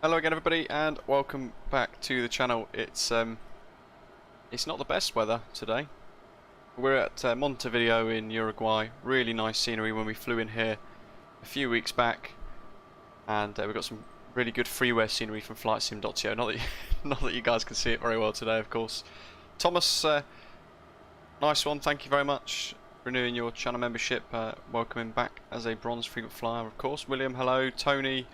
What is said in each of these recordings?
Hello again everybody and welcome back to the channel. It's not the best weather today. We're at Montevideo in Uruguay. Really nice scenery when we flew in here a few weeks back, and we've got some really good freeware scenery from flysim.to. Not that you guys can see it very well today, of course. Thomas, nice one, thank you very much. Renewing your channel membership, welcoming back as a bronze frequent flyer, of course. William, hello. Tony,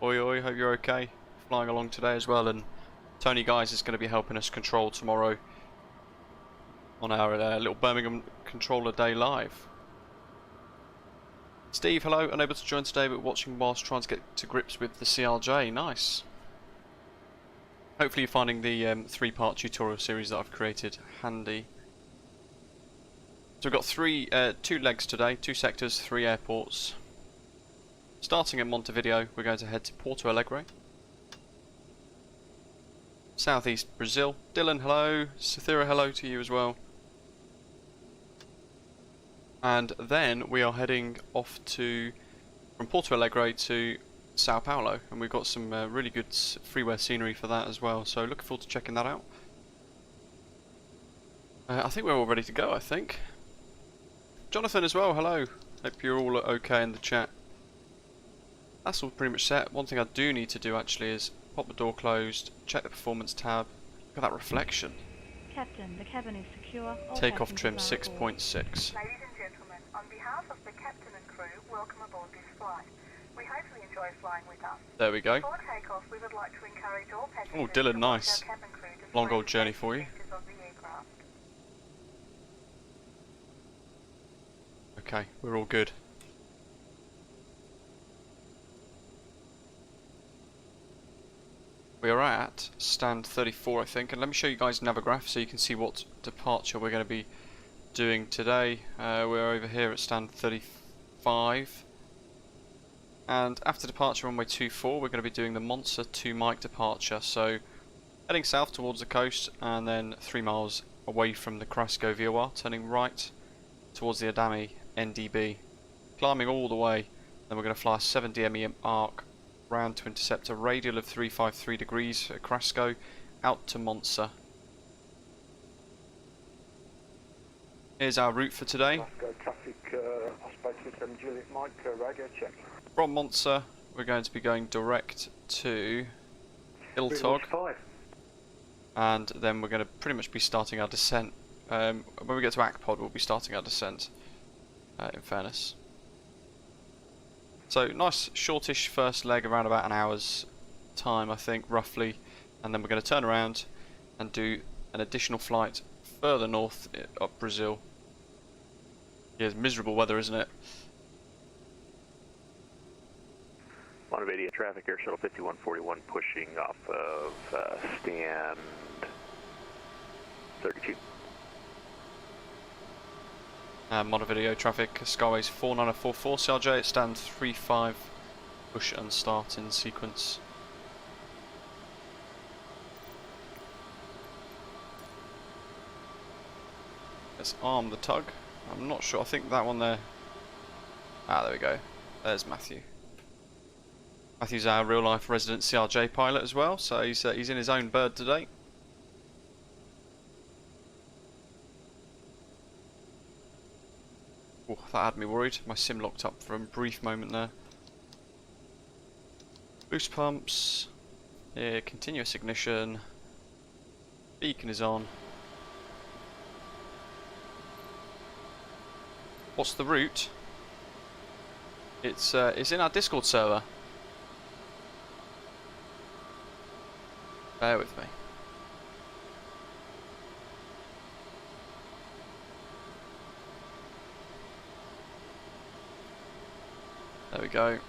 oi oi, hope you're okay. Flying along today as well, and Tony guys is going to be helping us control tomorrow on our little Birmingham controller day live. Steve, hello. Unable to join today but watching whilst trying to get to grips with the CRJ. Nice. Hopefully you're finding the three-part tutorial series that I've created handy. So we've got two legs today, 2 sectors, 3 airports. Starting at Montevideo, we're going to head to Porto Alegre. Southeast Brazil. Dylan, hello. Sathira, hello to you as well. And then we are heading off from Porto Alegre to Sao Paulo, and we've got some really good freeware scenery for that as well, so looking forward to checking that out. I think we're all ready to go, I think. Jonathan as well, hello. Hope you're all okay in the chat. That's all pretty much set. One thing I do need to do actually is pop the door closed, check the performance tab. Look at that reflection. Captain, the cabin is secure. Takeoff trim 6.6. Ladies and gentlemen, on behalf of the captain and crew, welcome aboard this flight. We hope you enjoy flying with us. There we go. Before takeoff, we would like to encourage all passengers Oh, Dylan, to nice. watch our cabin crew display Long old journey for you. features of the aircraft. Okay, we're all good. We are at stand 34, I think, and let me show you guys Navigraph so you can see what departure we're going to be doing today. We're over here at stand 35, and after departure runway 24 we're going to be doing the Monza to Mike departure, so heading south towards the coast and then 3 miles away from the Crasco VOR, turning right towards the Adami NDB, climbing all the way. Then we're going to fly a 70 ME arc round to intercept a radial of 353 degrees at Crasco out to Monza. Here's our route for today. Traffic, Osprey 27 Juliet Mike, radio check. From Monza we're going to be going direct to Iltog, and then we're going to pretty much be starting our descent. When we get to Akpod we'll be starting our descent, in fairness. So nice shortish first leg, around about an hour's time I think roughly, and then we're going to turn around and do an additional flight further north up Brazil. Yeah, it's miserable weather, isn't it? Montevideo traffic, Air Shuttle 5141 pushing off of stand 32. Montevideo traffic, Skyways 4944 CRJ at stand 35, push and start in sequence. Let's arm the tug. I'm not sure, I think that one there. Ah, there we go. There's Matthew. Matthew's our real life resident CRJ pilot as well, so he's in his own bird today. Oh, that had me worried. My sim locked up for a brief moment there. Boost pumps. Yeah, continuous ignition. Beacon is on. What's the route? It's in our Discord server. Bear with me. There we go.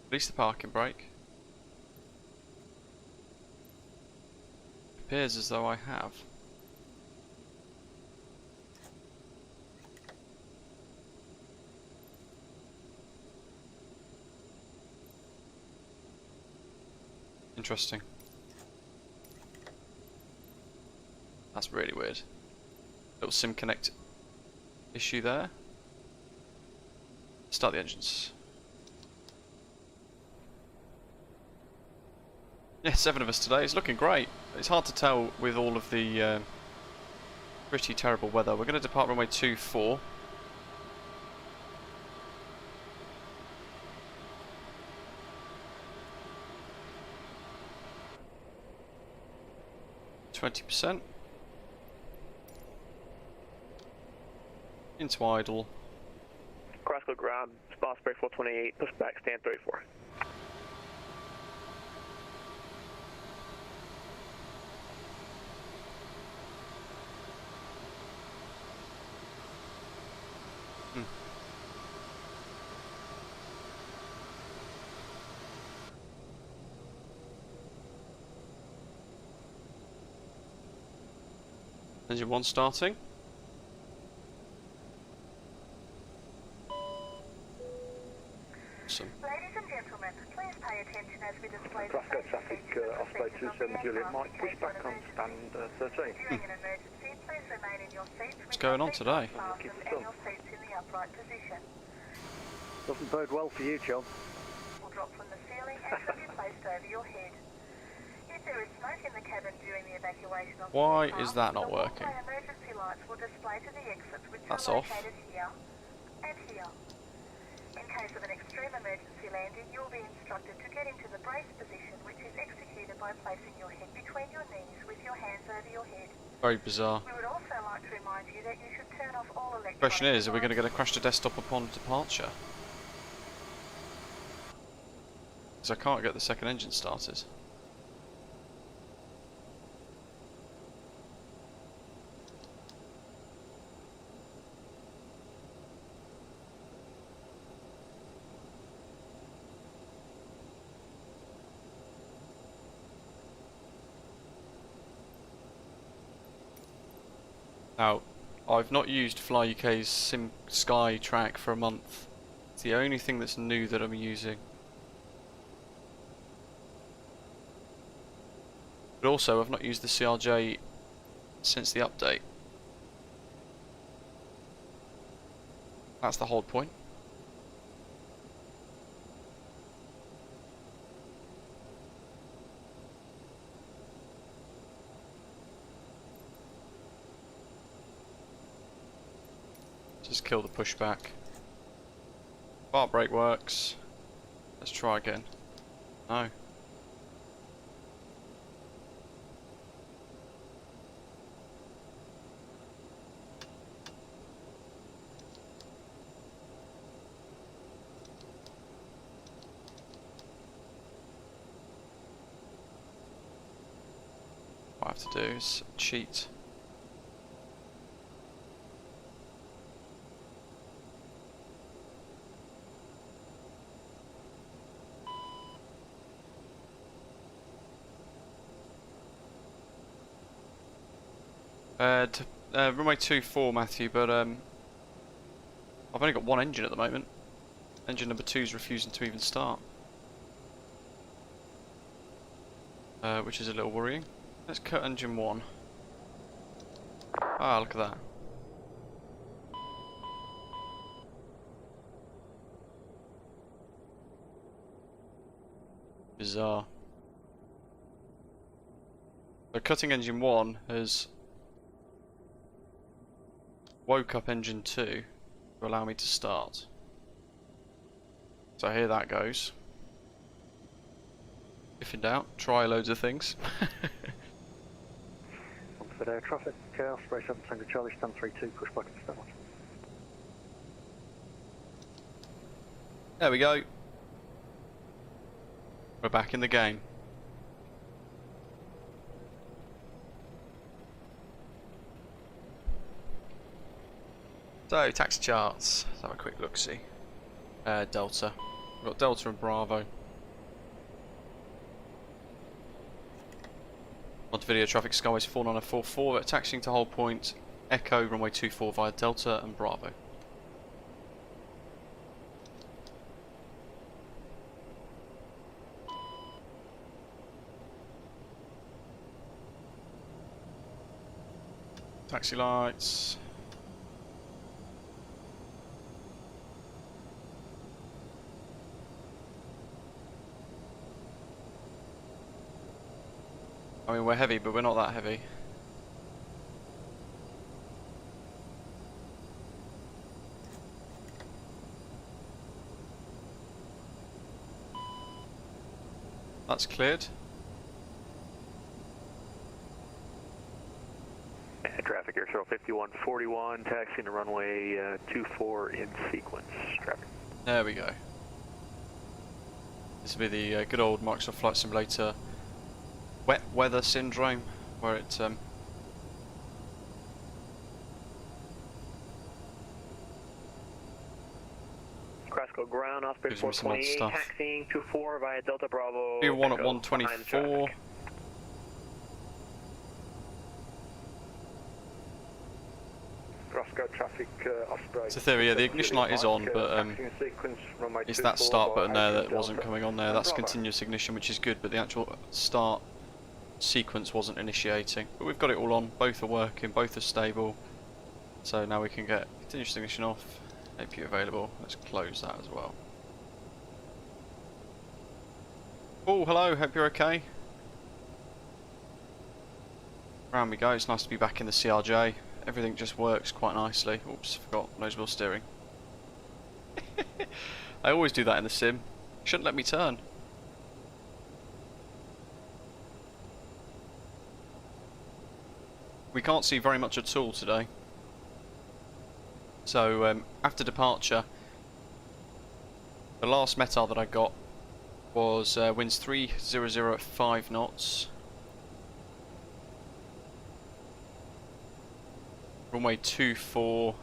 Release the parking brake. Appears as though I have. Interesting. That's really weird. Little sim connect issue there. Start the engines. Yeah, 7 of us today. It's looking great. It's hard to tell with all of the pretty terrible weather. We're going to depart runway 24. %. Into idle. Crossfield ground, spot break 428, pushback, stand 34. Engine 1 starting. Awesome. Ladies and gentlemen, please pay attention as we display the Glasgow traffic, Osprey 27 Juliet Mike, pushback on stand 13. During an emergency, please remain in your seats with What's going on your today? seatbelts fastened and your seats in the upright position. Doesn't bode well for you, John. Will drop from the ceiling and should be placed over your head. If there is smoke in the cabin during the evacuation of Why the is that not the working? walkway emergency lights will display to the exits which That's are off. located here and here. In case of an extreme emergency landing, you will be instructed to get into the brace position, which is executed by placing your head between your knees with your hands over your head. Very bizarre. We would also like to remind you that you should turn off all electronic Question is, are we going to devices. get a crash to desktop upon departure? Because I can't get the second engine started. Now, I've not used flyUK's Sim Sky track for a month. It's the only thing that's new that I'm using. But also, I've not used the CRJ since the update. That's the whole point. Just kill the pushback. Bar brake works. Let's try again. No. What I have to do is cheat. Runway 24, Matthew, but I've only got one engine at the moment. Engine number 2 is refusing to even start. Which is a little worrying. Let's cut engine 1. Ah, look at that. Bizarre. So cutting engine 1 has woke up engine 2 to allow me to start. So here that goes. If in doubt, try loads of things. Montevideo traffic, Osprey 7 Tango Charlie, stand 32, pushback on stand 1. There we go. We're back in the game. So, taxi charts. Let's have a quick look-see. Delta. We've got Delta and Bravo. Montevideo traffic Skyways 4944, taxiing to hold point Echo runway 24 via Delta and Bravo. Taxi lights. I mean, we're heavy, but we're not that heavy. That's cleared. Traffic Air Shuttle 5141, taxiing to runway 24 in sequence. Traffic. There we go. This will be the good old Microsoft Flight Simulator wet weather syndrome, where it Crosco ground, Osprey gives me some odd 428, stuff. taxiing 24 via Delta Bravo. Do one at Echo, behind 124. traffic. Roscoe traffic, Osprey. It's a theory, yeah, the ignition light is on, but taxiing sequence, runway it's that 24 start button there via that wasn't Delta. coming on there. And That's Bravo. continuous ignition, which is good, but the actual start sequence wasn't initiating. But we've got it all on, both are working, both are stable. So now we can get continuous ignition off, AP available. Let's close that as well. Oh, hello, hope you're okay. Round we go, it's nice to be back in the CRJ. Everything just works quite nicely. Oops, forgot nose wheel steering. I always do that in the sim. Shouldn't let me turn. We can't see very much at all today. So after departure, the last METAR that I got was winds 300 at 5 knots. Runway 24,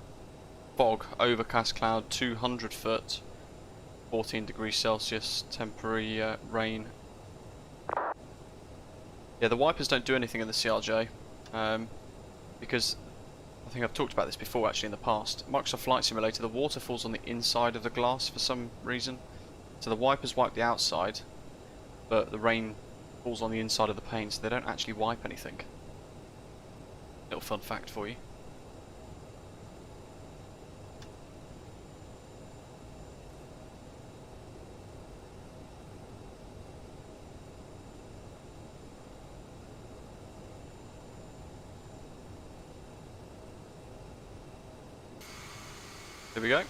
fog, overcast cloud, 200 foot, 14 degrees Celsius, temporary rain. Yeah, the wipers don't do anything in the CRJ, because I think I've talked about this before actually in the past. Microsoft Flight Simulator, the water falls on the inside of the glass for some reason. So the wipers wipe the outside, but the rain falls on the inside of the pane, so they don't actually wipe anything. Little fun fact for you. There we go.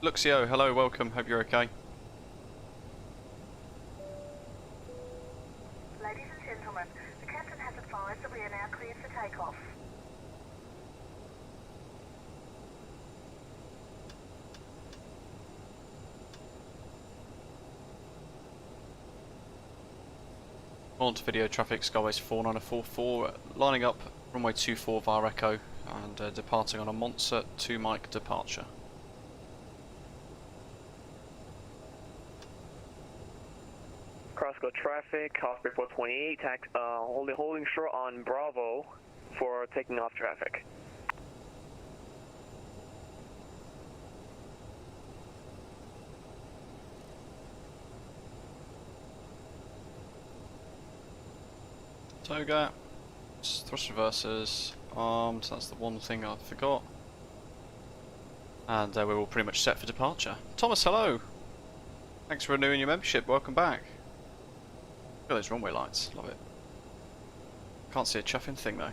Luxio, hello, welcome, hope you're okay. Ladies and gentlemen, the captain has advised that we are now cleared for takeoff. Montevideo traffic, Skyways 4944, lining up runway 24 via Echo and departing on a Monza 2 Mike departure. Crosco traffic, Osprey 428, holding short on Bravo for taking off traffic. Toga, thrust reversers, armed, that's the one thing I forgot. And we're all pretty much set for departure. Thomas, hello! Thanks for renewing your membership, welcome back. Look at those runway lights, love it. Can't see a chuffing thing though.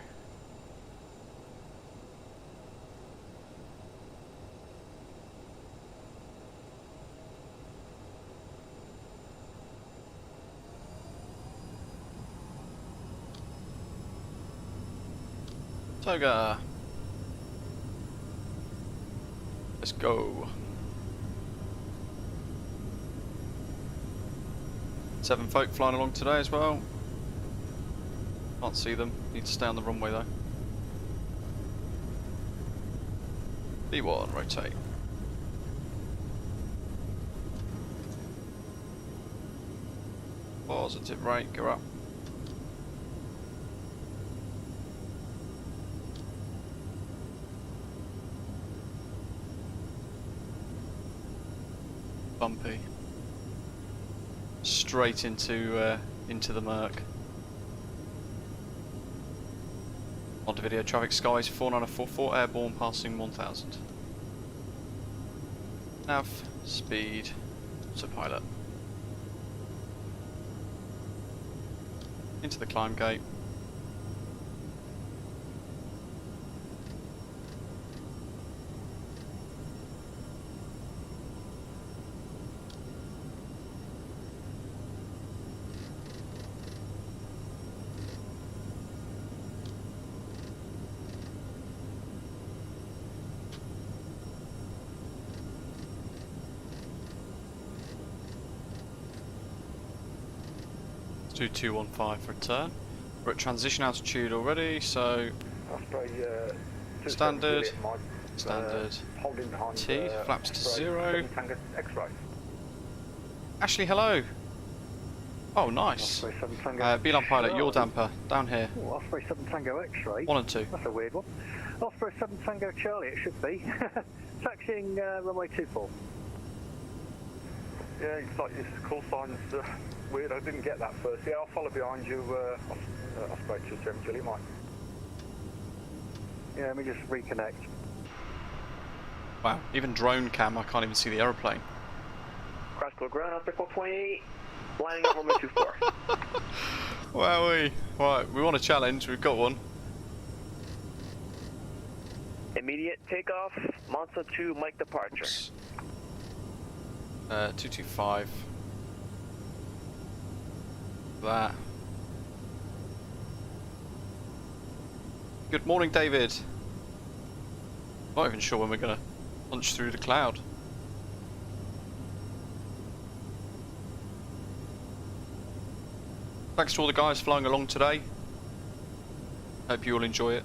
Toga! Let's go. 7 folk flying along today as well. Can't see them, need to stay on the runway though. B1, rotate. Positive right, go up. straight into the murk. Montevideo traffic skies 4944 airborne passing 1000. Nav, speed, autopilot. Into the climb gate. Do 215 for a turn. We're at transition altitude already, so Osprey, standard, 27 Juliet, standard. holding behind T, flaps to Osprey, 0. 7 Tango X-ray. Ashley, hello. Oh, nice. Osprey 7 Tango. Beeline pilot, your Oh. damper down here. Oh, Osprey 7 Tango X-ray. 1 and 2. That's a weird one. Osprey 7 Tango Charlie, it should be. Taxiing runway 24. Yeah, it's like this call sign's weird. I didn't get that first. Yeah, I'll follow behind you. Osprey 27 Juliet, Mike. Yeah, let me just reconnect. Wow, even drone cam, I can't even see the aeroplane. Cross code ground, Osprey 428, lining up runway 24. Wowee. Right, we want a challenge, we've got one. Immediate takeoff, Monza 2, Mike departure. 225. That. Good morning, David. Not even sure when we're gonna punch through the cloud. Thanks to all the guys flying along today. Hope you all enjoy it.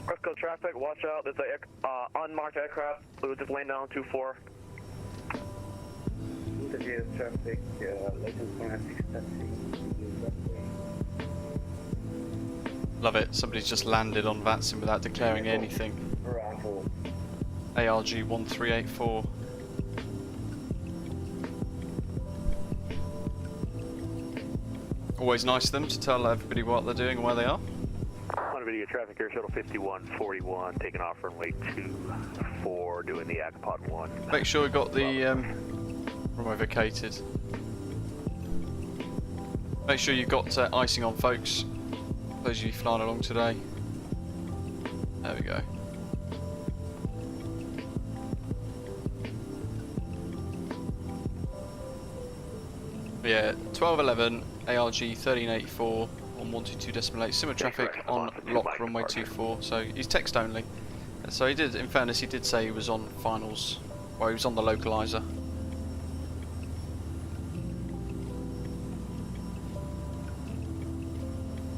Cross code traffic, watch out, there's a unmarked aircraft, it was just laying down 24. Traffic, Love it, somebody's just landed on VATSIM without declaring anything. ARG 1384. Always nice of them to tell everybody what they're doing and where they are. Montevideo traffic air shuttle 5141 taking off runway 24 doing the Acapod 1. Make sure we've got the runway vacated. Make sure you've got icing on, folks. Those of you flying along today. There we go. But yeah, 1211 ARG 1384 on 122.8. Similar traffic on lock runway 24. So he's text only. So he did, in fairness, he did say he was on finals. Well, he was on the localizer.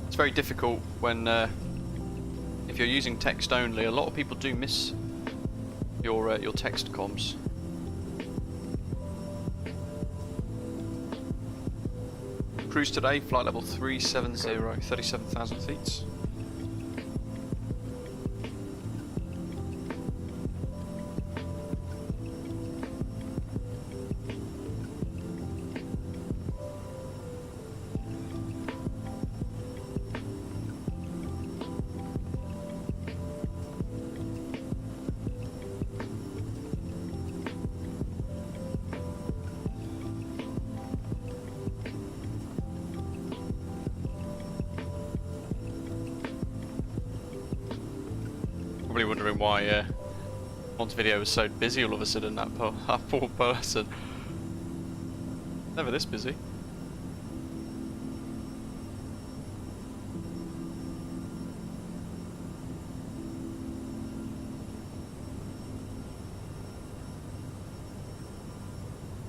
It's very difficult when, if you're using text only, a lot of people do miss your text comms. Cruise today, flight level 370, 37,000 feet. Probably wondering why Montevideo was so busy all of a sudden, that poor person. Never this busy.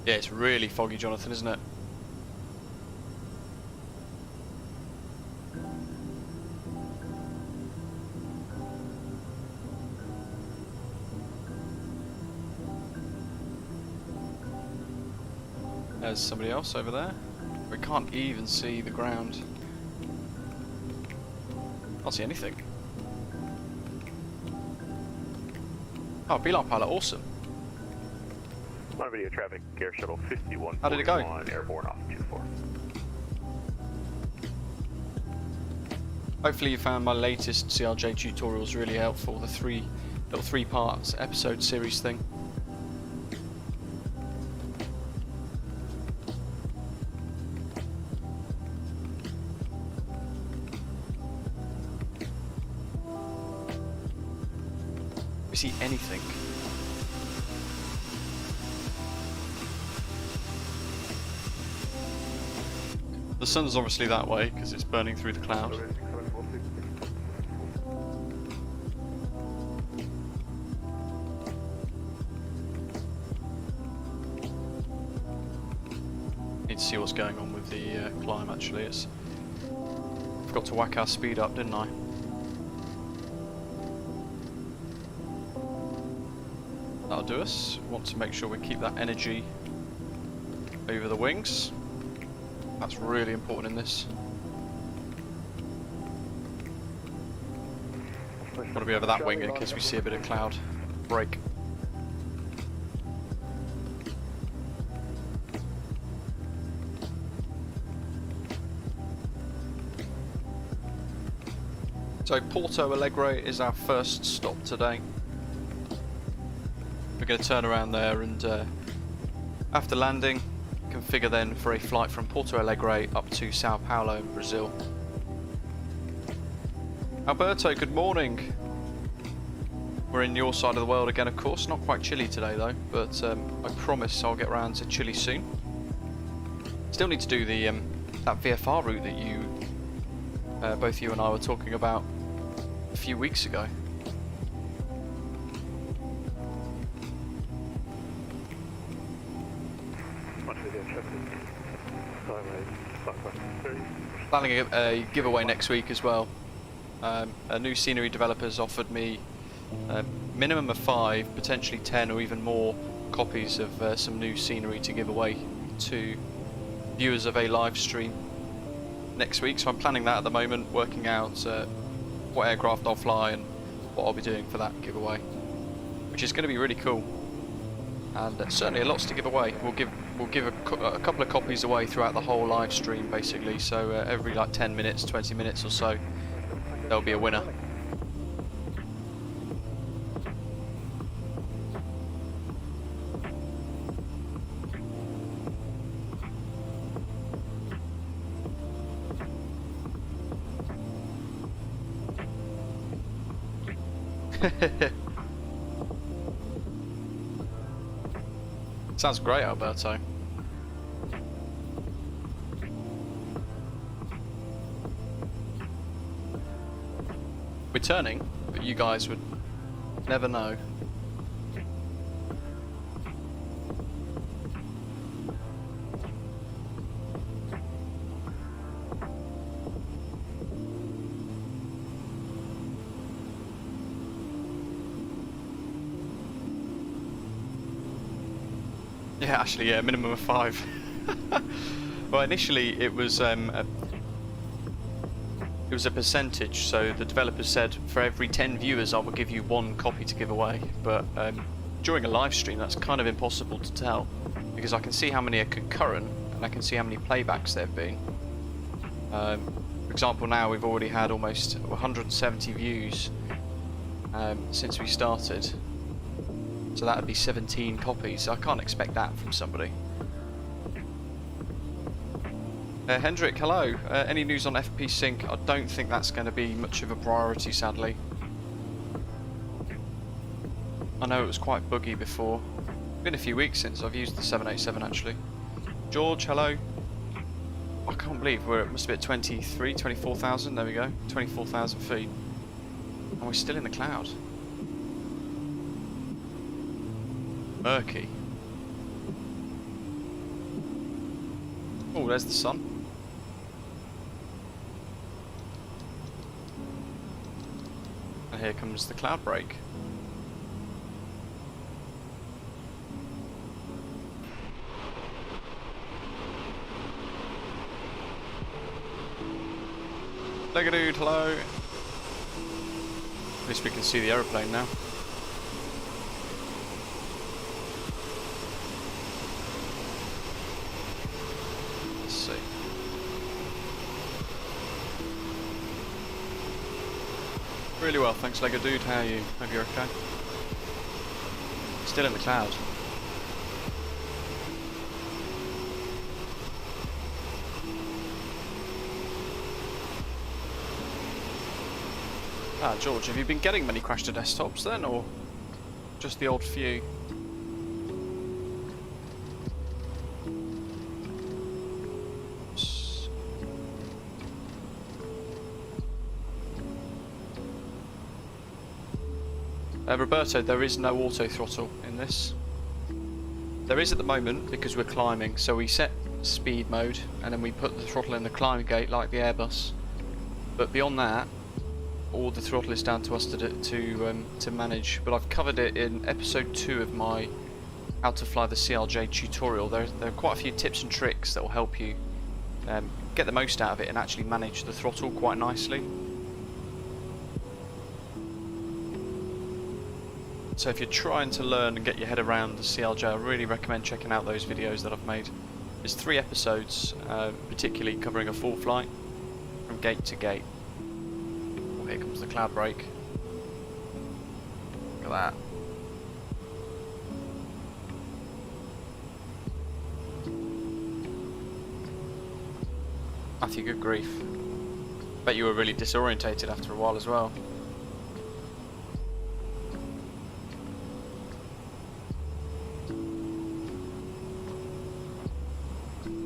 Yeah, it's really foggy, Jonathan, isn't it? There's somebody else over there. We can't even see the ground. Can't see anything. Oh, Beeline pilot, awesome. Montevideo traffic, Air Shuttle 5141. How did it go? Airborne off 24. Hopefully you found my latest CRJ tutorials really helpful, the little three parts episode series thing. We see anything. The sun's obviously that way because it's burning through the cloud. Need to see what's going on with the climb actually. Forgot to whack our speed up, didn't I? That'll do us. Want to make sure we keep that energy over the wings. That's really important in this. Want to be over that wing in case we see a bit of cloud break. So Porto Alegre is our first stop today. We're going to turn around there and after landing configure then for a flight from Porto Alegre up to Sao Paulo in Brazil. Alberto, good morning. We're in your side of the world again, of course. Not quite chilly today though, but I promise I'll get around to chilly soon. Still need to do the that VFR route that you both you and I were talking about a few weeks ago. Planning a giveaway next week as well. A new scenery developer's offered me a minimum of 5, potentially 10 or even more copies of some new scenery to give away to viewers of a live stream next week. So I'm planning that at the moment, working out what aircraft I'll fly and what I'll be doing for that giveaway, which is going to be really cool. And certainly lots to give away. We'll give a couple of copies away throughout the whole live stream basically, so every like 10 minutes, 20 minutes or so there'll be a winner. Sounds great, Alberto. We're turning, but you guys would never know. Yeah, actually, yeah, minimum of 5. Well, initially it was a percentage, so the developers said for every 10 viewers I will give you 1 copy to give away, but during a live stream that's kind of impossible to tell, because I can see how many are concurrent and I can see how many playbacks there have been. For example, now we've already had almost 170 views since we started. So that would be 17 copies. I can't expect that from somebody. Hendrik, hello. Any news on FP Sync? I don't think that's going to be much of a priority, sadly. I know it was quite buggy before. It's been a few weeks since I've used the 787 actually. George, hello. I can't believe it must be at 24,000, there we go. 24,000 feet. And we're still in the cloud. Murky. Oh, there's the sun. And here comes the cloud break. Lego dude, hello. At least we can see the aeroplane now. Let's see. Really well, thanks Lego dude. How are you? Hope you're okay. Still in the cloud. Ah, George, have you been getting many crash to desktops then, or just the odd few? Roberto, there is no auto throttle in this. There is at the moment because we're climbing, so we set speed mode and then we put the throttle in the climbing gate like the Airbus. But beyond that, all the throttle is down to us to manage. But I've covered it in episode 2 of my how to fly the CRJ tutorial. There are quite a few tips and tricks that will help you get the most out of it and actually manage the throttle quite nicely. So if you're trying to learn and get your head around the CRJ, I really recommend checking out those videos that I've made. There's 3 episodes, particularly covering a full flight from gate to gate. Oh, here comes the cloud break. Look at that. Matthew, good grief. Bet you were really disorientated after a while as well.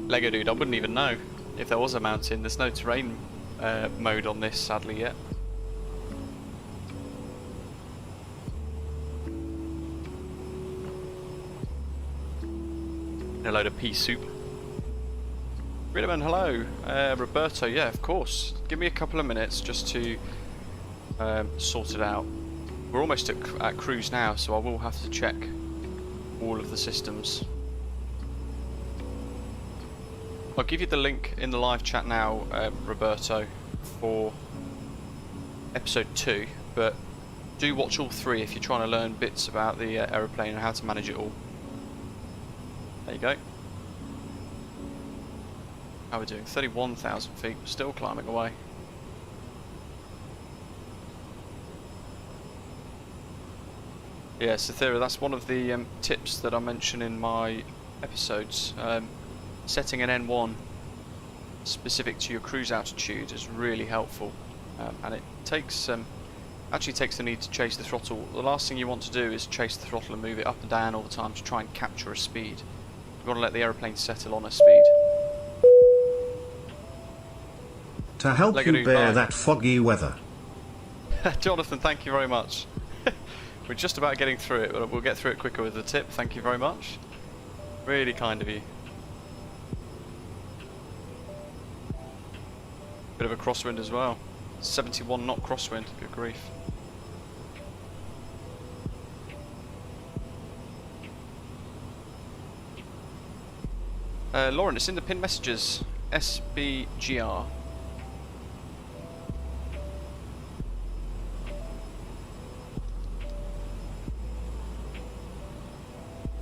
Lego dude, I wouldn't even know if there was a mountain. There's no terrain mode on this, sadly, yet. A load of pea soup. Riddleman, hello. Roberto, yeah, of course. Give me a couple of minutes just to sort it out. We're almost at cruise now, so I will have to check all of the systems. I'll give you the link in the live chat now, Roberto, for episode 2, but do watch all 3 if you're trying to learn bits about the aeroplane and how to manage it all. There you go. How are we doing? 31,000 feet, still climbing away. Yeah, Cythera, that's one of the tips that I mention in my episodes. Setting an N1 specific to your cruise altitude is really helpful, and it takes actually takes the need to chase the throttle. The last thing you want to do is chase the throttle and move it up and down all the time to try and capture a speed. You want to let the aeroplane settle on a speed. To help Lego you dude, bear bye. that foggy weather. Jonathan, thank you very much. We're just about getting through it, but we'll get through it quicker with the tip. Thank you very much. Really kind of you. Bit of a crosswind as well. 71 knot crosswind, good grief. Lauren, it's in the pinned messages. SBGR.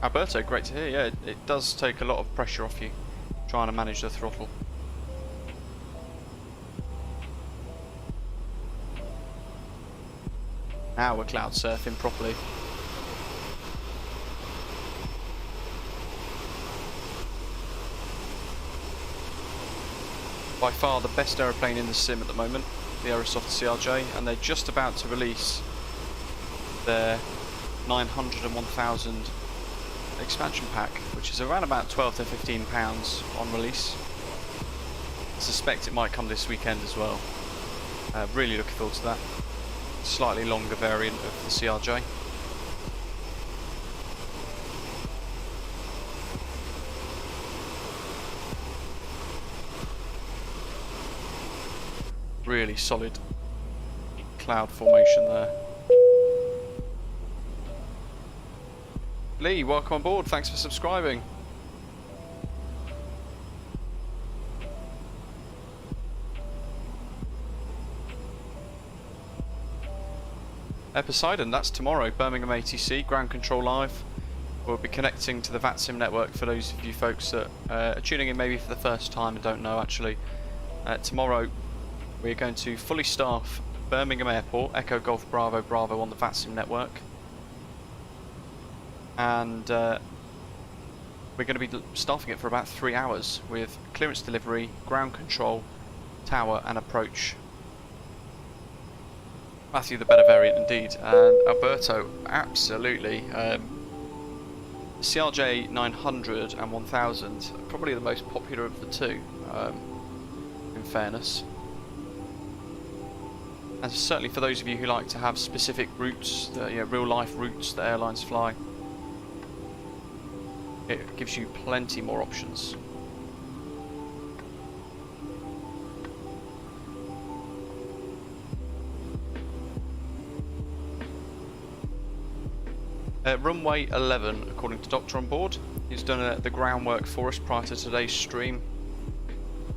Alberto, great to hear. Yeah, it does take a lot of pressure off you trying to manage the throttle. Now we're cloud surfing properly. By far the best aeroplane in the sim at the moment, the Aerosoft CRJ, and they're just about to release their 900 and 1000 expansion pack, which is around about £12 to £15 on release. I suspect it might come this weekend as well. Really looking forward to that. Slightly longer variant of the CRJ. Really solid cloud formation there. Lee, welcome on board, thanks for subscribing. Poseidon, that's tomorrow, Birmingham ATC, ground control live. We'll be connecting to the VATSIM network for those of you folks that are tuning in maybe for the first time and don't know actually. Tomorrow we're going to fully staff Birmingham Airport, Echo Golf Bravo Bravo on the VATSIM network. And we're going to be staffing it for about 3 hours with clearance delivery, ground control, tower and approach. Matthew the better variant indeed, and Alberto absolutely. CRJ 900 and 1000 probably the most popular of the two, in fairness. And certainly for those of you who like to have specific routes, real life routes that airlines fly, it gives you plenty more options. Runway 11, according to Doctor on board, he's done the groundwork for us prior to today's stream.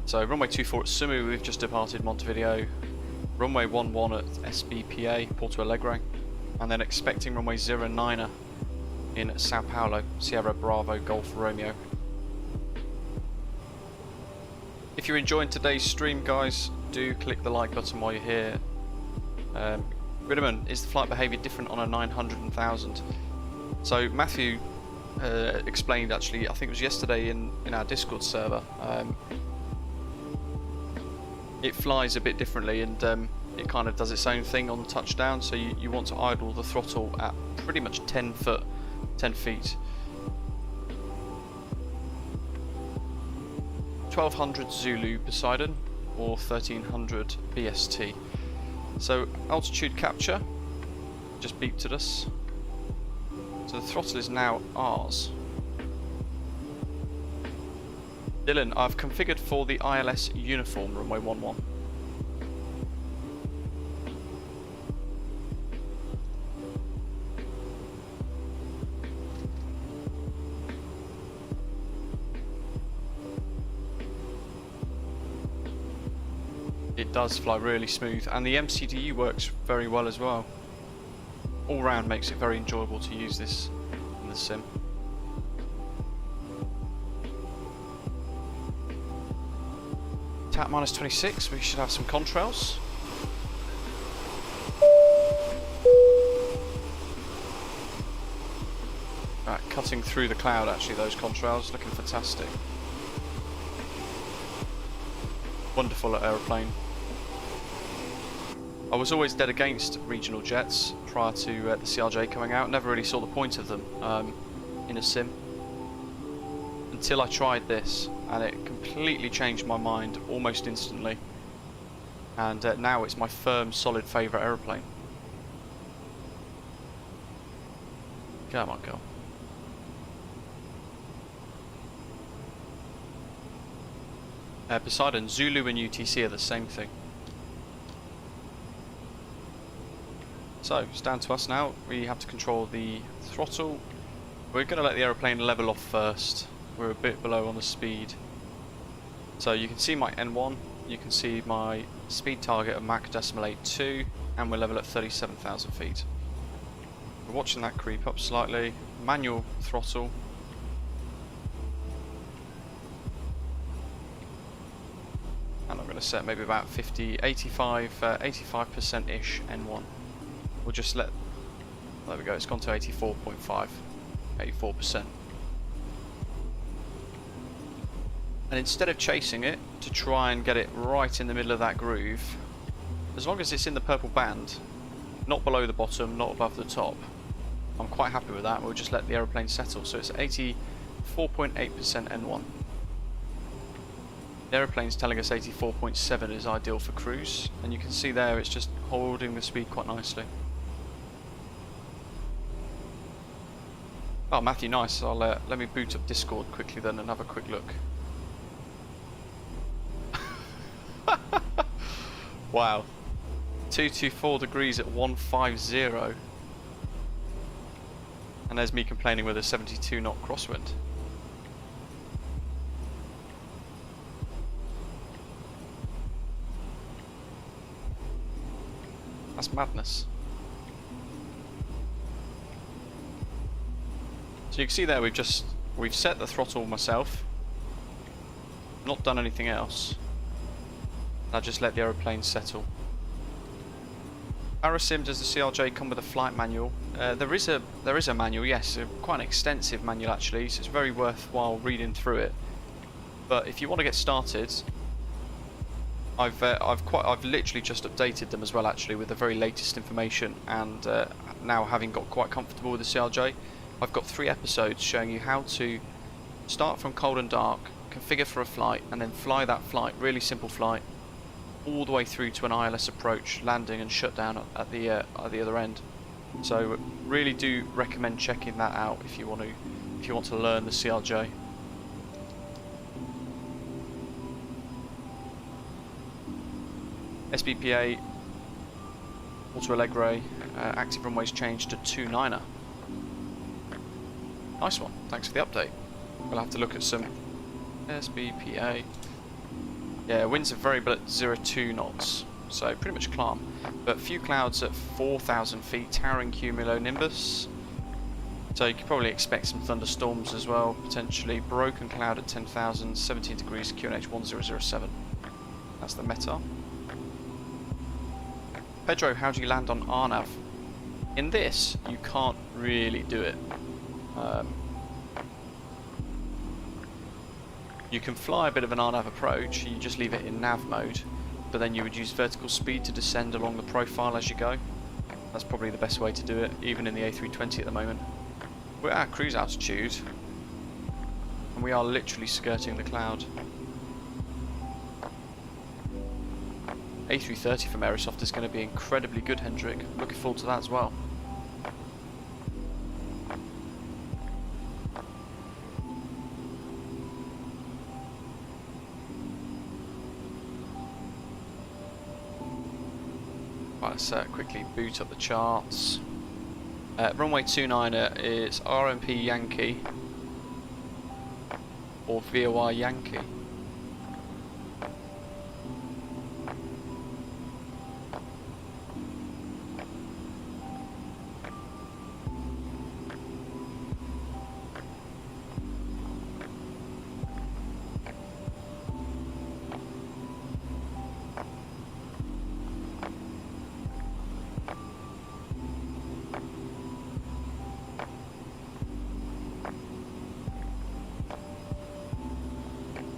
So runway 24 at SUMU, we've just departed Montevideo. Runway 11 at SBPA, Porto Alegre, and then expecting runway 09 in Sao Paulo, Sierra Bravo Golf Romeo. If you're enjoying today's stream, guys, do click the like button while you're here. Ridderman, is the flight behaviour different on a 900 and 1000? So Matthew explained actually, I think it was yesterday in our Discord server, it flies a bit differently, and it kind of does its own thing on touchdown, so you want to idle the throttle at pretty much 10 feet. 1200 Zulu Poseidon or 1300 BST. So altitude capture just beeped at us. So the throttle is now ours. Dylan, I've configured for the ILS uniform, runway 11. It does fly really smooth, and the MCDU works very well as well. All round makes it very enjoyable to use this in the sim. Tap minus 26, we should have some contrails. Right, cutting through the cloud actually, those contrails, looking fantastic. Wonderful aeroplane. I was always dead against regional jets prior to the CRJ coming out. Never really saw the point of them in a sim until I tried this, and it completely changed my mind almost instantly. And now it's my firm, solid favourite aeroplane. Come on, girl. Poseidon, Zulu and UTC are the same thing. So, it's down to us now. We have to control the throttle. We're going to let the aeroplane level off first. We're a bit below on the speed. So you can see my N1, you can see my speed target of Mach 0.82, and we're level at 37,000 feet. We're watching that creep up slightly. Manual throttle. And I'm going to set maybe about 85%-ish N1. We'll just let, there we go, it's gone to 84.5, 84%. And instead of chasing it to try and get it right in the middle of that groove, as long as it's in the purple band, not below the bottom, not above the top, I'm quite happy with that. We'll just let the aeroplane settle. So it's 84.8% N1. The aeroplane's telling us 84.7 is ideal for cruise, and you can see there it's just holding the speed quite nicely. Oh, Matthew, nice. I'll let me boot up Discord quickly then and have a quick look. Wow, 224 degrees at 150, and there's me complaining with a 72 knot crosswind. That's madness. So you can see there we've set the throttle myself, not done anything else. I just let the aeroplane settle. Aerosim, does the CRJ come with a flight manual? There is a manual, yes, quite an extensive manual actually, so it's very worthwhile reading through it. But if you want to get started, I've literally just updated them as well actually with the very latest information, and now having got quite comfortable with the CRJ, I've got 3 episodes showing you how to start from cold and dark, configure for a flight, and then fly that flight, really simple flight, all the way through to an ILS approach, landing and shutdown at the other end. So really do recommend checking that out if you want to learn the CRJ. SBPA Porto Alegre active runways changed to 29er. Nice one, thanks for the update. We'll have to look at some SBPA. Yeah, winds are variable at 0.2 knots, so pretty much calm. But few clouds at 4,000 feet, towering cumulonimbus. So you could probably expect some thunderstorms as well, potentially. Broken cloud at 10,000, 17 degrees, QNH 1007. That's the METAR. Pedro, how do you land on RNAV? In this, you can't really do it. You can fly a bit of an RNAV approach, you just leave it in nav mode, but then you would use vertical speed to descend along the profile as you go. That's probably the best way to do it, even in the A320 at the moment. We're at cruise altitude, and we are literally skirting the cloud. A330 from Aerosoft is going to be incredibly good, Hendrik. Looking forward to that as well. Right, let's quickly boot up the charts. Runway 29er is RMP Yankee or VOR Yankee.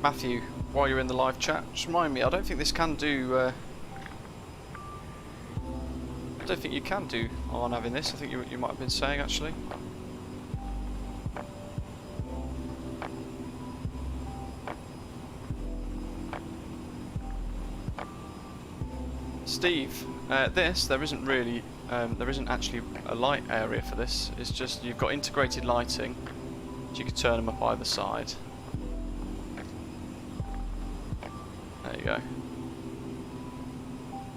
Matthew, while you're in the live chat, just remind me, I don't think this can do, I don't think you can do RNAV in this, I think you might have been saying actually. Steve, there isn't really, there isn't actually a light area for this, it's just you've got integrated lighting, so you can turn them up either side. There you go.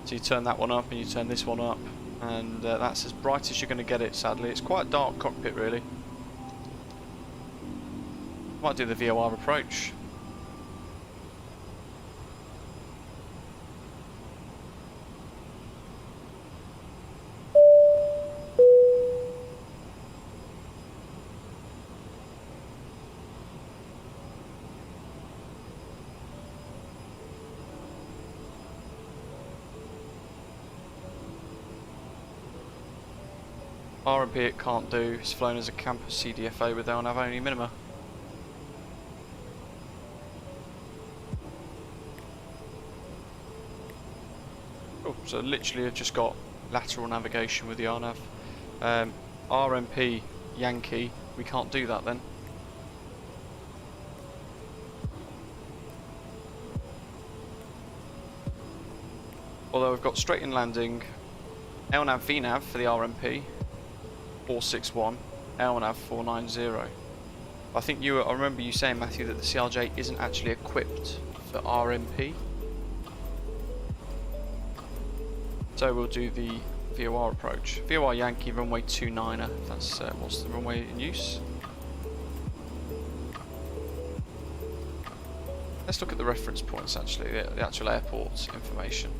So you turn that one up and you turn this one up, and that's as bright as you're going to get it, sadly. It's quite a dark cockpit really. Might do the VOR approach. RMP it can't do, it's flown as a campus CDFA with RNAV only minima. Cool, so literally I've just got lateral navigation with the RNAV. RMP Yankee, we can't do that then. Although we've got straight in landing, LNAV VNAV for the RMP. 461, LNAV 490. I think I remember you saying, Matthew, that the CRJ isn't actually equipped for RMP. So we'll do the VOR approach. VOR Yankee, runway 29er, that's what's the runway in use. Let's look at the reference points actually, the actual airport information.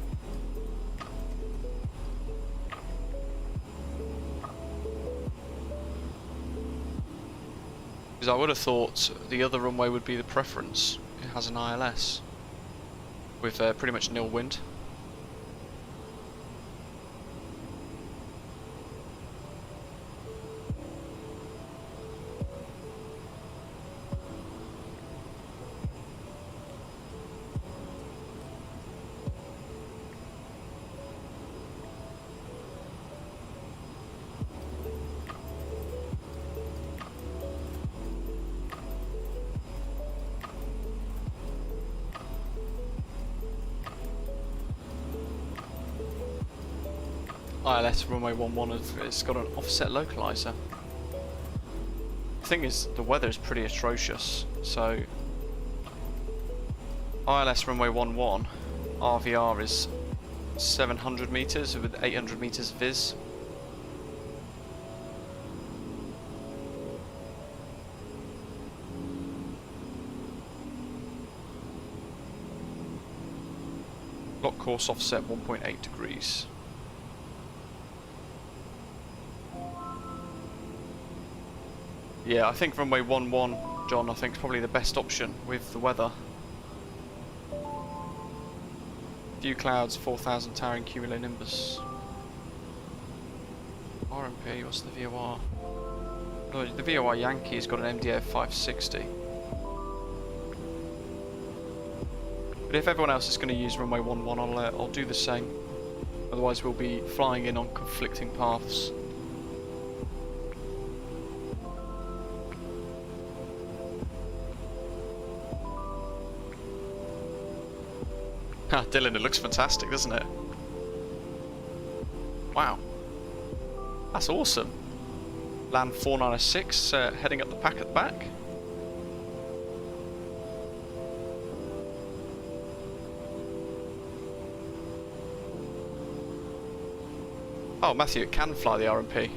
Because I would have thought the other runway would be the preference. It has an ILS with pretty much nil wind. ILS runway 11, it's got an offset localizer. The thing is, the weather is pretty atrocious, so ILS runway 11 RVR is 700 meters with 800 meters viz. Block course offset 1.8 degrees. Yeah, I think runway 11, John, I think is probably the best option with the weather. Few clouds, 4,000 towering cumulonimbus. RMP, what's the VOR? Oh, the VOR Yankee has got an MDA of 560. But if everyone else is going to use runway 11, I'll do the same. Otherwise we'll be flying in on conflicting paths. Dylan, it looks fantastic, doesn't it? Wow. That's awesome. Land 496, heading up the pack at the back. Oh, Matthew, it can fly the RMP.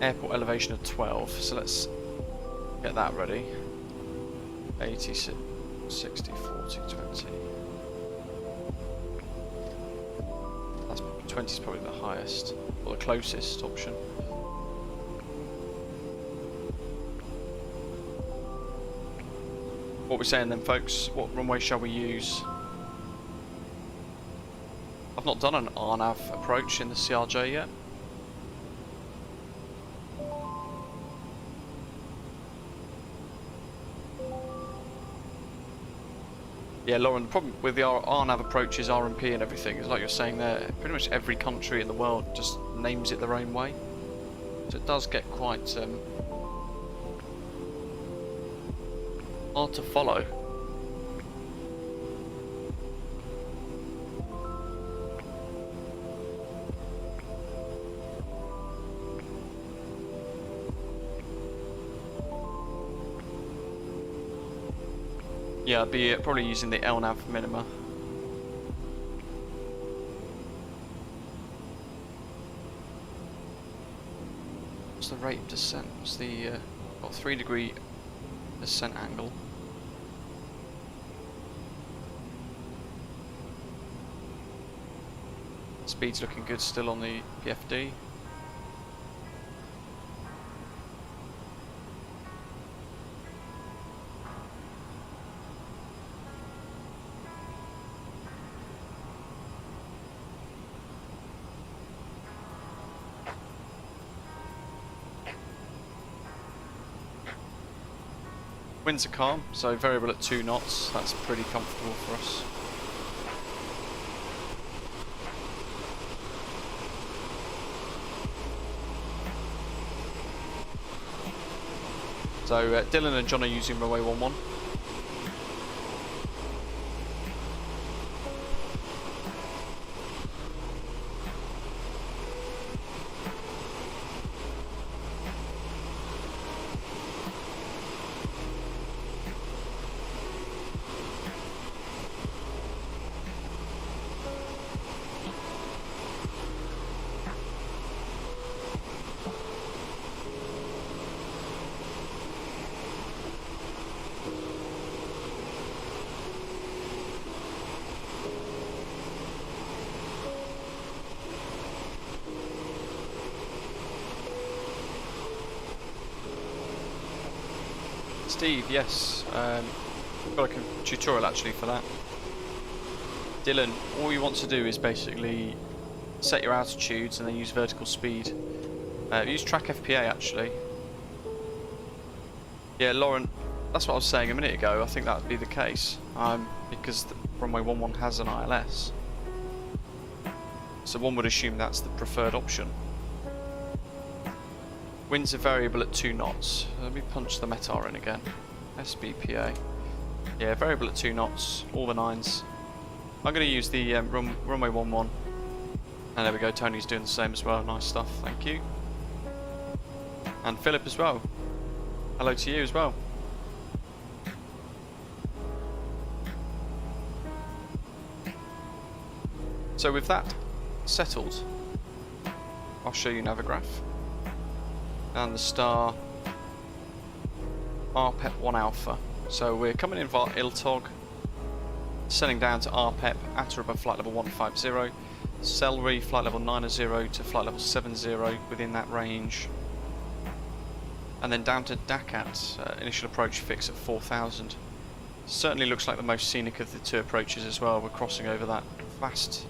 Airport elevation of 12, so let's get that ready. 80, 60, 40, 20. That's 20 is probably the highest, or the closest option. What we're saying then, folks, what runway shall we use? I've not done an RNAV approach in the CRJ yet. Yeah, Lauren, the problem with the RNAV approach is RMP and everything. It's like you're saying there, pretty much every country in the world just names it their own way. So it does get quite hard to follow. Yeah, I'd be probably using the LNAV minima. What's the rate of descent? What's the got 3-degree descent angle? Speed's looking good still on the PFD. Winds are calm, so variable at 2 knots, that's pretty comfortable for us. So Dylan and John are using runway 11. Steve, yes. Got a tutorial actually for that. Dylan, all you want to do is basically set your altitudes and then use vertical speed. Use track FPA actually. Yeah, Lauren, that's what I was saying a minute ago. I think that would be the case because the runway 11 has an ILS. So one would assume that's the preferred option. Winds are variable at 2 knots. Let me punch the METAR in again. SBPA. Yeah, variable at 2 knots, all the 9s. I'm going to use the runway 11. And there we go, Tony's doing the same as well. Nice stuff, thank you. And Philip as well. Hello to you as well. So with that settled, I'll show you Navigraph. And the star RPEP 1 Alpha. So we're coming in via Iltog, sending down to RPEP at or above flight level 150, Celery flight level 90 to flight level 70 within that range, and then down to Dakat, initial approach fix at 4000. Certainly looks like the most scenic of the two approaches as well. We're crossing over that vast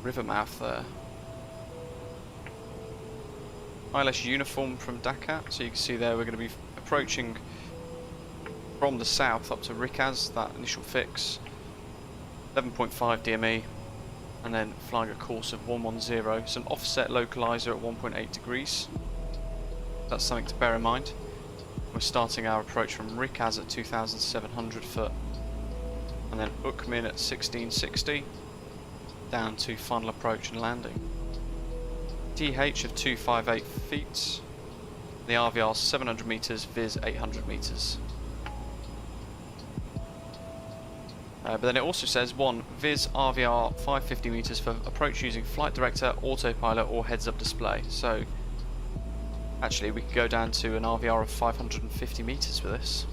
river mouth there. ILS uniform from Dakat, so you can see there we're going to be approaching from the south up to Rikaz, that initial fix, 11.5 DME, and then flying a course of 110. It's an offset localizer at 1.8 degrees. That's something to bear in mind. We're starting our approach from Rikaz at 2,700 foot, and then Ukmin at 1660, down to final approach and landing. TH of 258 feet, the RVR 700 meters, Viz 800 meters. But then it also says 1 Viz RVR 550 meters for approach using flight director, autopilot or heads-up display. So actually we could go down to an RVR of 550 meters for this.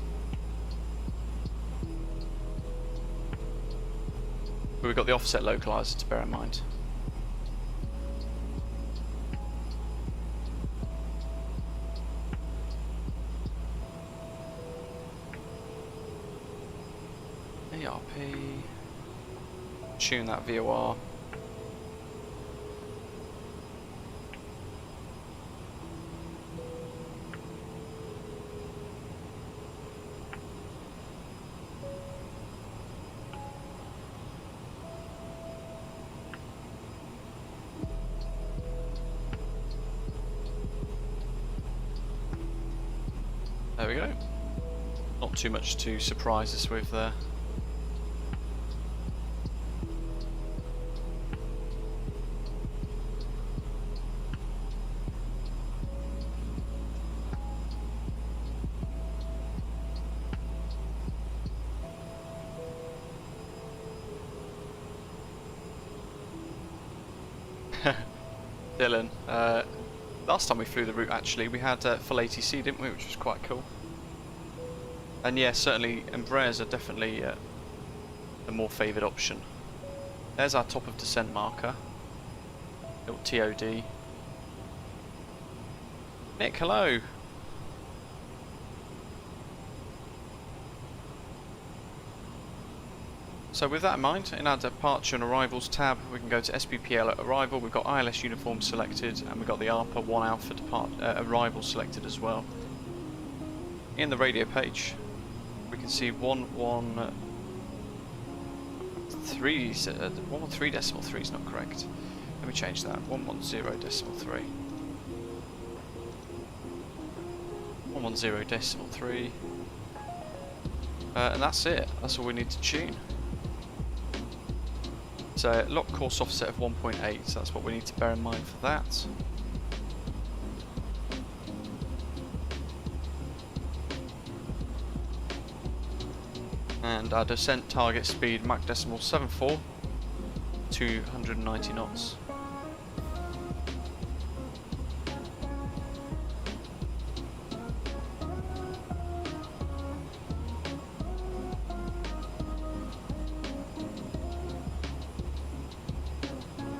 But we've got the offset localizer to bear in mind. ARP, tune that VOR. There we go. Not too much to surprise us with there. Dylan, last time we flew the route actually we had full ATC, didn't we, which was quite cool. And yeah, certainly Embraers are definitely the more favoured option. There's our top of descent marker, little TOD. Nick, hello. So with that in mind, in our departure and arrivals tab, we can go to SBPL at arrival. We've got ILS uniform selected, and we've got the ARPA 1 Alpha arrival selected as well. In the radio page, we can see 113.3 is not correct. Let me change that. 110.3. 110.3. And that's it. That's all we need to tune. So lock course offset of 1.8, so that's what we need to bear in mind for that. And our descent target speed Mach decimal 74, 290 knots.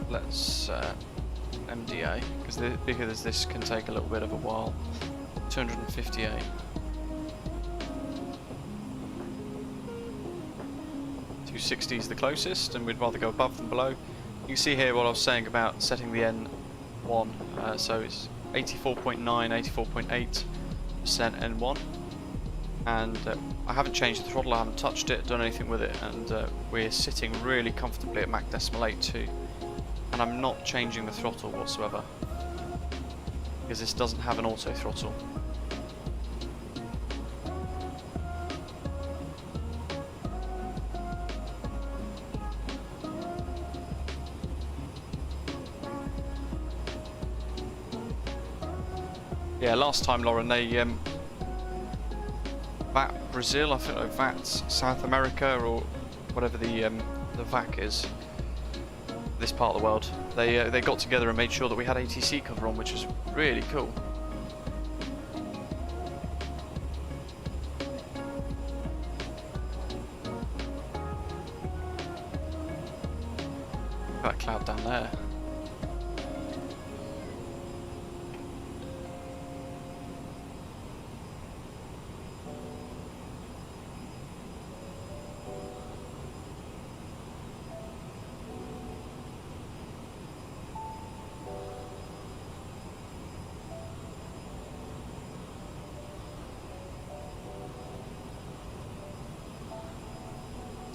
Let's MDA, because this can take a little bit of a while 258. .260 is the closest, and we'd rather go above than below. You can see here what I was saying about setting the N1, so it's 84.9, 84.8% N1, and I haven't changed the throttle, I haven't touched it, done anything with it, and we're sitting really comfortably at Mach decimal 8 too, and I'm not changing the throttle whatsoever, because this doesn't have an auto throttle. Yeah, last time, Lauren, they VAT Brazil, I think, like VAT South America, or whatever the VAC is, this part of the world. They got together and made sure that we had ATC cover on, which is really cool. That cloud down there.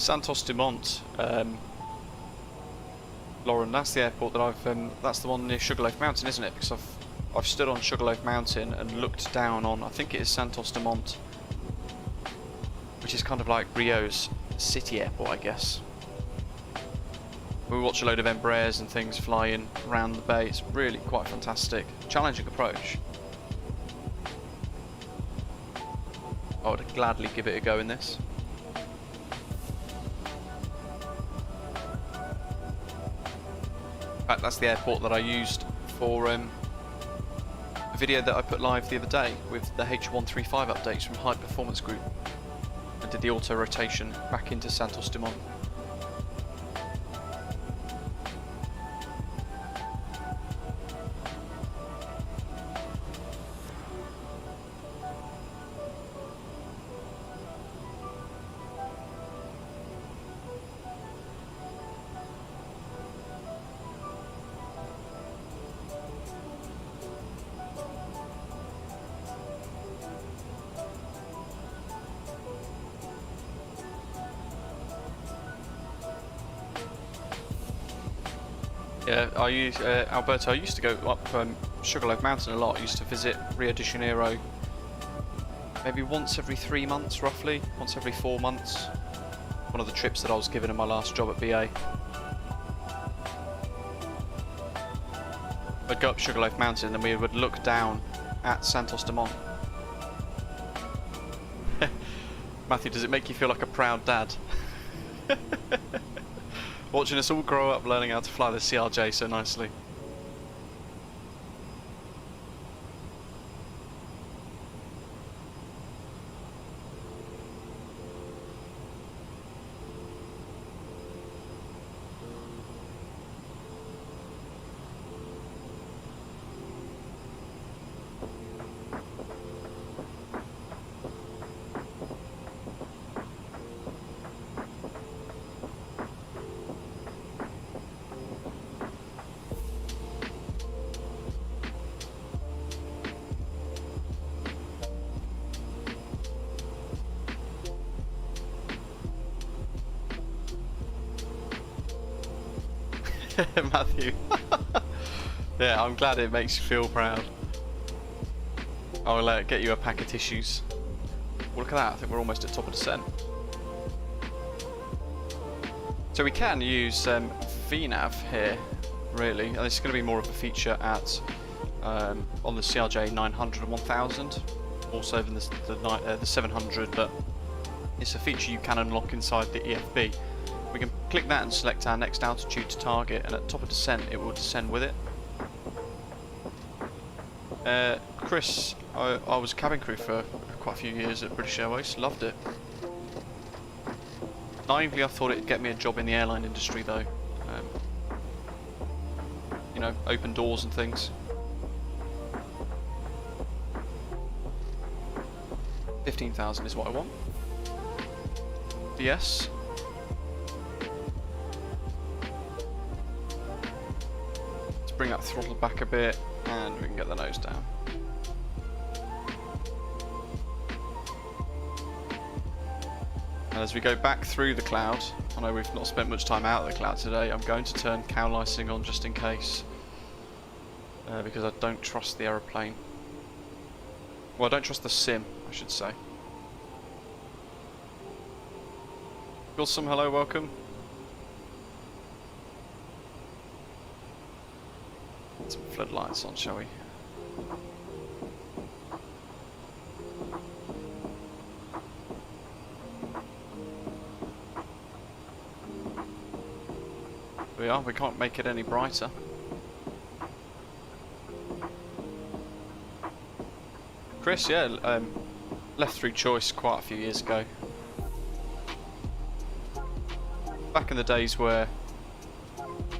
Santos Dumont, Lauren, that's the airport that that's the one near Sugarloaf Mountain, isn't it? Because I've stood on Sugarloaf Mountain and looked down on, I think it is Santos Dumont, which is kind of like Rio's city airport, I guess. We watch a load of Embraers and things flying around the bay. It's really quite fantastic. Challenging approach. I would gladly give it a go in this. In fact, that's the airport that I used for a video that I put live the other day with the H135 updates from High Performance Group. I did the auto rotation back into Santos Dumont. Yeah, I use Alberto. I used to go up Sugarloaf Mountain a lot. I used to visit Rio de Janeiro maybe once every 3 months, roughly, once every 4 months. One of the trips that I was given in my last job at BA. I'd go up Sugarloaf Mountain and we would look down at Santos Dumont. Matthew, does it make you feel like a proud dad? Watching us all grow up learning how to fly the CRJ so nicely. Matthew. Yeah, I'm glad it makes you feel proud. I'll get you a pack of tissues. Well, look at that, I think we're almost at top of descent. So we can use VNav here, really, and this is going to be more of a feature at on the CRJ 900 and 1000, also in the 700, but it's a feature you can unlock inside the EFB. We can click that and select our next altitude to target, and at top of descent it will descend with it. Chris, I was cabin crew for quite a few years at British Airways, loved it. Naively I thought it'd get me a job in the airline industry though. You know, open doors and things. 15,000 is what I want. Yes. Let's bring that throttle back a bit and we can get the nose down. And as we go back through the cloud, I know we've not spent much time out of the cloud today, I'm going to turn cowlicing on just in case. Because I don't trust the aeroplane. Well, I don't trust the sim, I should say. Gulsum, hello, welcome. Put some floodlights on, shall we? We can't make it any brighter. Chris, yeah, left through choice quite a few years ago. Back in the days where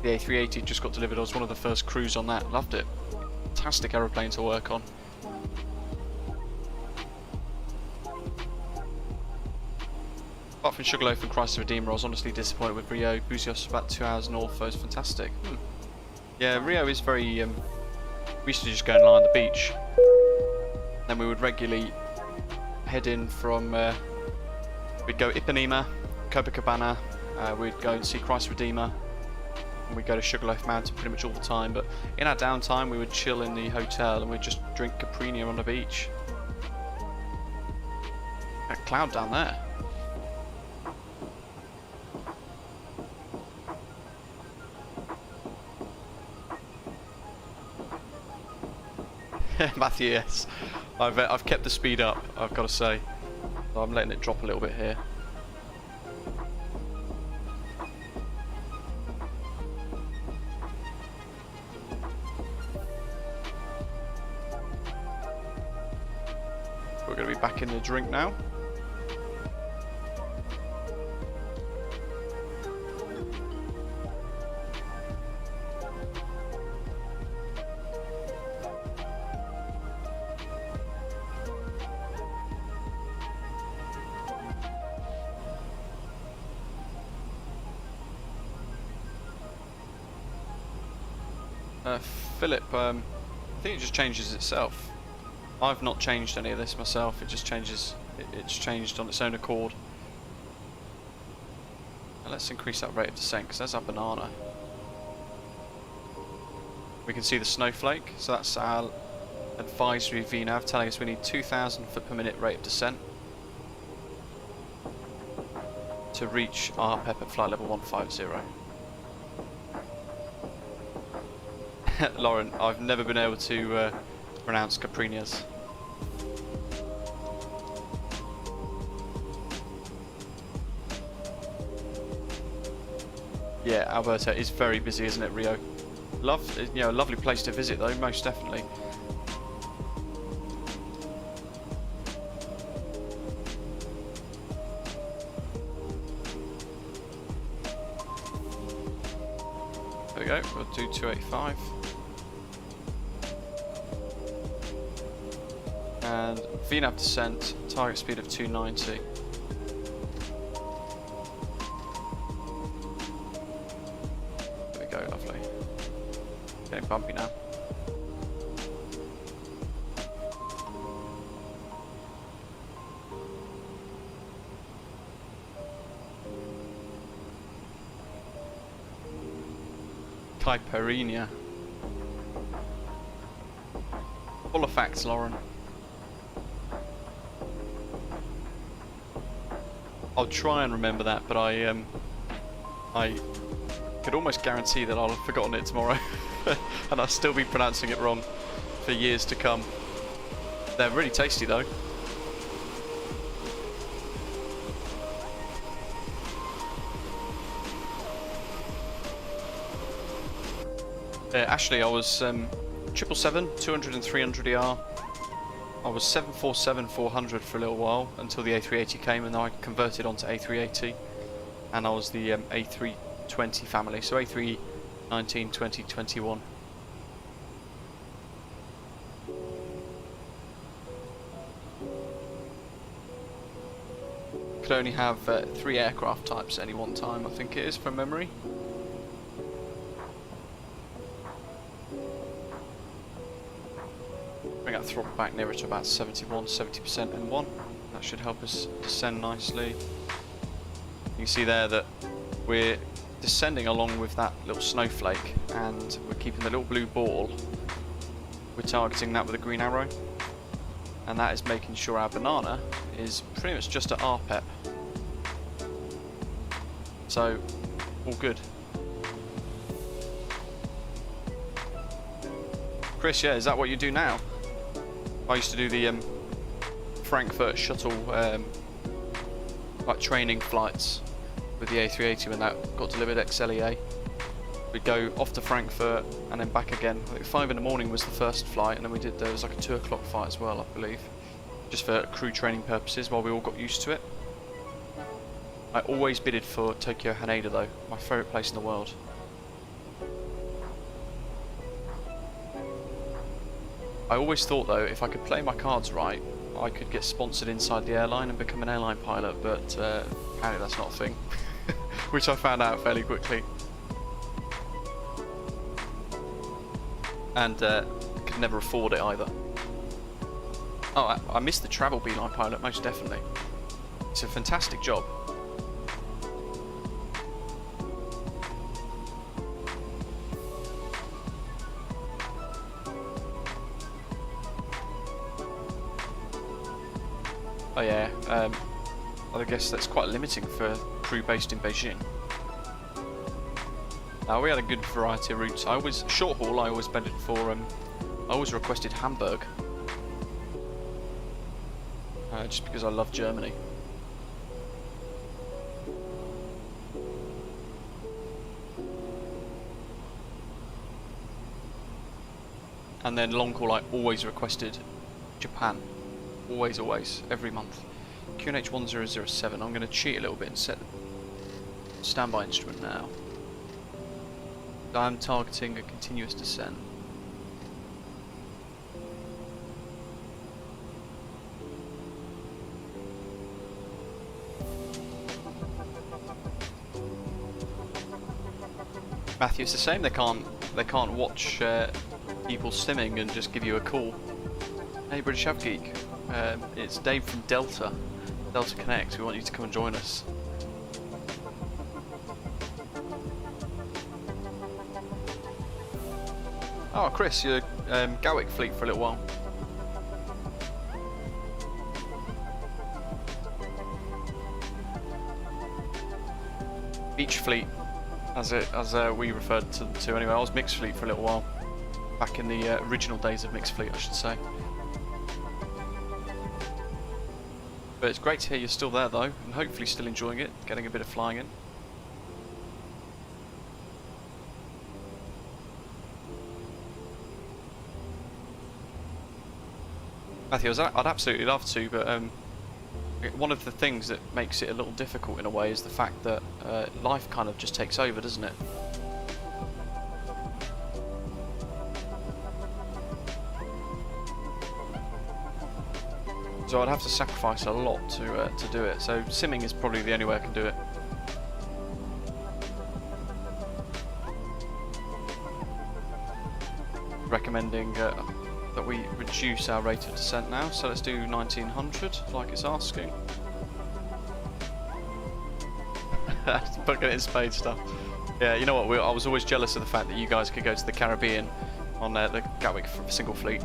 the A380 just got delivered, I was one of the first crews on that. Loved it. Fantastic aeroplane to work on. Apart from Sugarloaf and Christ the Redeemer, I was honestly disappointed with Rio. Buzios about 2 hours north, was fantastic. Yeah, Rio is very... we used to just go and lie on the beach. Then we would regularly head in from... we'd go Ipanema, Copacabana, we'd go and see Christ Redeemer, and we'd go to Sugarloaf Mountain pretty much all the time. But in our downtime, we would chill in the hotel and we'd just drink Caipirinha on the beach. That cloud down there. Matthew, yes. I've kept the speed up, I've got to say. So I'm letting it drop a little bit here. We're going to be back in the drink now. Philip, I think it just changes itself. I've not changed any of this myself, it just changes, it's changed on its own accord. Now let's increase that rate of descent, because there's our banana. We can see the snowflake, so that's our advisory VNAV telling us we need 2,000 foot per minute rate of descent to reach our PEP at flight level 150. Lauren, I've never been able to pronounce Caipirinhas. Yeah, Alberta is very busy, isn't it, Rio? You know, a lovely place to visit though, most definitely. There we go, we'll do 285. And VNAV descent, target speed of 290. There we go, lovely. Getting bumpy now. Caipirinha. Full of facts, Lauren. I'll try and remember that, but I could almost guarantee that I'll have forgotten it tomorrow, and I'll still be pronouncing it wrong for years to come. They're really tasty though. Actually, I was 777, 200 and 300 ER. I was 747 400 for a little while until the A380 came, and then I converted onto A380, and I was the A320 family, so A319, 20, 21. could only have 3 aircraft types at any one time, I think it is, from memory. Bring that throttle back nearer to about 70% in one. That should help us descend nicely. You can see there that we're descending along with that little snowflake, and we're keeping the little blue ball. We're targeting that with a green arrow, and that is making sure our banana is pretty much just at RPEP. So, all good. Chris, yeah, is that what you do now? I used to do the Frankfurt shuttle like training flights with the A380 when that got delivered XLEA. We'd go off to Frankfurt and then back again. I think 5 in the morning was the first flight, and then we did there was like a 2 o'clock flight as well, I believe, just for crew training purposes while we all got used to it. I always bidded for Tokyo Haneda though, my favourite place in the world. I always thought though, if I could play my cards right, I could get sponsored inside the airline and become an airline pilot, but apparently that's not a thing, which I found out fairly quickly. And could never afford it either. Oh, I missed the travel beeline pilot, most definitely. It's a fantastic job. Oh yeah, I guess that's quite limiting for crew based in Beijing. We had a good variety of routes. Short haul, I always bidded for, I always requested Hamburg. Just because I love Germany. And then long haul, I always requested Japan. Always, every month. QNH 1007, I'm going to cheat a little bit and set the standby instrument now. I'm targeting a continuous descent. Matthew, it's the same. They can't watch people simming and just give you a call. Hey, British Hub Geek. It's Dave from Delta Connect. We want you to come and join us. Oh, Chris, you're Gatwick Fleet for a little while. Beach Fleet, as we referred to anyway. I was Mixed Fleet for a little while, back in the original days of Mixed Fleet, I should say. But it's great to hear you're still there though, and hopefully still enjoying it, getting a bit of flying in. Matthew, I'd absolutely love to, but one of the things that makes it a little difficult in a way is the fact that life kind of just takes over, doesn't it? So I'd have to sacrifice a lot to do it. So simming is probably the only way I can do it. Recommending that we reduce our rate of descent now. So let's do 1900, like it's asking. Bucket it in spade stuff. Yeah, you know what? I was always jealous of the fact that you guys could go to the Caribbean on the Gatwick single fleet.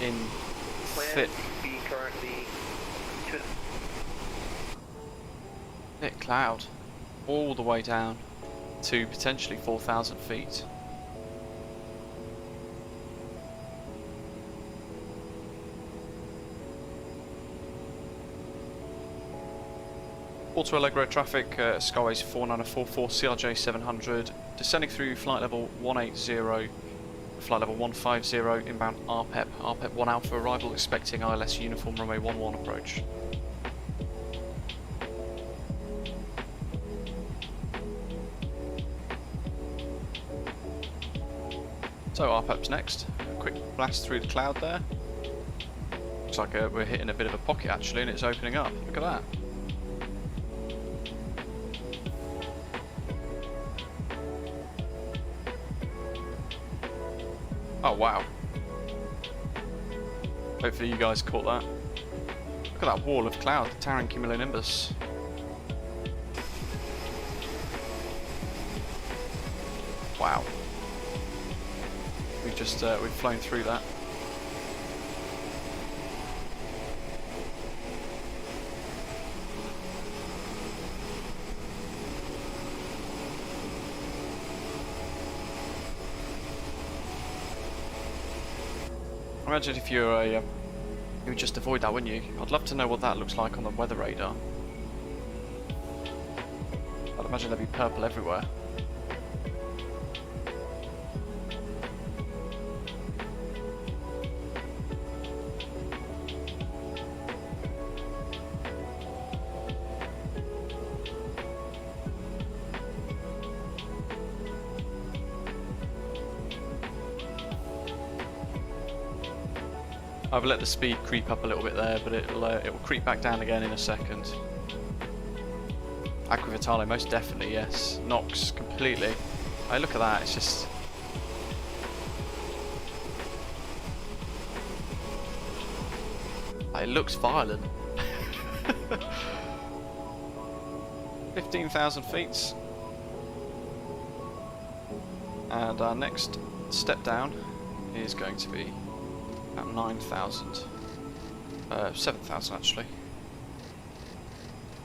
In thick cloud all the way down to potentially 4,000 feet. Porto Alegre traffic, Skyways 4944 CRJ 700, descending through flight level 180 flight level 150, inbound RPEP. RPEP 1 Alpha arrival, expecting ILS uniform runway 11 approach. So RPEP's next. A quick blast through the cloud there. Looks like we're hitting a bit of a pocket actually, and it's opening up. Look at that. Oh wow. Hopefully you guys caught that. Look at that wall of cloud, the towering cumulonimbus. Wow. We've flown through that. Imagine if you're you would just avoid that, wouldn't you? I'd love to know what that looks like on the weather radar. I'd imagine there'd be purple everywhere. I've let the speed creep up a little bit there, but it'll creep back down again in a second. Aqua Vitale, most definitely, yes. Nox, completely. Hey, look at that, it's just... It looks violent. 15,000 feet. And our next step down is going to be about 9,000. 7,000 actually.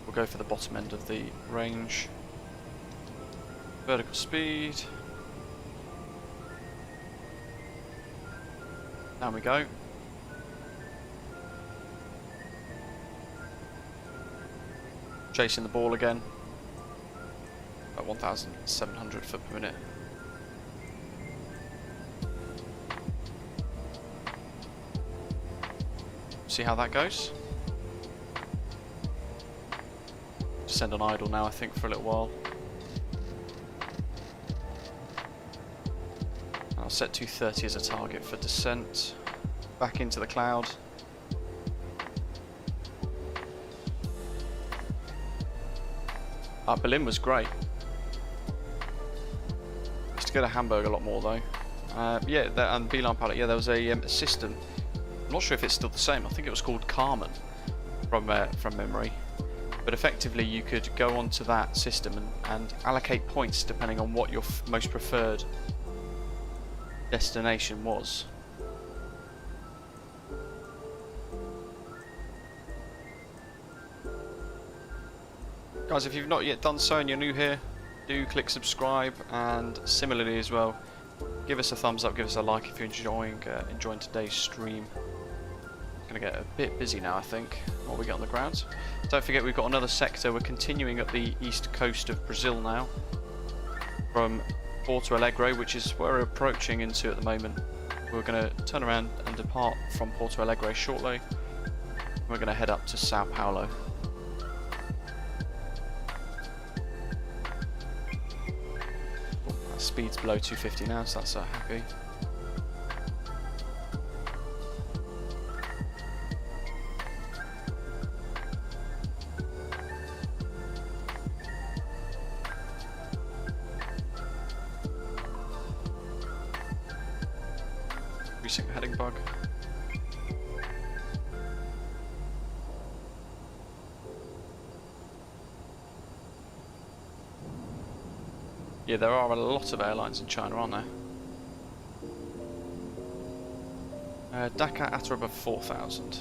We'll go for the bottom end of the range. Vertical speed. Down we go. Chasing the ball again. About 1,700 foot per minute. See how that goes. Send on idle now, I think, for a little while. I'll set 230 as a target for descent. Back into the cloud. Berlin was great. Used to go to Hamburg a lot more though. Yeah, and Beeline Pilot. Yeah, there was a system. I'm not sure if it's still the same. I think it was called Carmen from memory. But effectively, you could go onto that system and allocate points depending on what your most preferred destination was. Guys, if you've not yet done so and you're new here, do click subscribe, and similarly as well, give us a thumbs up, give us a like if you're enjoying today's stream. It's going to get a bit busy now, I think, while we get on the ground. Don't forget, we've got another sector. We're continuing up the east coast of Brazil now, from Porto Alegre, which is where we're approaching into at the moment. We're going to turn around and depart from Porto Alegre shortly. We're going to head up to Sao Paulo. Speed's below 250 now, so that's happy. Resync heading bug. Yeah, there are a lot of airlines in China, aren't there? Dakar at or above 4,000.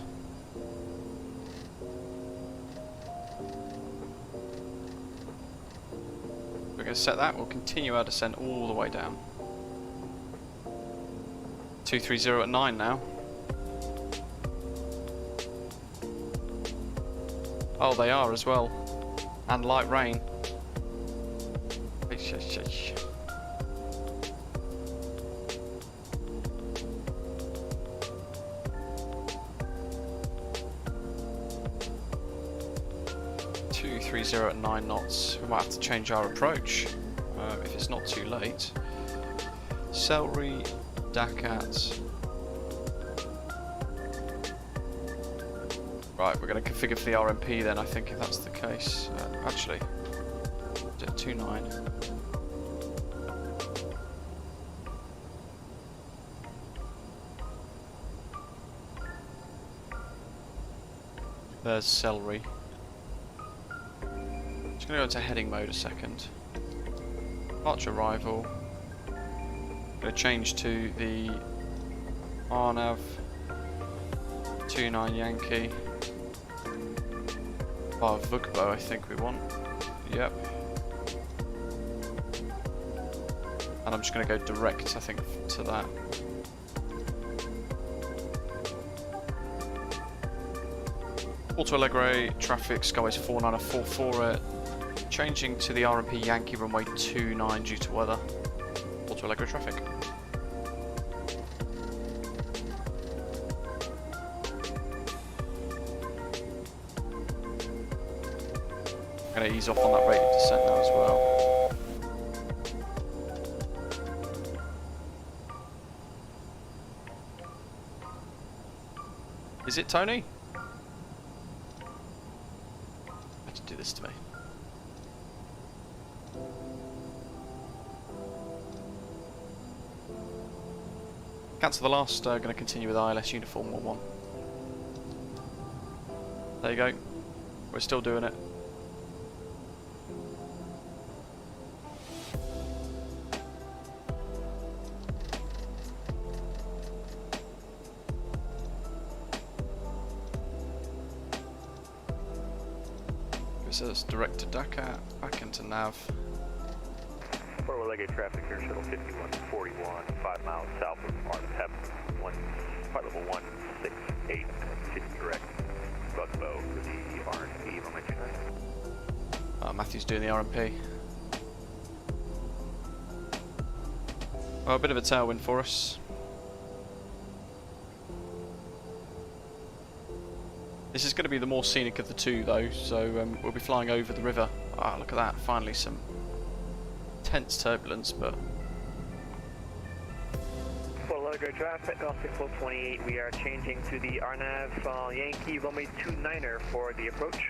We're going to set that. We'll continue our descent all the way down. 230 at 9 now. Oh, they are as well. And light rain. 30 at 9 knots. We might have to change our approach if it's not too late. Celery, Dakat. Right, we're going to configure for the RMP then, I think, if that's the case. Actually, 2.9. There's celery. Just going to go into heading mode a second. Departure arrival. Going to change to the RNAV 29 Yankee. VUGBO, I think we want. Yep. And I'm just going to go direct, I think, to that. Porto Alegre traffic, Skyways 4944, changing to the RMP Yankee runway 29 due to weather. Porto Alegre traffic. I'm going to ease off on that rate of descent now as well. Is it Tony? Do this to me. Cancel the last, going to continue with ILS uniform 11. There you go. We're still doing it. So it's direct to Dakar, back into nav. Porto Alegre traffic here, shuttle 5141, 5 miles south of RPEP, flight level 168, 50 direct, VUGBO for the RMP, runway 29. Matthew's doing the RMP. Well, a bit of a tailwind for us. This is going to be the more scenic of the two though, so we'll be flying over the river. Ah, look at that, finally some tense turbulence, but... Porto Alegre traffic, off 6428, we are changing to the RNAV Yankee runway 29er for the approach.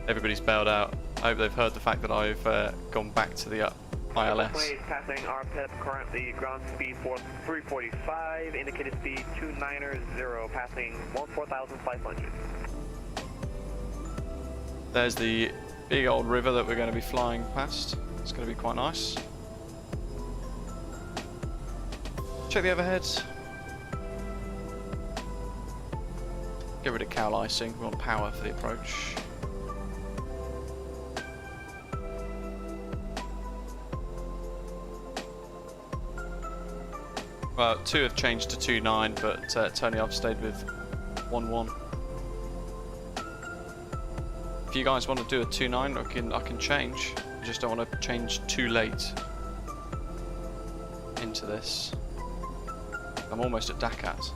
Everybody's bailed out. I hope they've heard the fact that I've gone back to the ILS. Passing RPEP, currently ground speed for 345, indicated speed 290, passing 14,500. There's the big old river that we're going to be flying past. It's going to be quite nice. Check the overheads. Get rid of cowl icing, we want power for the approach. Well, 2 have changed to 2.9, but Tony, I've stayed with 1.1. If you guys want to do a 2.9, I can change. I just don't want to change too late into this. I'm almost at Dakat.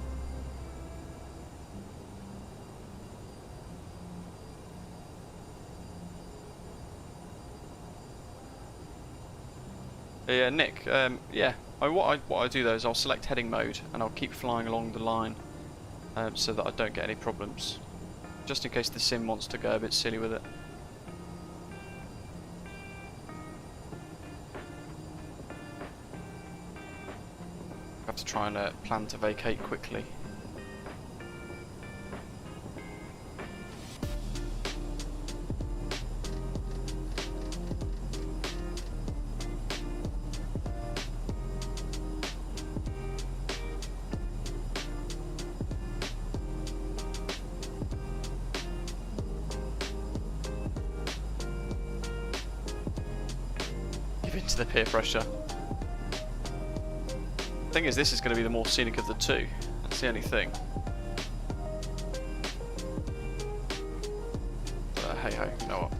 Yeah, Nick. Yeah. What I do though is I'll select heading mode and I'll keep flying along the line so that I don't get any problems, just in case the sim wants to go a bit silly with it. I have to try and plan to vacate quickly. Into the peer pressure. Thing is, this is going to be the more scenic of the two. That's the only thing. Hey ho, you know what?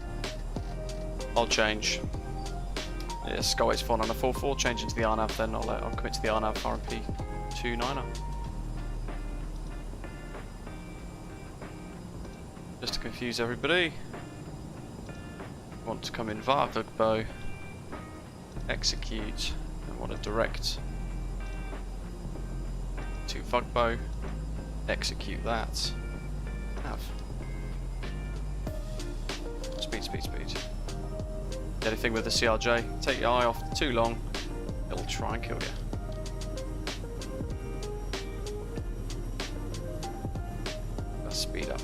I'll change. Yeah, Skyways 4944, change into the RNAV, then I'll commit to the RNAV RMP 29er. Just to confuse everybody. Want to come in via Vugbo, execute, and want to direct to Vugbo, execute that, have. Speed, speed, speed. The only thing with the CRJ, take your eye off too long, it'll try and kill you. Let's speed up.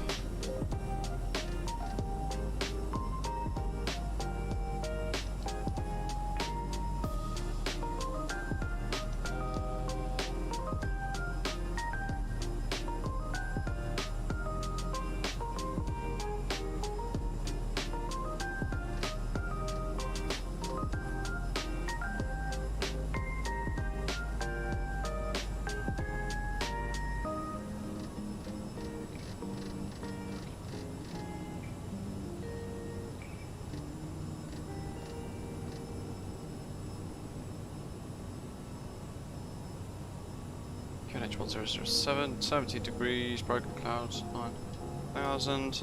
QNH 1007, 70 degrees, broken clouds, 9,000.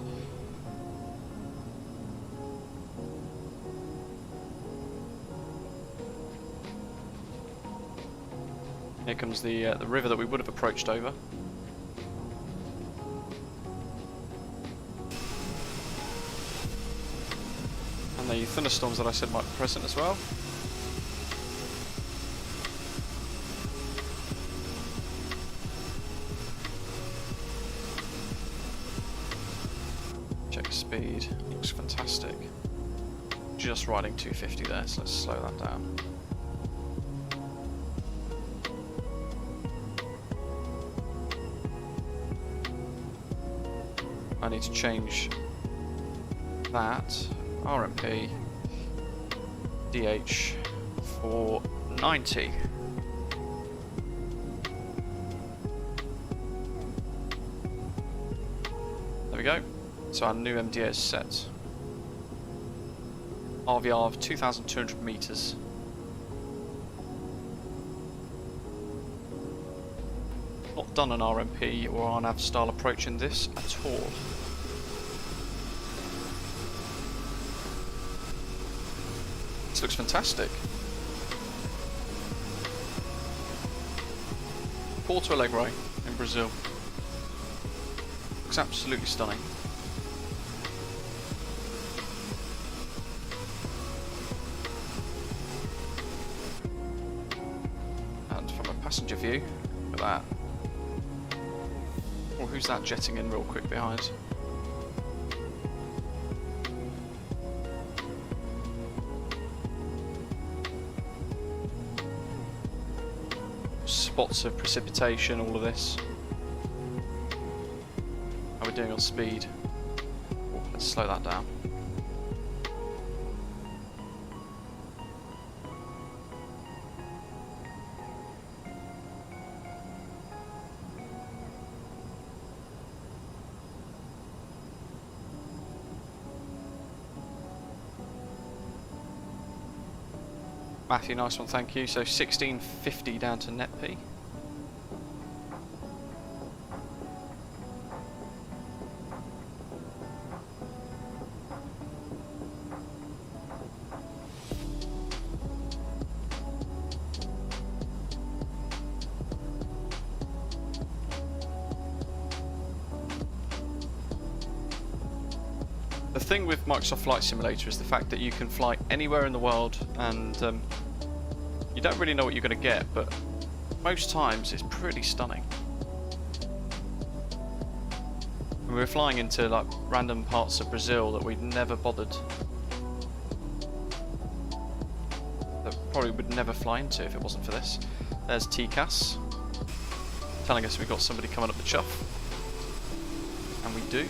Here comes the river that we would have approached over. And the thunderstorms that I said might be present as well. Check speed, looks fantastic. Just riding 250 there, so let's slow that down. I need to change that RMP DH 490. There we go. So our new MDA is set. RVR of 2,200 meters. Not done an RMP or RNAV style approach in this at all. This looks fantastic. Porto Alegre in Brazil. Looks absolutely stunning. And from a passenger view, look at that. Well, who's that jetting in real quick behind? Spots of precipitation, all of this. How are we doing on speed? Oh, let's slow that down. Matthew, nice one, thank you. So 1650 down to net P. The thing with Microsoft Flight Simulator is the fact that you can fly anywhere in the world, and you don't really know what you're going to get, but most times it's pretty stunning. We were flying into like random parts of Brazil that we'd never bothered, that probably would never fly into if it wasn't for this. There's TCAS telling us we've got somebody coming up the chuff, and we do.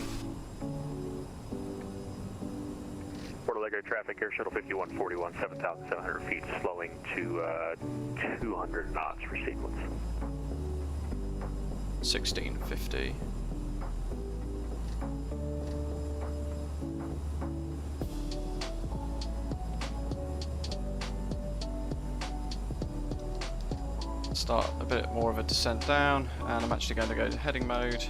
Porto Alegre traffic, Air Shuttle 5141, 7,700 feet, slowing to 200 knots for sequence. 1650. Start a bit more of a descent down, and I'm actually going to go to heading mode.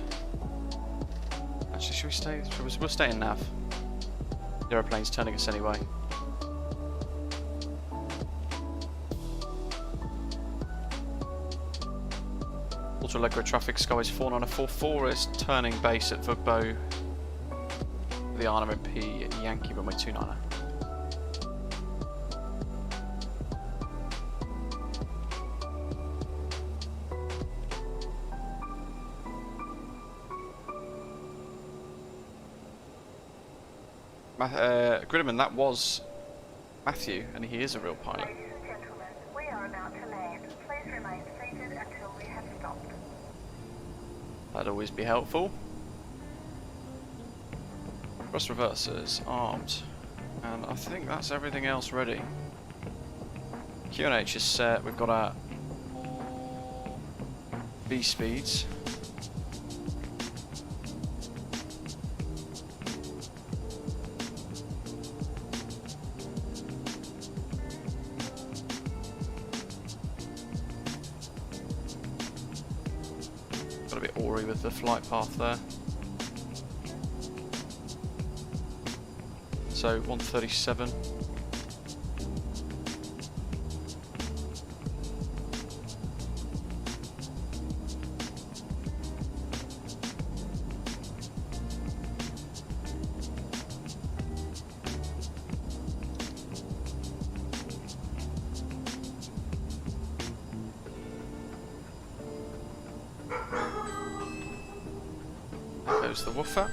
Actually, should Should we stay? We'll stay in nav. The aeroplane's turning us anyway. Porto Alegre traffic, skies 4944 is turning base at Vugbo. The RMP Yankee runway 29er. Gridman, that was Matthew, and he is a real pilot. Ladies and gentlemen, we are about to land. Please remain seated until we have stopped. That'd always be helpful. Cross reversers, armed. And I think that's everything else ready. QNH is set, we've got our B speeds. Got a bit awry with the flight path there. So 137. There goes the woofer.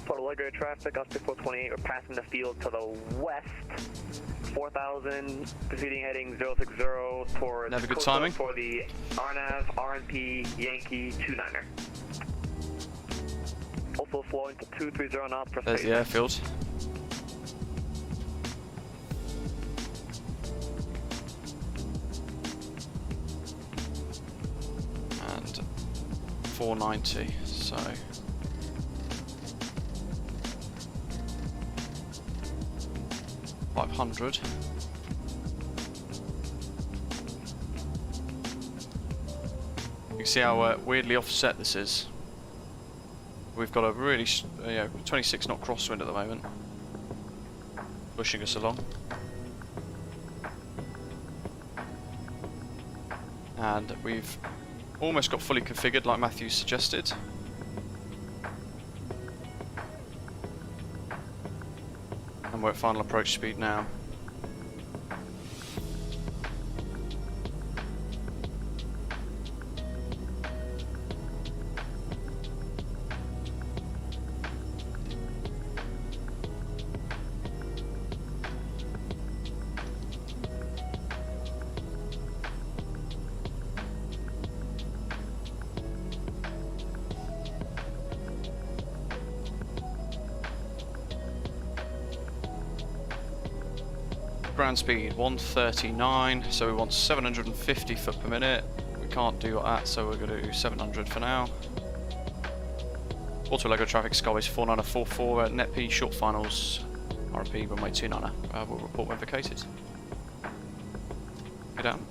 Porto Alegre traffic, Oscar 428, we're passing the field to the west. 4,000, proceeding heading 060 towards Never good Costa timing. for the RNAV RNP Yankee 29er. Also flowing to 230 knots per There's station. the airfield. And 490, so 500. You can see how weirdly offset this is. We've got a really, 26 knot crosswind at the moment, pushing us along. And we've almost got fully configured like Matthew suggested. And we're at final approach speed now. Ground speed 139, so we want 750 foot per minute. We can't do that, so we're going to do 700 for now. Porto Alegre traffic, Skyways 4944, net P short finals, RP runway 29er. We'll report when vacated. Go down.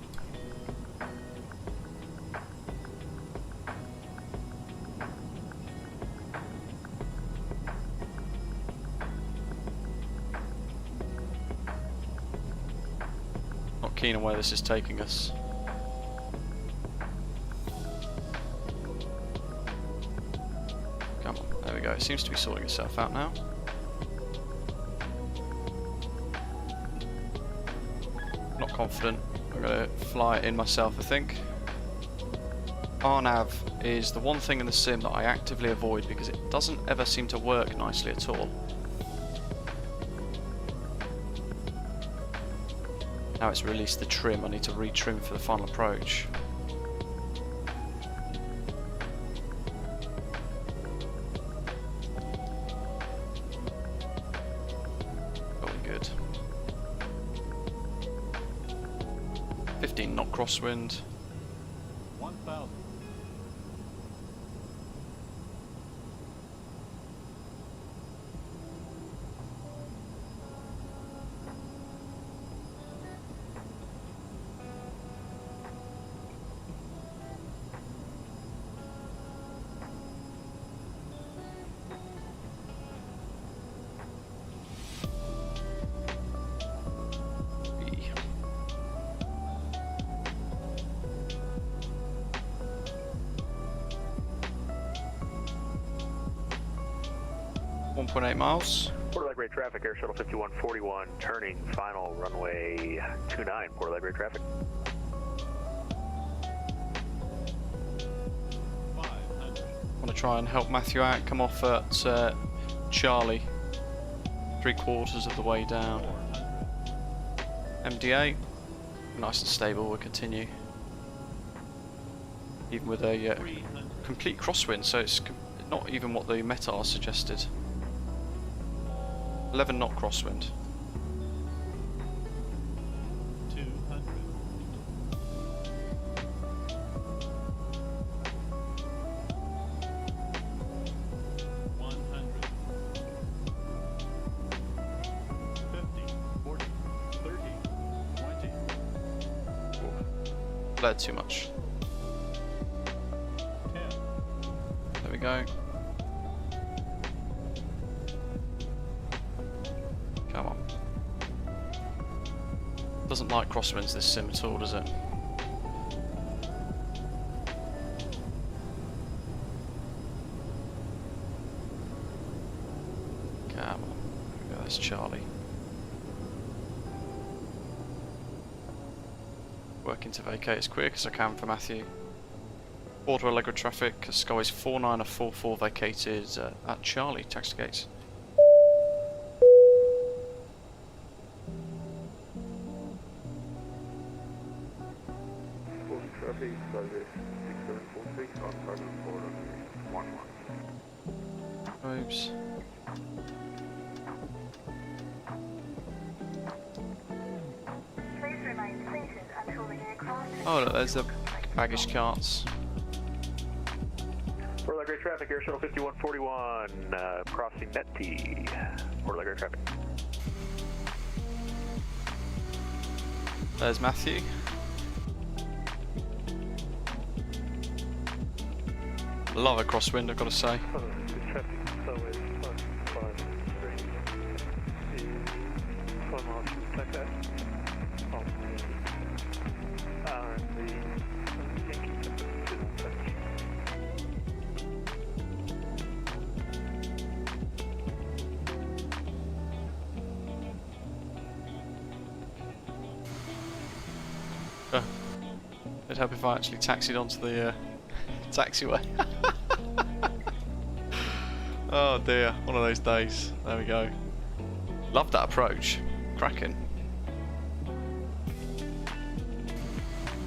Keen on where this is taking us. Come on, there we go. It seems to be sorting itself out now. Not confident. I'm going to fly it in myself, I think. RNAV is the one thing in the sim that I actively avoid because it doesn't ever seem to work nicely at all. Now it's released the trim, I need to retrim for the final approach. Going good. 15 knot crosswind. 1,000. 1.8 miles. Porto Alegre traffic, Air Shuttle 5141, turning final runway 29, Porto Alegre traffic. Want to try and help Matthew out, come off at Charlie, 3/4 of the way down. MD8, nice and stable, we'll continue. Even with a complete crosswind, so it's not even what the METAR suggested. 11 knot crosswind. 200. 100. 50, 40, 30, 20. Bled too much. 10. There we go. Come on. Doesn't like crosswinds this sim at all, does it? Come on. There we go, that's Charlie. Working to vacate as quick as I can for Matthew. Porto Alegre traffic, Skies 4944 vacated at Charlie, taxi gates. Traffic, service 6743, on target for 11. Oops. Please remain seated until the aircraft has Oh look, there's the baggage carts. Porto Alegre traffic, Air Shuttle 5141, crossing Neti, Porto Alegre traffic. There's Matthew. Love a crosswind, I've got to say. Traffic, service 553, 5 miles to Takeoff. It'd help if I actually taxied onto the taxiway. Oh dear, one of those days. There we go. Love that approach. Cracking.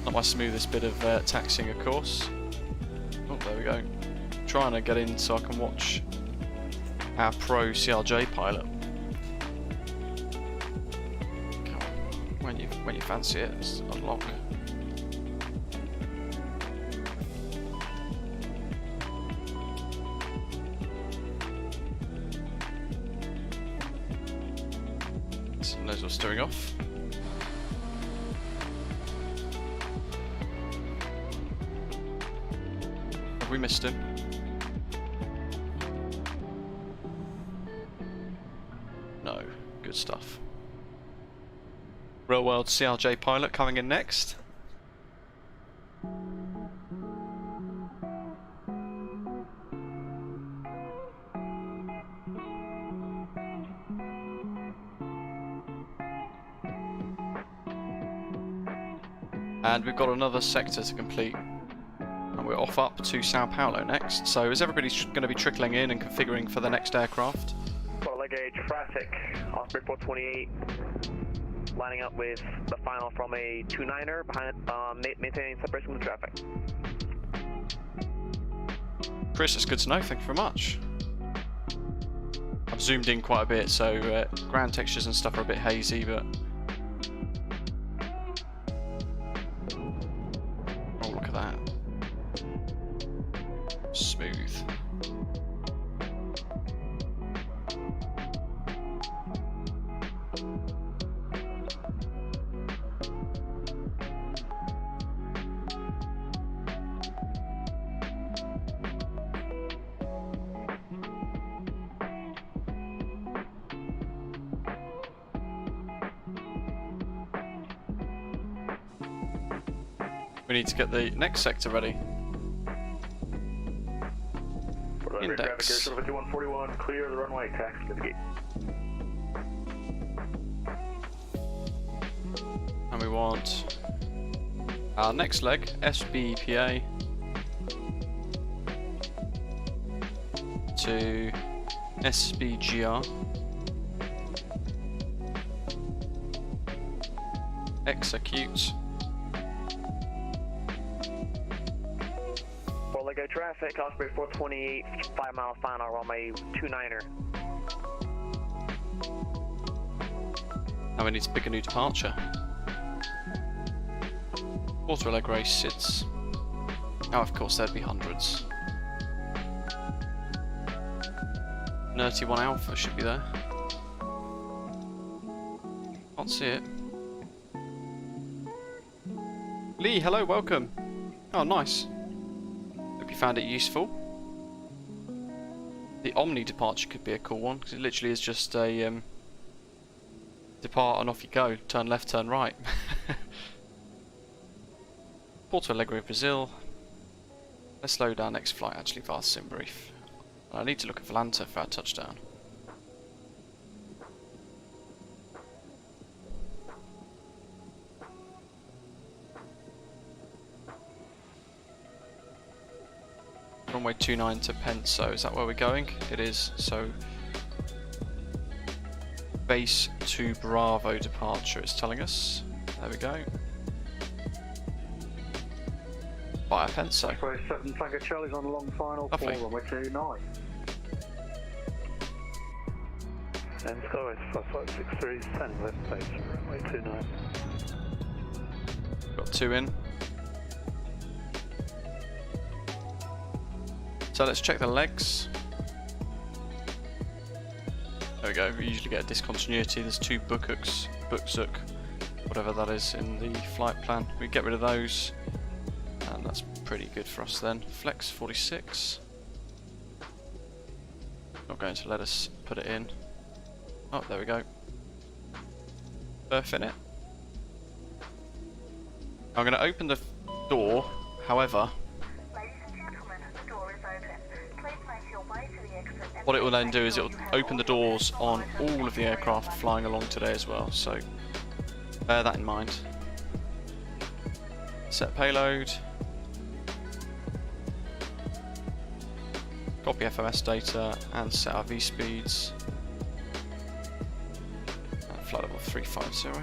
Not my smoothest bit of taxiing, of course. Oh, there we go. Trying to get in so I can watch our pro CRJ pilot. Come on. When you fancy it, just unlock. Nozzle steering off. Have we missed him? No. Good stuff. Real world CRJ pilot coming in next. And we've got another sector to complete. And we're off up to Sao Paulo next. So is everybody going to be trickling in and configuring for the next aircraft? Porto Alegre traffic, Osprey 428, lining up with the final from a 29er behind, maintaining separation from the traffic. Chris, it's good to know. Thank you very much. I've zoomed in quite a bit, so ground textures and stuff are a bit hazy, but oh, look at that. Smooth. We need to get the next sector ready. index. Shuttle 5141, clear the runway, taxi to the gate. And we want our next leg, SBPA, to SBGR, execute. Porto Alegre traffic, Osprey 428, 5 miles final, runway 29er. Now we need to pick a new departure. Porto Alegre sits. Oh, of course, there'd be hundreds. Nerty 1 Alpha should be there. Can't see it. Lee, hello, welcome. Oh, nice. Hope you found it useful. The Omni departure could be a cool one, because it literally is just a depart and off you go. Turn left, turn right. Porto Alegre, Brazil. Let's slow down next flight, actually, VATSIM brief. I need to look at Volanta for our touchdown. Runway 29 to Penso, is that where we're going? It is, so base to Bravo departure it's telling us. There we go. Via Penso. 7 Tango Charlie's on a long final, Lovely. 4 runway 29. And score is 5563, stand left base, runway 29. Got 2 in. So let's check the legs. There we go, we usually get a discontinuity. There's 2 bookhooks, bookzook, whatever that is in the flight plan. We get rid of those. And that's pretty good for us then. Flex 46. Not going to let us put it in. Oh, there we go. Burf in it. I'm going to open the door, however, Ladies and gentlemen, the door is open. Please make your way to the exit. And what it will please then make do is sure it will you have open the all your doors personal on items all of the and aircraft carry-on flying along today as well, so bear that in mind. Set payload. Copy FMS data and set our V speeds. And flight level 350.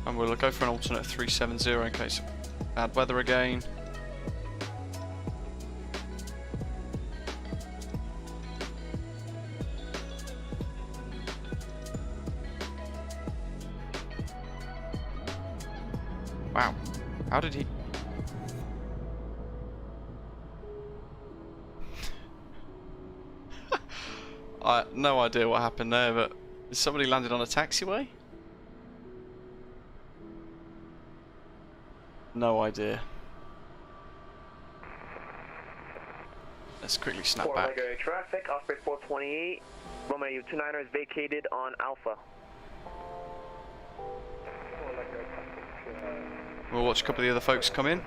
And we'll go for an alternate 370 in case of bad weather again. Wow, how did he... I no idea what happened there, but somebody landed on a taxiway? No idea. Let's quickly snap Porto back. Alegre traffic, Osprey 428, runway 29er is vacated on Alpha. We'll watch a couple of the other folks come in.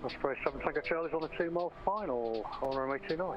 Osprey 7 Tango Charlie's on a 2 mile final on runway 29.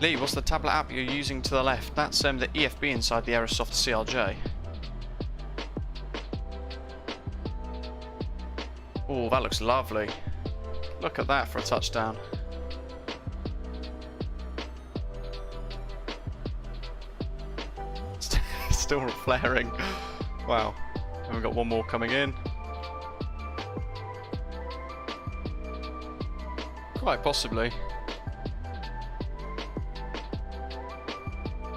Lee, what's the tablet app you're using to the left? That's the EFB inside the Aerosoft CRJ. Oh, that looks lovely. Look at that for a touchdown. Still flaring. Wow. And we've got one more coming in. Quite possibly.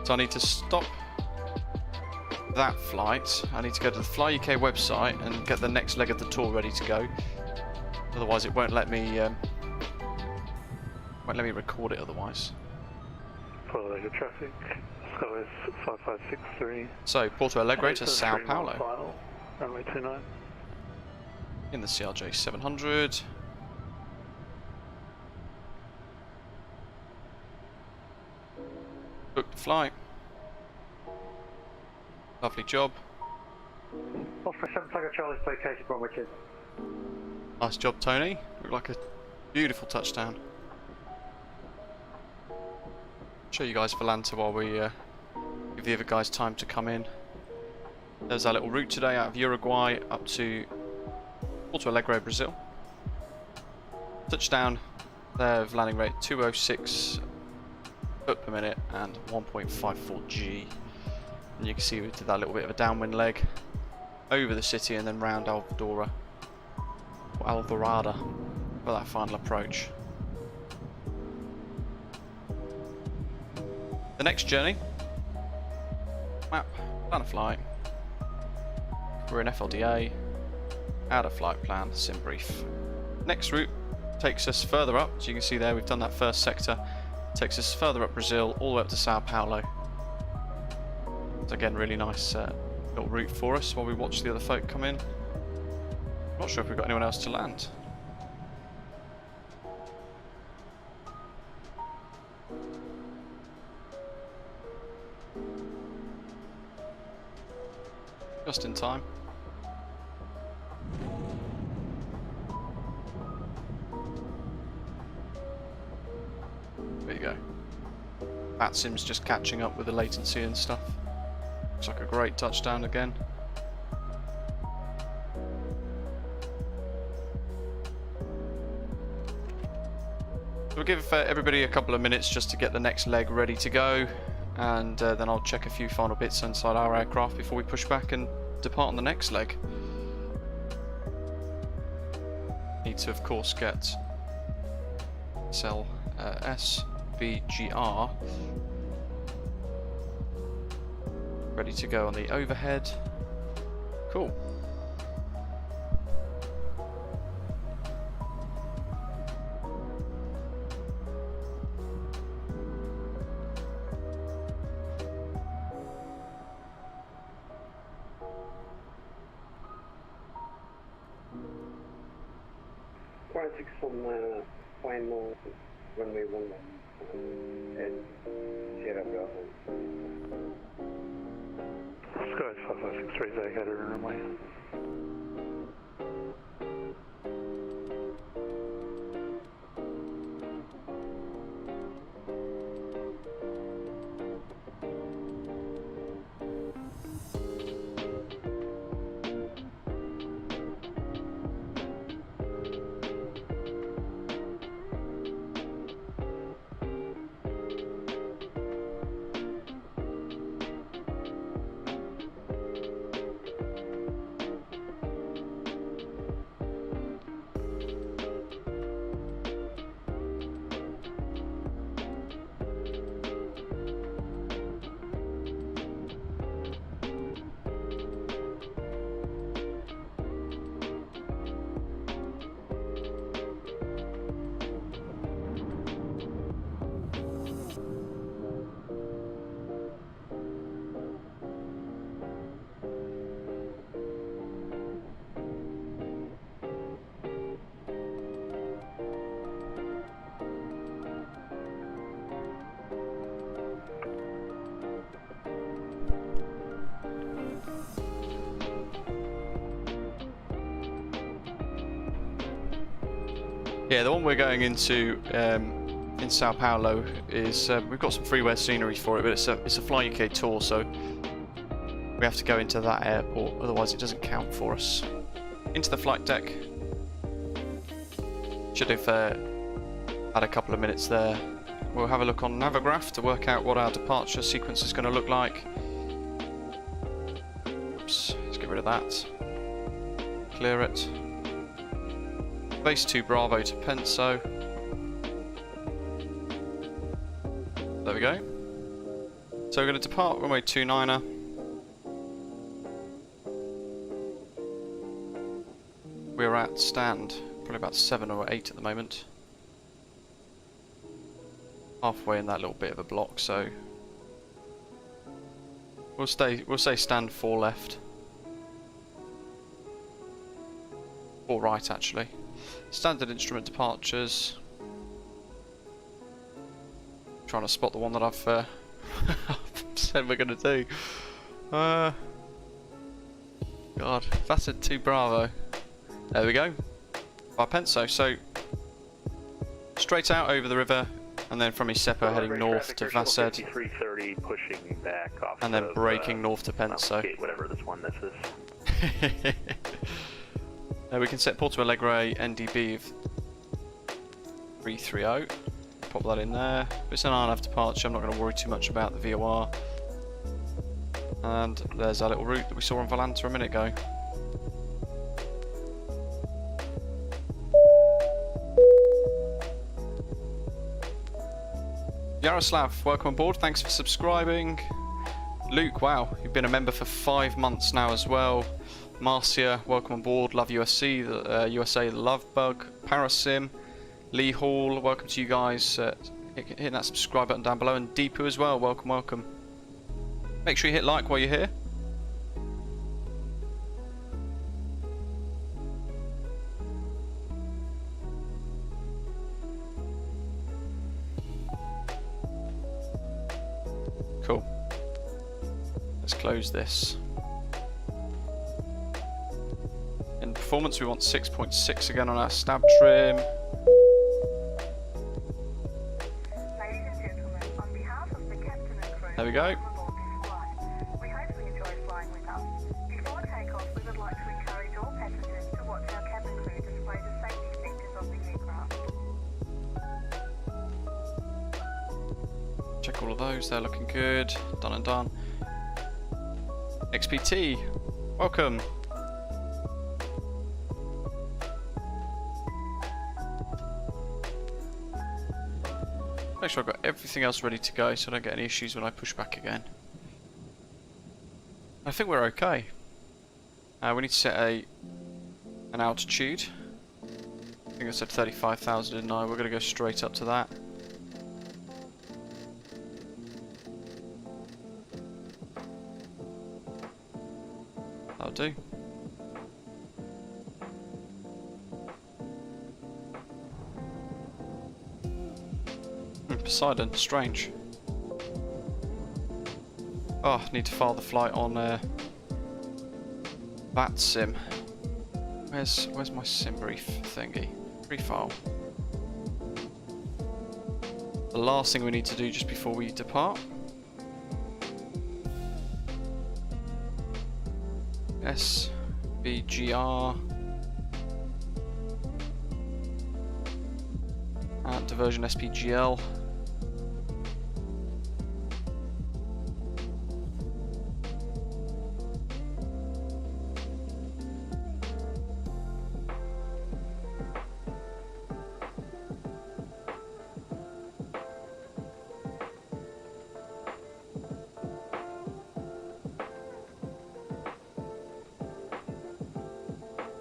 So I need to stop that flight. I need to go to the flyUK website and get the next leg of the tour ready to go. Otherwise, it won't let me record it. Otherwise. Porto Alegre traffic. So it's 5563. So Porto Alegre to Sao Paulo Final, runway 29. in the CRJ 700. Booked the flight. Lovely job. Oscar 7 Tiger Charlie's located from which is. Nice job, Tony. Looked like a beautiful touchdown. Show you guys Volanta while we give the other guys time to come in. There's our little route today out of Uruguay up to Porto Alegre, Brazil. Touchdown there of landing rate 206 foot per minute and 1.54 G. And you can see we did that little bit of a downwind leg over the city and then round Alvorada for that final approach. The next journey, map, plan of flight. We're in FLDA, out of flight plan, sim brief. Next route takes us further up, as you can see there, we've done that first sector. Takes us further up Brazil, all the way up to Sao Paulo. It's again really nice little route for us while we watch the other folk come in. Not sure if we've got anyone else to land. Just in time. There you go. VATSIM's just catching up with the latency and stuff. Looks like a great touchdown again. So we'll give everybody a couple of minutes just to get the next leg ready to go, and then I'll check a few final bits inside our aircraft before we push back and depart on the next leg. Need to, of course, get cell SVGR ready to go on the overhead. Cool. From final runway 11 and Sierra Bravo. Sky 5563 vacated runway. Yeah, the one we're going into in Sao Paulo is we've got some freeware scenery for it, but it's a flyUK tour, so we have to go into that airport, otherwise it doesn't count for us. Into the flight deck, Should have had a couple of minutes there. We'll have a look on Navigraph to work out what our departure sequence is going to look like. Oops, let's get rid of that. Clear it. Base 2 Bravo to Penso. There we go. So we're going to depart runway 29er. We're at stand, probably about 7 or 8 at the moment. Halfway in that little bit of a block, so we'll say stand 4 left. 4 right actually. Standard instrument departures. Trying to spot the one that I've said we're going to do. God, VATSIM 2 Bravo. There we go. By Penso. So straight out over the river, and then from Isepo heading north to VATSIM. 5330 pushing back off. And then braking north to Penso. Whatever this one this is. Now we can set Porto Alegre NDB of 330. Pop that in there. It's an RNAV departure, I'm not going to worry too much about the VOR. And there's our little route that we saw on Volanta a minute ago. Yaroslav, welcome on board, thanks for subscribing. Luke, wow, you've been a member for 5 months now as well. Marcia, welcome on board. Love USC, USA, the Love Bug, Parasim, Lee Hall, welcome to you guys. Hitting that subscribe button down below, and Deepu as well, welcome, welcome. Make sure you hit like while you're here. Cool. Let's close this. In performance, we want 6.6 again on our stab trim. Ladies and gentlemen, on behalf of the captain and crew, There we go. welcome aboard this flight. We hope you enjoy flying with us. Before takeoff, we would like to encourage all passengers to watch our cabin crew display the safety features of the aircraft. Check all of those, they're looking good. Done and done. XPT, welcome. Make sure I've got everything else ready to go so I don't get any issues when I push back again. I think we're okay. We need to set an altitude. I think I said 35,000, didn't I? We're going to go straight up to that. That'll do. Poseidon, strange. Oh, need to file the flight on VATSIM. Where's my sim brief thingy? Refile. The last thing we need to do just before we depart. SVGR and diversion SPGL.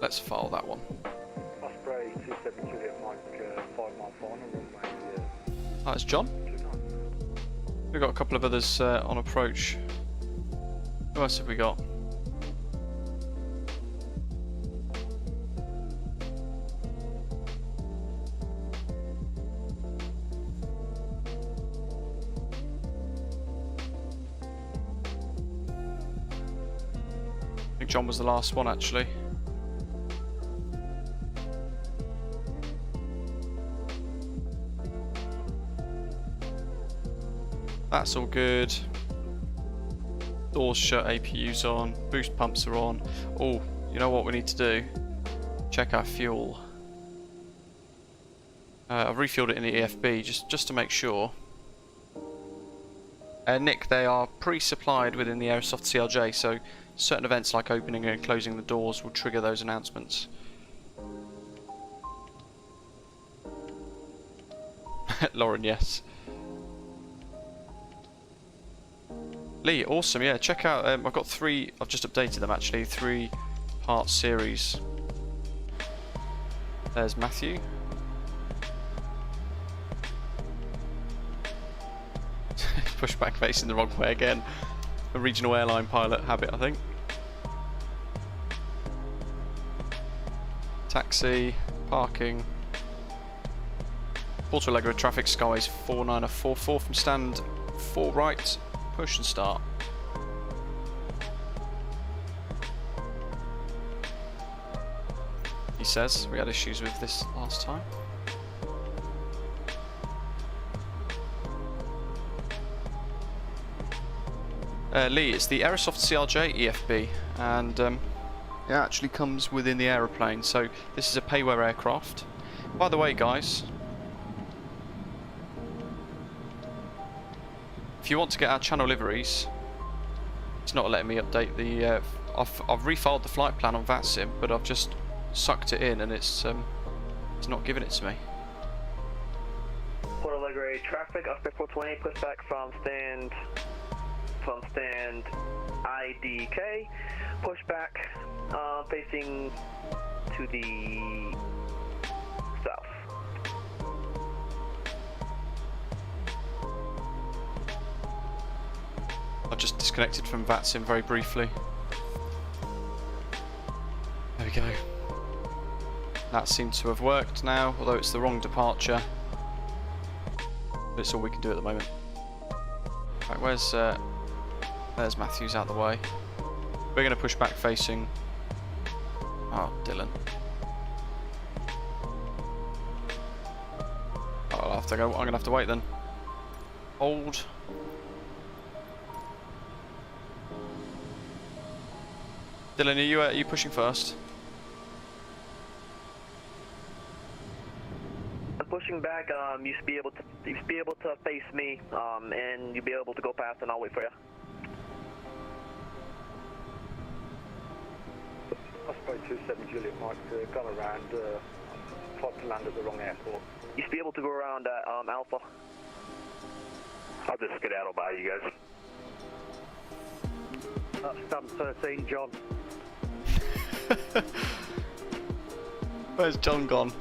Let's file that one. Osprey 27 Juliet Mike, 5 mile final runway. That's John. We've got a couple of others on approach. Who else have we got? I think John was the last one actually. That's all good. Doors shut, APU's on, boost pumps are on. Oh, you know what we need to do? Check our fuel. I've refueled it in the EFB just to make sure. Nick, they are pre-supplied within the Aerosoft CRJ, so certain events like opening and closing the doors will trigger those announcements. Lauren, yes. Lee, awesome, yeah, check out, I've got 3, I've just updated them actually, 3-part series. There's Matthew. Pushback facing the wrong way again. A regional airline pilot habit, I think. Taxi, parking. Porto Alegre traffic skies 4944 from stand 4 right, push and start. He says we had issues with this last time. Lee, it's the Aerosoft CRJ EFB, and it actually comes within the aeroplane, so this is a payware aircraft. By the way, guys, if you want to get our channel liveries, it's not letting me update the. I've refiled the flight plan on VATSIM, but I've just sucked it in, and it's not giving it to me. Porto Alegre traffic, Oscar 420, pushback from stand IDK, pushback facing to the south. I've just disconnected from VATSIM very briefly. There we go. That seems to have worked now, although it's the wrong departure. But it's all we can do at the moment. Right, there's Matthews out the way. We're going to push back facing. Oh, Dylan. Oh, I'll have to go. I'm going to have to wait then. Hold. Dylan, are you pushing first? I'm pushing back. You should be able to face me, and you'll be able to go past, and I'll wait for you. Osprey 27 Juliet Mike, gone around, tried to land at the wrong airport. You should be able to go around Alpha. I'll just skedaddle by you guys. Stand 13, John. Where's John gone?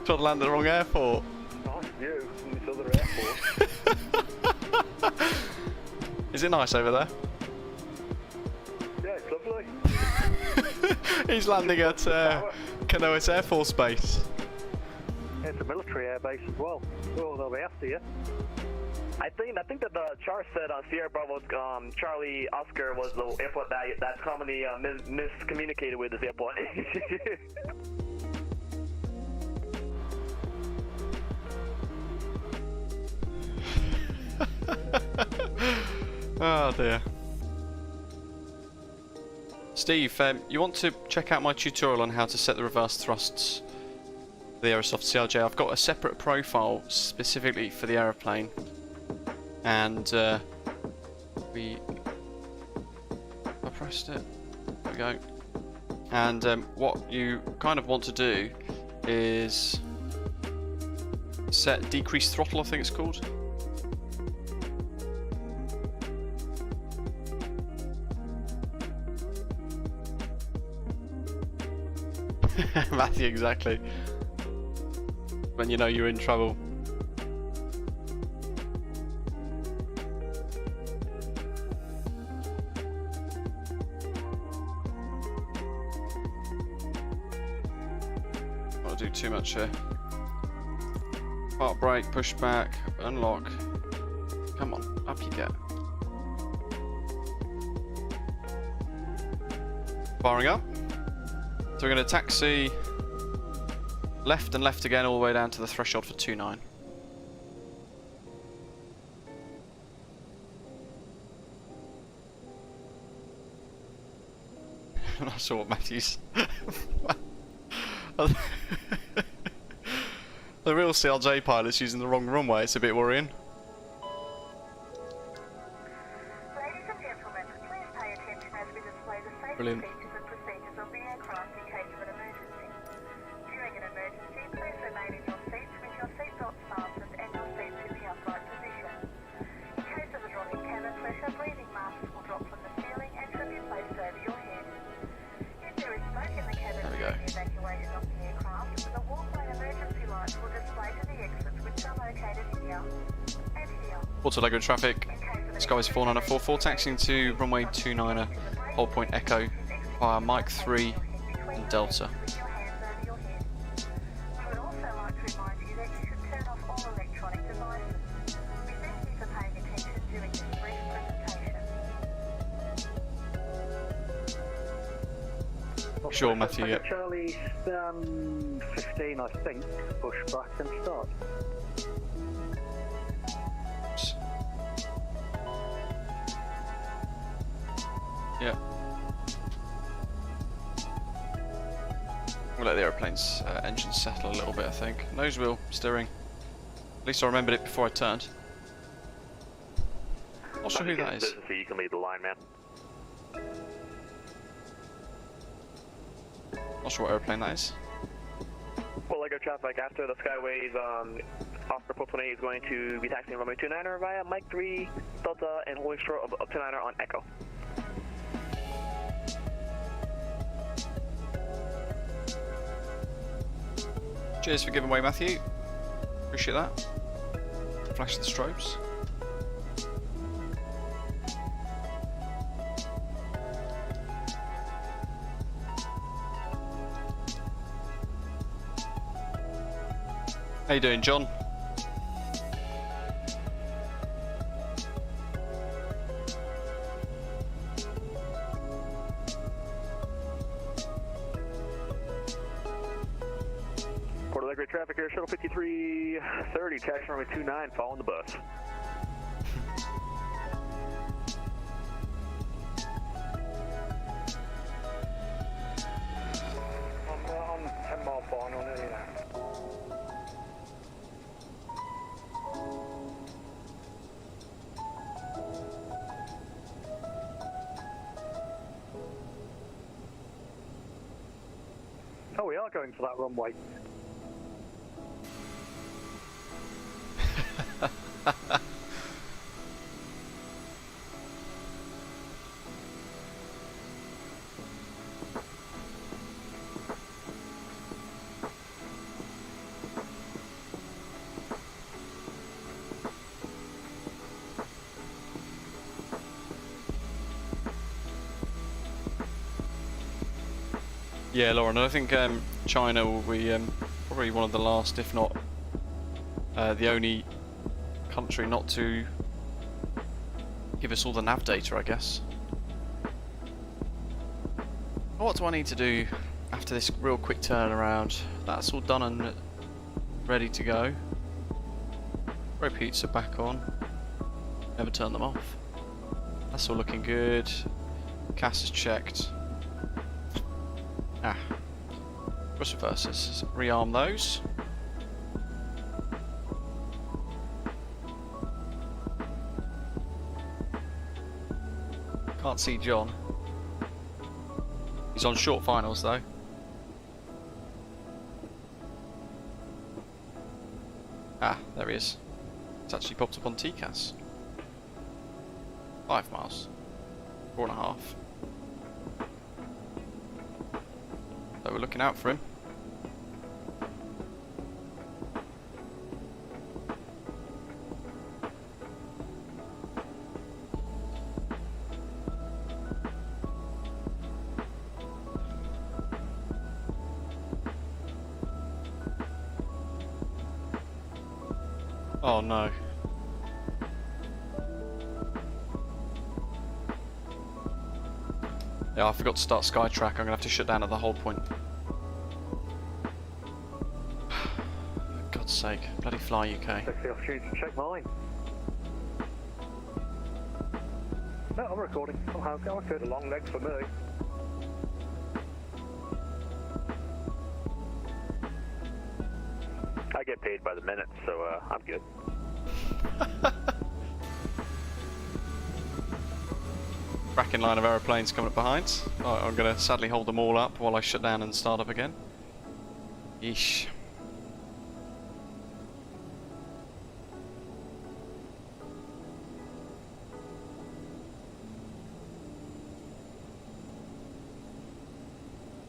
Tried to land at the wrong airport. Nice view from this other airport. Is it nice over there? Yeah, it's lovely. He's landing at Canoas Air Force Base. It's a military air base as well. Oh, they'll be after you. I think that the chart said on Sierra Bravo Charlie Oscar was the airport that's commonly miscommunicated with this airport. Oh dear. Steve, you want to check out my tutorial on how to set the reverse thrusts for the Aerosoft CRJ? I've got a separate profile specifically for the aeroplane, and I pressed it. There we go. And what you kind of want to do is set decreased throttle, I think it's called. Matthew, exactly. When you know you're in trouble. Not do too much here. Park brake, push back, unlock. Come on, up you get. Firing up. So we're going to taxi left and left again all the way down to the threshold for 29. I saw what Matthew's... The real CRJ pilot's using the wrong runway, it's a bit worrying. Ladies and gentlemen, please pay attention as we display the safety Brilliant. features and procedures of the aircraft in case of an emergency. During an emergency, please remain in your seats with your seatbelts fastened and your seats in the upright position. In case of a drop in cabin pressure, breathing masks will drop from the ceiling and should be placed over your head. If there is smoke in the cabin There we during go. the evacuation of the aircraft, the walkway emergency lights will display to the exits which are located here and here. Porto Alegre traffic. Skies 4944, taxiing to runway 29er, hold point Echo via Mike 3 and Delta. With your hands over your head. We would also like to remind you that you should turn off all electronic devices. We thank you for paying attention during this brief presentation. Sure, Matthew, yep. Charlie 15, I think. Pushback and start. Yeah. We'll let the aeroplane's engine settle a little bit, I think. Nose wheel steering. At least I remembered it before I turned. Not sure who that is. So you can lead the line, man. Not sure what aeroplane that is. Porto Alegre traffic after the Skyways, Oscar Porto 28 is going to be taxiing runway 29er via Mike 3, Delta, and holding short of 29er on Echo. Cheers for giving away, Matthew. Appreciate that. Flash the strobes. How you doing, John? Porto Alegre traffic here, shuttle 5330, taxi runway 29, following the bus. I'm 10 mile final nearly now. Oh, we are going for that runway. Yeah, Lauren, I think China will be probably one of the last, if not the only country not to give us all the nav data, I guess. What do I need to do after this real quick turnaround? That's all done and ready to go. Repeats are back on. Never turn them off. That's all looking good. CAS is checked. Ah. Cross reverses. Rearm those. Can't see John. He's on short finals though. Ah, there he is. It's actually popped up on TCAS. 5 miles. 4.5. So we're looking out for him. Oh no. Yeah, I forgot to start Skytrack. I'm gonna have to shut down at the hold point. For God's sake, bloody flyUK. Take the opportunity to check mine. No, I'm recording. Somehow, go good. A long leg for me. I get paid by the minute, so I'm good. Cracking line of aeroplanes coming up behind. Right, I'm going to sadly hold them all up while I shut down and start up again. Yeesh.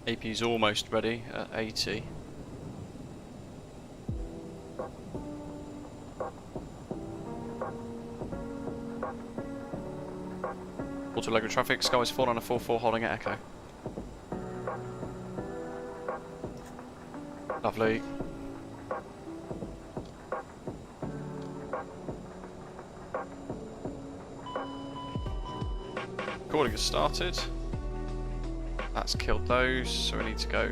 AP's almost ready at 80. Porto Alegre traffic, Sky is 4 on a 4-4 holding at Echo. Lovely. Recording has started. That's killed those, so we need to go.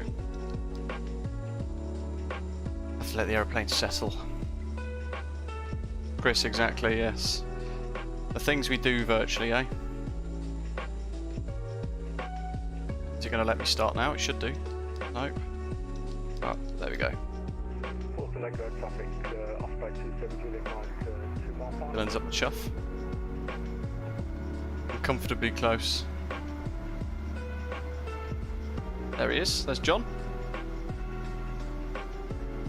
Have to let the aeroplane settle. Chris, exactly, yes. The things we do virtually, eh? Is it going to let me start now? It should do. Nope. Oh, there we go. Porto Alegre traffic, Osprey 27 Juliet Mike, 2 miles. Dylan's up the chuff. Comfortably close. There he is. There's John.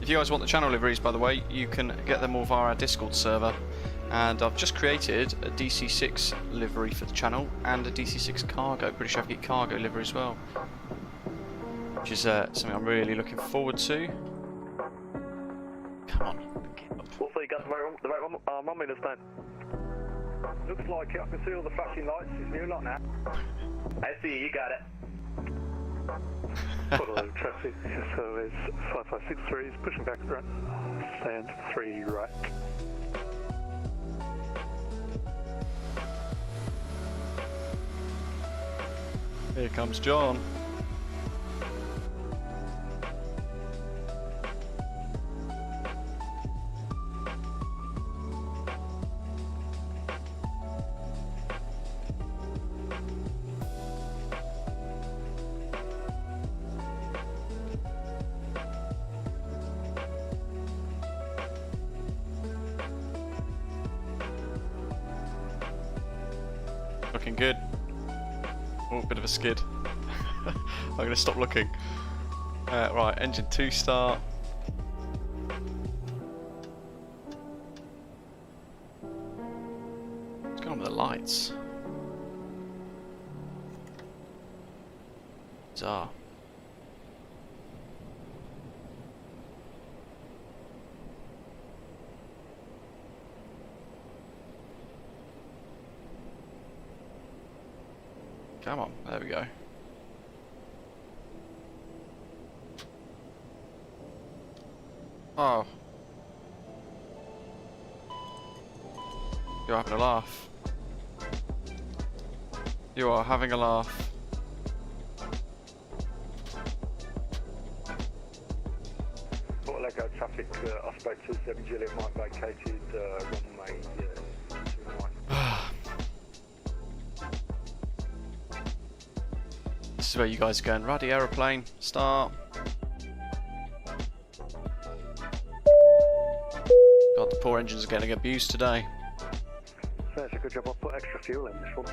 If you guys want the channel liveries, by the way, you can get them all via our Discord server. And I've just created a DC6 livery for the channel and a DC6 cargo, British Aviate cargo livery as well. Which is something I'm really looking forward to. Come on. Also, you got the right runway this time. Looks like it. I can see all the flashing lights. It's new lot now. I see, you got it. Porto Alegre traffic, so it's 5563, is pushing back right. Stand 3 right. Here comes John. Looking good. Oh, bit of a skid. I'm going to stop looking. Right, engine 2 start. What's going on with the lights? Bizarre. Come on, there we go. Oh. You're having a laugh. You are having a laugh. Porto Alegre traffic, Osprey 27 Juliet Mike vacated runway 29. This is where you guys are going. Ruddy aeroplane, start. God, the poor engines are getting abused today. So it's a good job I put extra fuel in this one.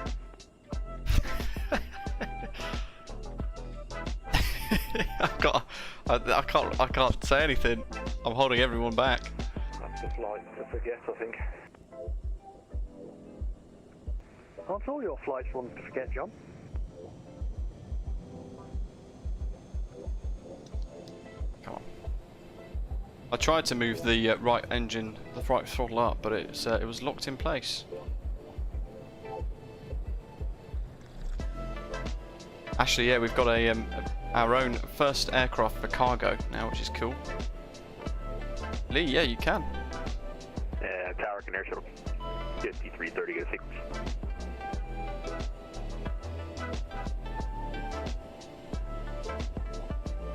I can't say anything. I'm holding everyone back. That's the flight to forget, I think. Aren't all your flights ones to forget, John? Come on. I tried to move the right engine, the right throttle up, but it was locked in place. Actually, yeah, we've got our own first aircraft for cargo now, which is cool. Lee, yeah, you can. Yeah, Tower can air shuttle 5330, get a sequence.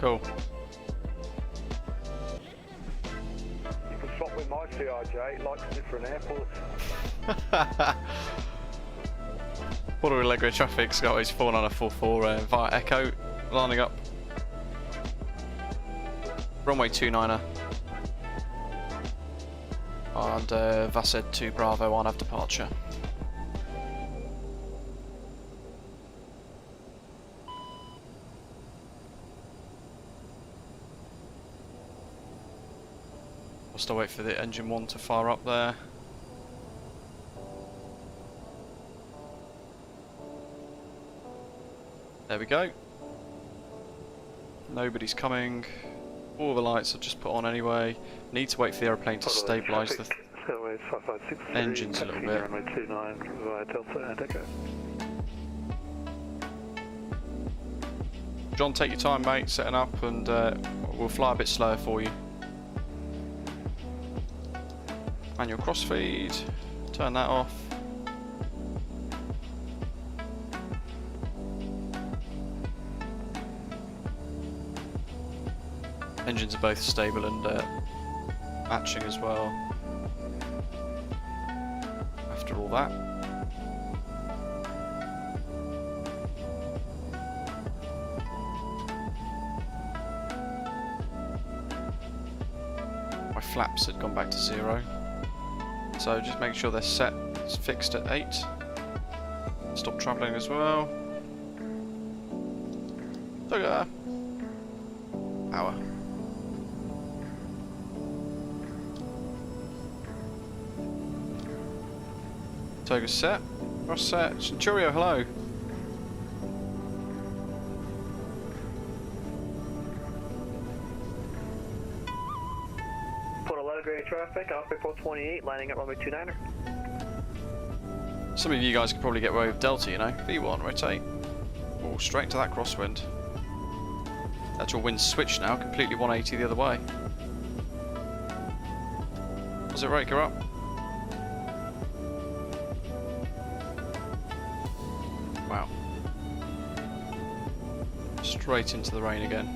Cool. You can swap with my CRJ, it likes different airports. Porto Alegre traffic, Scott is 4 on a 4-4 via Echo, lining up. Runway 29er. and VATSIM to Bravo on have departure. We'll still wait for the engine 1 to fire up there. There we go. Nobody's coming. All the lights are just put on anyway. Need to wait for the aeroplane to stabilise the engines a little bit. John, take your time, mate, setting up, and we'll fly a bit slower for you. Manual crossfeed. Turn that off. Engines are both stable and matching as well. After all that. My flaps had gone back to 0. So just make sure they're set, it's fixed at 8. Stop travelling as well. Power. Toga set. Cross set. Centurio, hello. Porto Alegre traffic, Alpha 428, lining up runway 29er. Some of you guys could probably get away with Delta, you know. V1, rotate. Oh, straight to that crosswind. Actual wind switch now, completely 180 the other way. Was it right, go up? Wow. Straight into the rain again.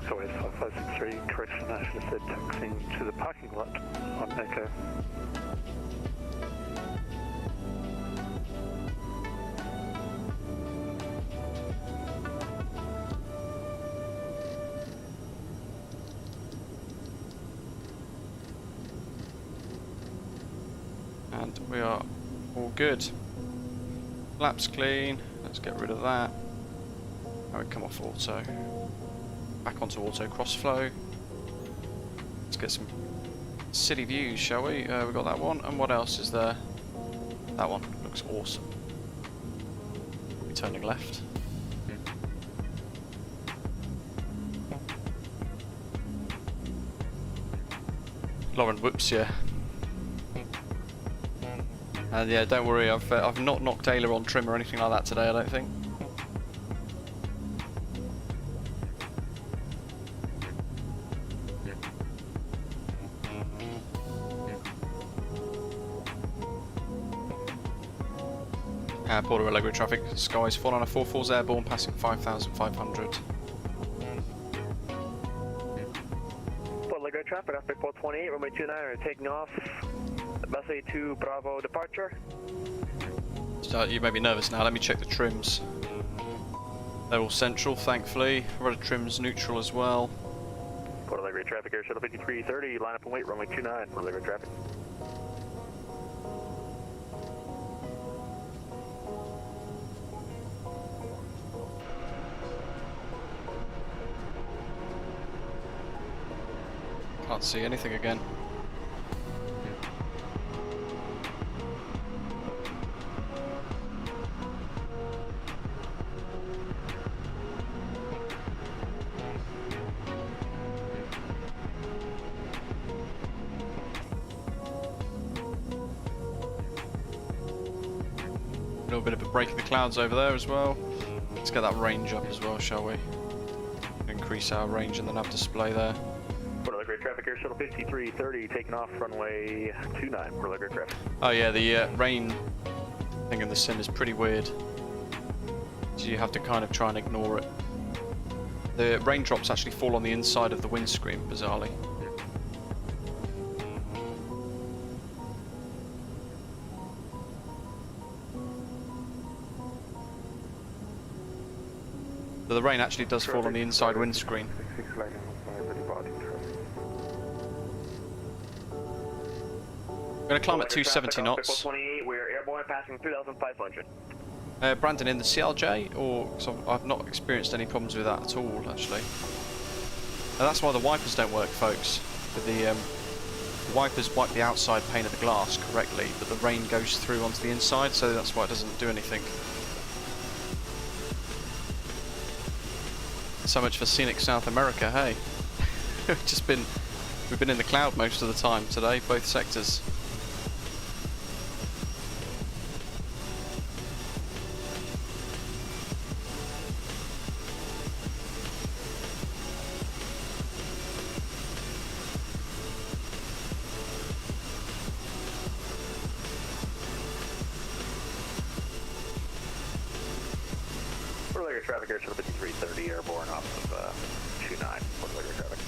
Sorry, 5563, correction, I should have said taxiing to the parking lot on Echo. And we are all good. Flaps clean. Let's get rid of that. Now we come off auto. Back onto auto crossflow. Let's get some city views, shall we? We got that one. And what else is there? That one looks awesome. We're turning left. Lauren, whoops, yeah. And yeah, don't worry, I've not knocked Ayla on trim or anything like that today, I don't think. Porto Alegre traffic, skies 4944's airborne, passing 5,500. Porto Alegre traffic, Alpha 428, runway 29er, taking off. Bus 2 Bravo departure. So you may be nervous now, let me check the trims. They're all central, thankfully. Rudder trims neutral as well. Porto Alegre traffic, Air Shuttle 5330, line up and wait, runway 29, Porto Alegre traffic. Can't see anything again. A little bit of a break in the clouds over there as well. Let's get that range up as well, shall we? Increase our range and then have display there. Porto Alegre traffic, Air Shuttle 5330, taking off runway 29, Porto Alegre traffic. Oh yeah, the rain thing in the sim is pretty weird. So you have to kind of try and ignore it. The raindrops actually fall on the inside of the windscreen, bizarrely. The rain actually does fall on the inside windscreen. We're going to climb at 270 knots. 28, we're airborne passing 3,500. Brandon, in the CRJ, or cause I've not experienced any problems with that at all, actually. And that's why the wipers don't work, folks. The wipers wipe the outside pane of the glass correctly, but the rain goes through onto the inside, so that's why it doesn't do anything. So much for Scenic South America, hey? We've been in the cloud most of the time today, both sectors. Porto Alegre traffic here, 5330 airborne off of 29, Porto Alegre traffic.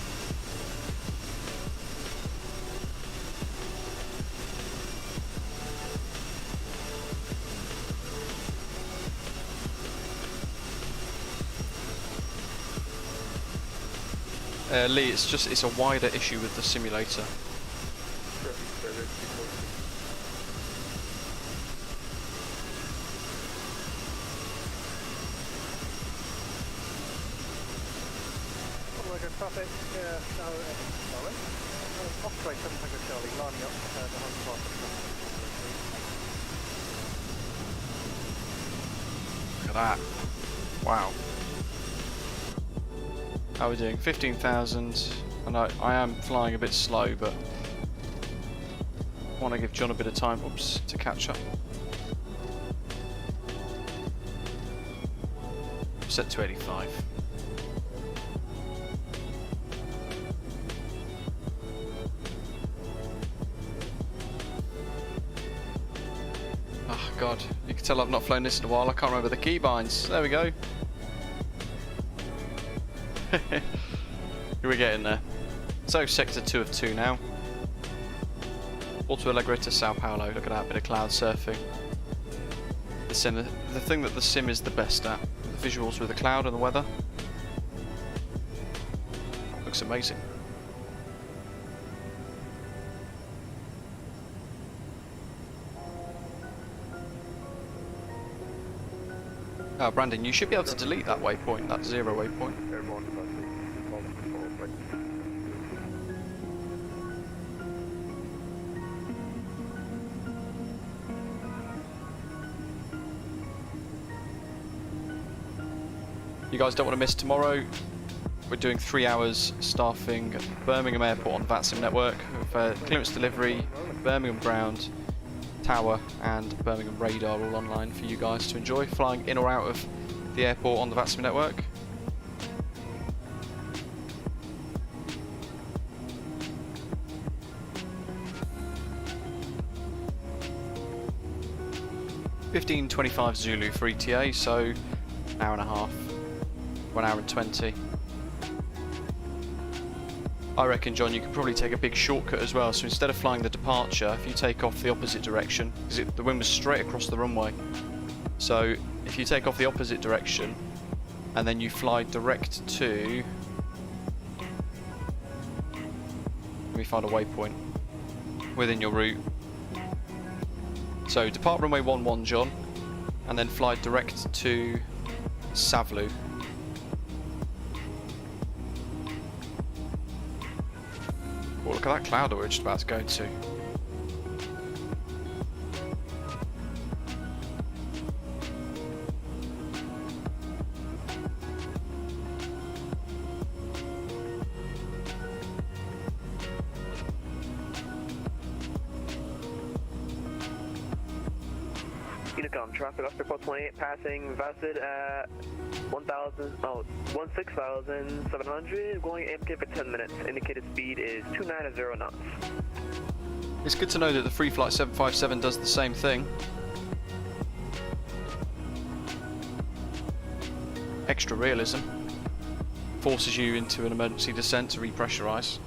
Lee, it's a wider issue with the simulator. Traffic, off-straight 7 Tango Charlie, lining up the home part of Look at that. Wow. How are we doing? 15,000. And I am flying a bit slow, but I want to give John a bit of time, to catch up. Set to 85. Oh god, you can tell I've not flown this in a while. I can't remember the keybinds. There we go. We're getting there. So sector 2 of 2 now. Porto Alegre to Sao Paulo. Look at that bit of cloud surfing. The thing that the sim is the best at. The visuals with the cloud and the weather. Looks amazing. Oh, Brandon, you should be able to delete that waypoint, that 0 waypoint. You guys don't want to miss tomorrow. We're doing 3 hours staffing at Birmingham Airport on the VATSIM Network with clearance delivery, Birmingham Ground, Tower and Birmingham Radar all online for you guys to enjoy, flying in or out of the airport on the VATSIM Network. $15.25 Zulu for ETA, so an hour and a half, 1 hour and 20. I reckon, John, you could probably take a big shortcut as well. So instead of flying the departure, if you take off the opposite direction, because the wind was straight across the runway. So if you take off the opposite direction, and then you fly direct to... Let me find a waypoint within your route. So depart runway 11, John, and then fly direct to Savlu. Oh, look at that cloud that we're just about to go to. Unicom, traffic off Porto 28, passing vested at 16,700, going empty for 10 minutes. Indicated speed is 290 knots. It's good to know that the Free Flight 757 does the same thing. Extra realism. Forces you into an emergency descent to repressurize.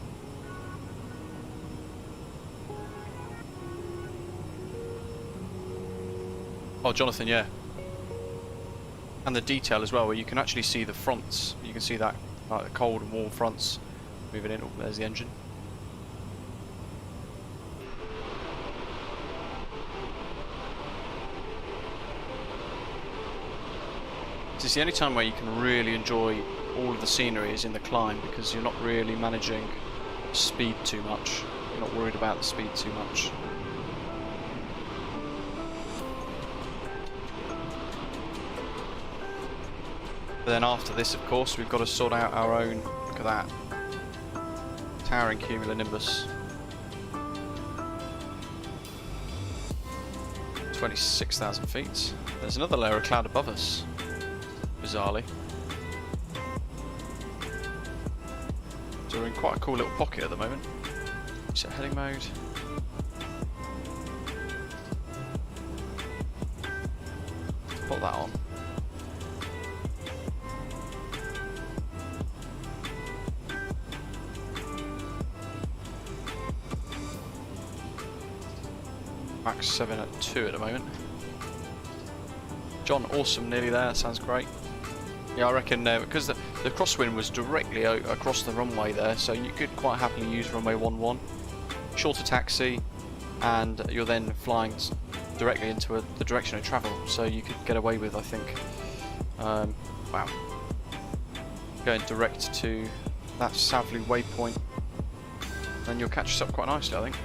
Oh, Jonathan, yeah. And the detail as well, where you can actually see the fronts. You can see that, like the cold and warm fronts moving in. Oh, there's the engine. It's the only time where you can really enjoy all of the scenery is in the climb, because you're not really managing speed too much. You're not worried about the speed too much. But then after this, of course, we've got to sort out our own, look at that, towering cumulonimbus. 26,000 feet. There's another layer of cloud above us, bizarrely. So we're in quite a cool little pocket at the moment. Set heading mode. Put that on. Max 7 at 2 at the moment. John, awesome, nearly there, that sounds great. Yeah, I reckon because the crosswind was directly across the runway there, so you could quite happily use runway 11. Shorter taxi, and you're then flying directly into the direction of travel, so you could get away with, I think, wow, going direct to that southerly waypoint, then you'll catch us up quite nicely, I think.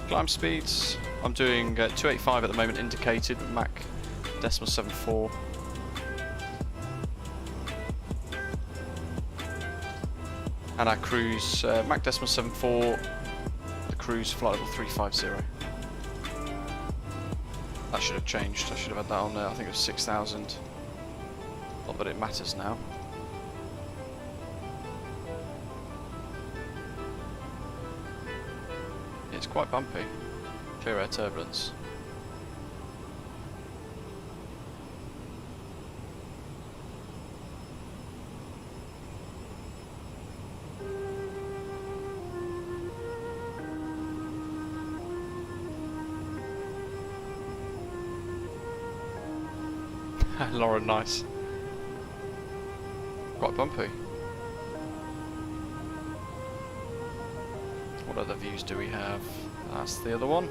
Climb speeds, I'm doing 285 at the moment indicated, Mach 0.74. And our cruise, Mach 0.74, the cruise flight level 350. That should have changed, I should have had that on there, I think it was 6,000. Not that it matters now. It's quite bumpy. Clear air turbulence. Lauren, nice. Quite bumpy. What other views do we have? That's the other one.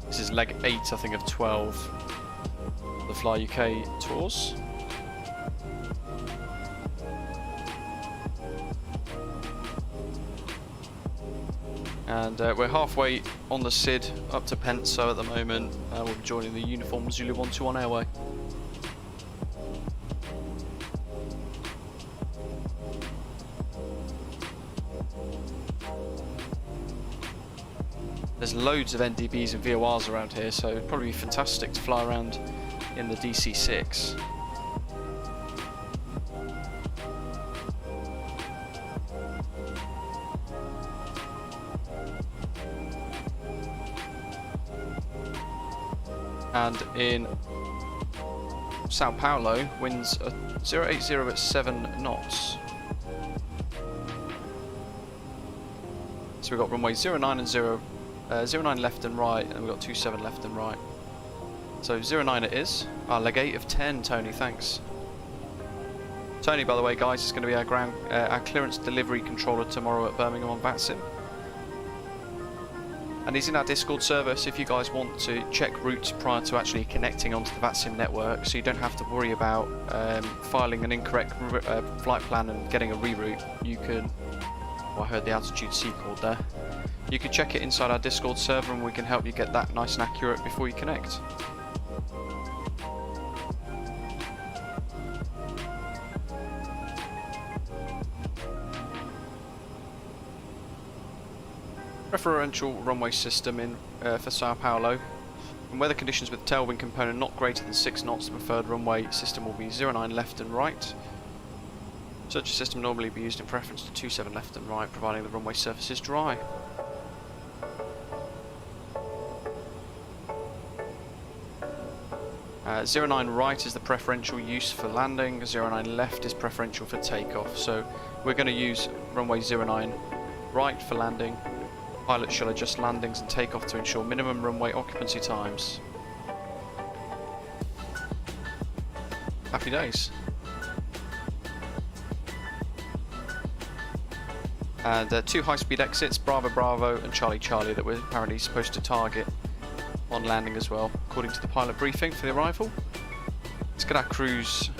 This is leg 8, I think, of 12. The flyUK tours. And we're halfway on the SID up to Penso at the moment. We'll be joining the Uniform Zulu 121 airway. There's loads of NDBs and VORs around here, so it'd probably be fantastic to fly around in the DC-6. And in Sao Paulo, winds are 080 at 7 knots. So we've got runway 09 and 09 left and right, and we've got 27 left and right. So 09 it is. Our leg 8 of 10, Tony, thanks. Tony, by the way, guys, is going to be our clearance delivery controller tomorrow at Birmingham on VATSIM. And he's in our Discord server, so if you guys want to check routes prior to actually connecting onto the VATSIM network, so you don't have to worry about filing an incorrect flight plan and getting a reroute, you can, well, I heard the altitude C called there, you can check it inside our Discord server and we can help you get that nice and accurate before you connect. Preferential runway system in for Sao Paulo. In weather conditions with tailwind component not greater than 6 knots, the preferred runway system will be 09 left and right. Such a system normally be used in preference to 27 left and right, providing the runway surface is dry. Uh, 09 right is the preferential use for landing, 09 left is preferential for takeoff. So we're going to use runway 09 right for landing, Pilot shall adjust landings and takeoff to ensure minimum runway occupancy times. Happy days. And 2 high-speed exits, Bravo Bravo and Charlie Charlie, that we're apparently supposed to target on landing as well, according to the pilot briefing for the arrival. Let's get our cruise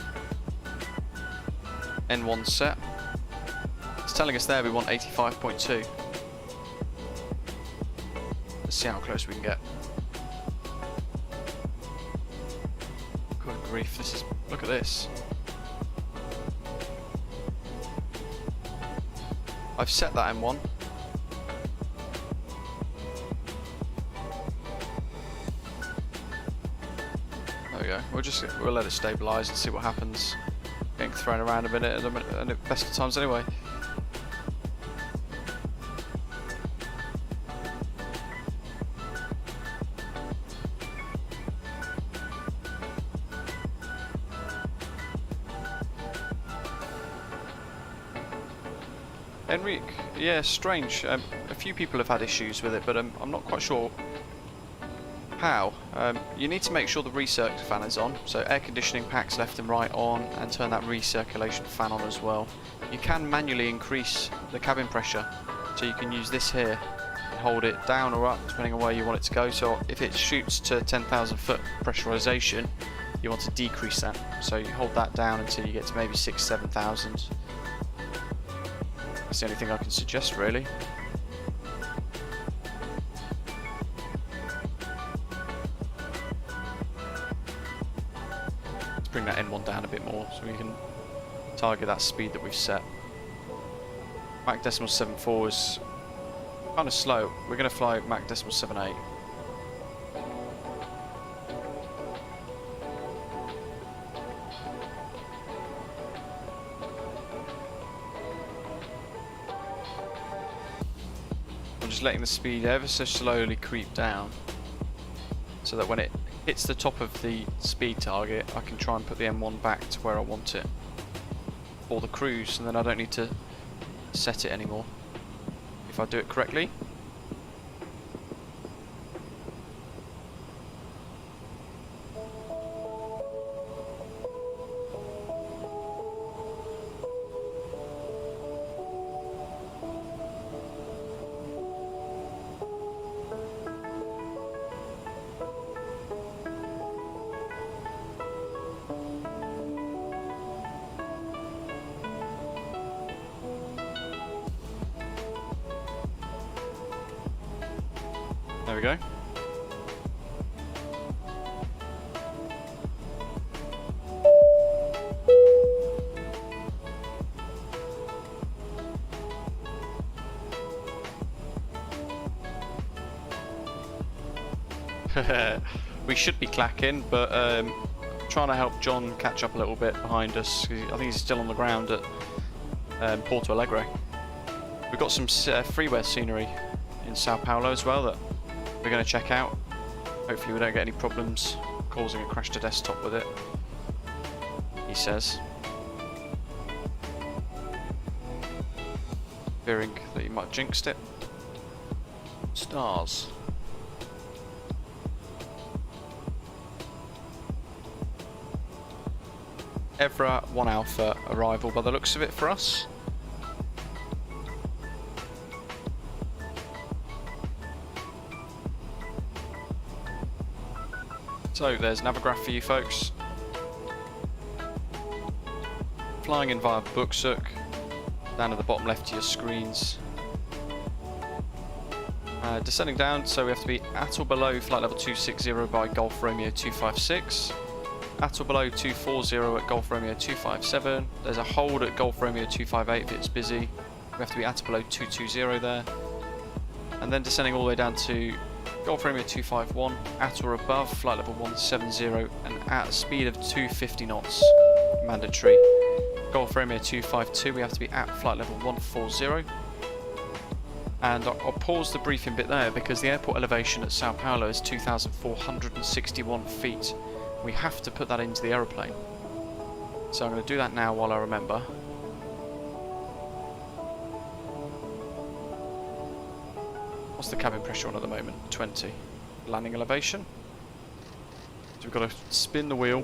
N1 set. It's telling us there we want 85.2. Let's see how close we can get. Good grief, this is, look at this. I've set that M1. There we go. We'll let it stabilise and see what happens. Getting thrown around a minute and at best of times anyway. Enrique, yeah, strange. A few people have had issues with it, but I'm not quite sure how. You need to make sure the recirc fan is on, so air conditioning packs left and right on, and turn that recirculation fan on as well. You can manually increase the cabin pressure, so you can use this here and hold it down or up depending on where you want it to go. So if it shoots to 10,000 foot pressurization, you want to decrease that. So you hold that down until you get to maybe 6,000–7,000. That's the only thing I can suggest, really. Let's bring that N1 down a bit more so we can target that speed that we've set. Mach decimal 7.4 is kind of slow. We're going to fly Mach decimal 7.8. Just letting the speed ever so slowly creep down so that when it hits the top of the speed target I can try and put the M1 back to where I want it for the cruise, and then I don't need to set it anymore if I do it correctly. There we go. We should be clacking, but trying to help John catch up a little bit behind us. I think he's still on the ground at Porto Alegre. We've got some freeware scenery in Sao Paulo as well that we're going to check out. Hopefully we don't get any problems causing a crash to desktop with it, he says. Fearing that you might have jinxed it. Stars. Evra 1 Alpha arrival by the looks of it for us. So there's Navigraph for you folks. Flying in via Pushback, down at the bottom left of your screens. Descending down, so we have to be at or below flight level 260 by Golf Romeo 256. At or below 240 at Golf Romeo 257. There's a hold at Golf Romeo 258 if it's busy. We have to be at or below 220 there. And then descending all the way down to Golf Romeo 251, at or above flight level 170 and at a speed of 250 knots, mandatory. Golf Romeo 252, we have to be at flight level 140. And I'll pause the briefing bit there because the airport elevation at Sao Paulo is 2,461 feet. We have to put that into the aeroplane. So I'm going to do that now while I remember. What's the cabin pressure on at the moment? 20. Landing elevation. So we've got to spin the wheel,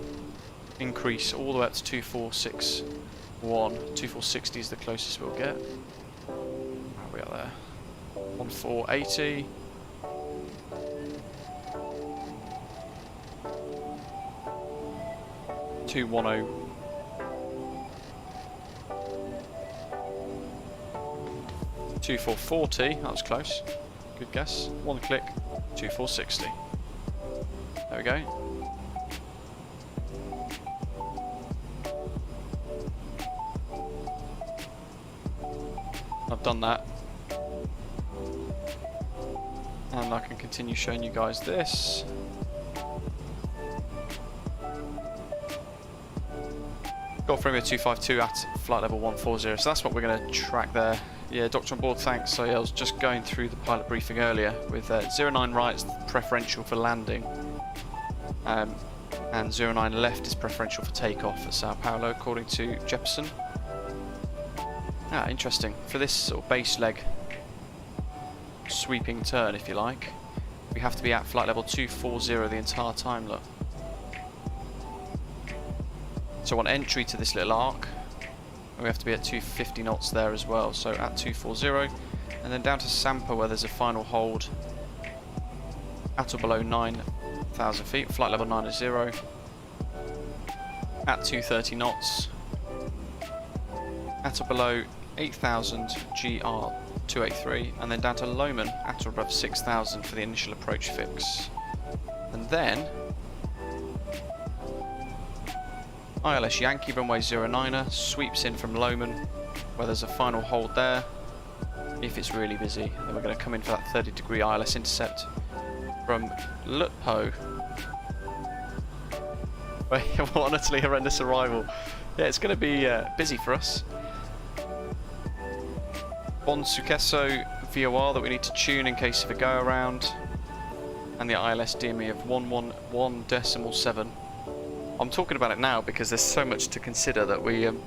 increase all the way up to 2461. 2460 is the closest we'll get. How are we up there? 1480. Two 10. 2440. That was close. Good guess. One click. 2460. There we go. I've done that. And I can continue showing you guys this. Got Premier 252 at flight level 140, so that's what we're going to track there. Yeah, Doctor on board, thanks. So yeah, I was just going through the pilot briefing earlier with 09 right is preferential for landing, and 09 left is preferential for takeoff at Sao Paulo, according to Jefferson. Ah, interesting. For this sort of base leg sweeping turn, if you like, we have to be at flight level 240 the entire time, look. So on entry to this little arc, we have to be at 250 knots there as well, so at 240, and then down to Sampa where there's a final hold at or below 9,000 feet, flight level 90, at 230 knots, at or below 8,000 GR283, and then down to Lomond at or above 6,000 for the initial approach fix. And then ILS Yankee runway 09er sweeps in from Lomond where there's a final hold there. If it's really busy, then we're going to come in for that 30-degree ILS intercept from Lutpo. What an utterly horrendous arrival. Yeah, it's going to be busy for us. Bon Sucesso VOR that we need to tune in case of a go around, and the ILS DME of 111.7. I'm talking about it now because there's so much to consider that we don't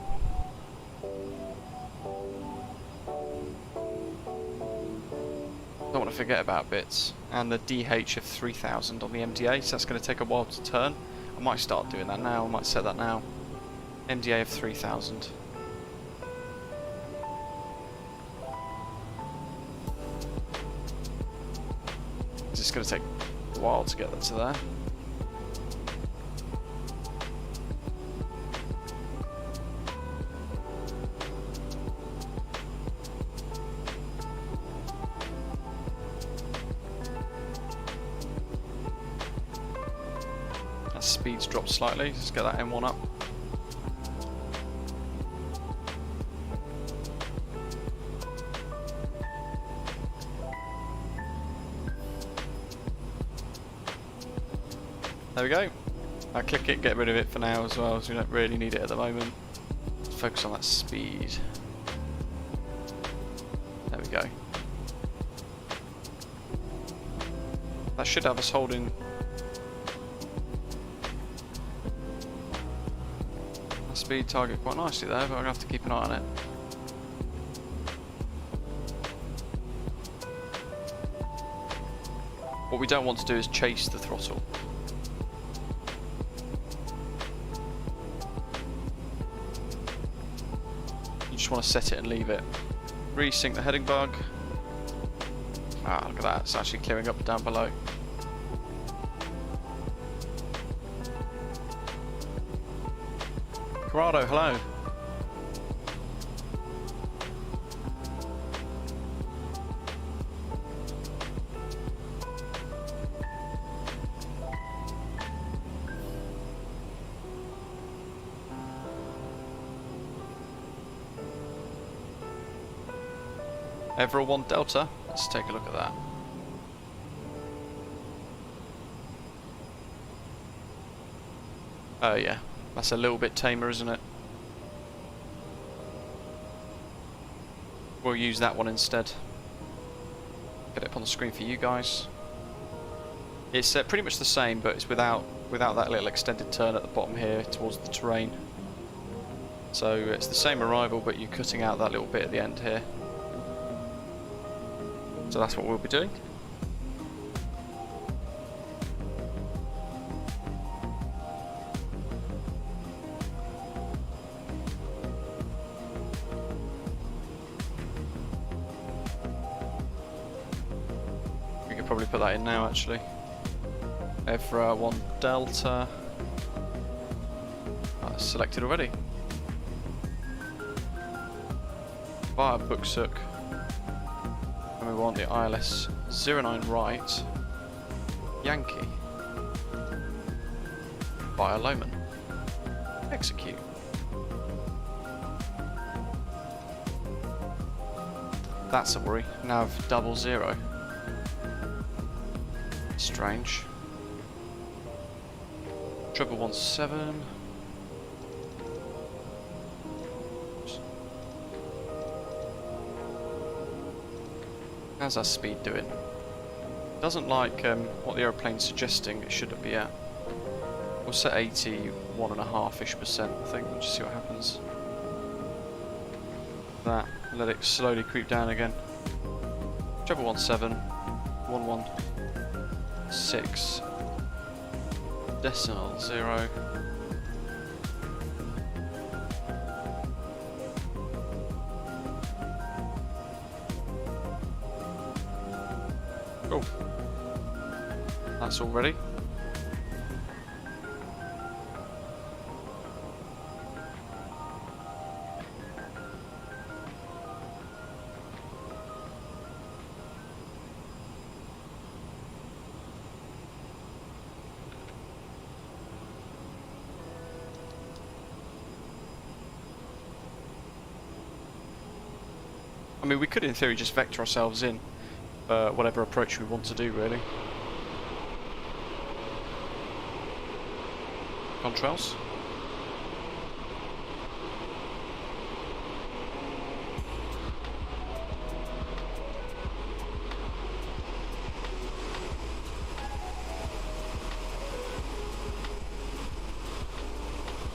want to forget about bits. And the DH of 3000 on the MDA, so that's going to take a while to turn. I might start doing that now, I might set that now. MDA of 3000. It's going to take a while to get that to there. Speeds dropped slightly, let's get that M1 up. There we go. I click it, get rid of it for now as well, so we don't really need it at the moment. Focus on that speed. There we go. That should have us holding speed target quite nicely there, but I'm going to have to keep an eye on it. What we don't want to do is chase the throttle. You just want to set it and leave it. Resync the heading bug. Ah, look at that, it's actually clearing up down below. Corrado, hello. Everall 1 Delta, let's take a look at that. Oh yeah. That's a little bit tamer, isn't it? We'll use that one instead. Get it up on the screen for you guys. It's pretty much the same, but it's without that little extended turn at the bottom here towards the terrain. So it's the same arrival, but you're cutting out that little bit at the end here. So that's what we'll be doing. We could probably put that in now actually. Evra 1 Delta. That's selected already. Via Booksook. And we want the ILS 09 right. Yankee. Via Lowman. Execute. That's a worry. Nav 00. Strange. 717. How's our speed doing? Doesn't like what the aeroplane's suggesting it should be at. We'll set 81.5%, I think. We'll just see what happens. That. Let it slowly creep down again. 717. 116. Decimal 0. Oh, that's all ready. I mean, we could in theory just vector ourselves in whatever approach we want to do, really. Contrails.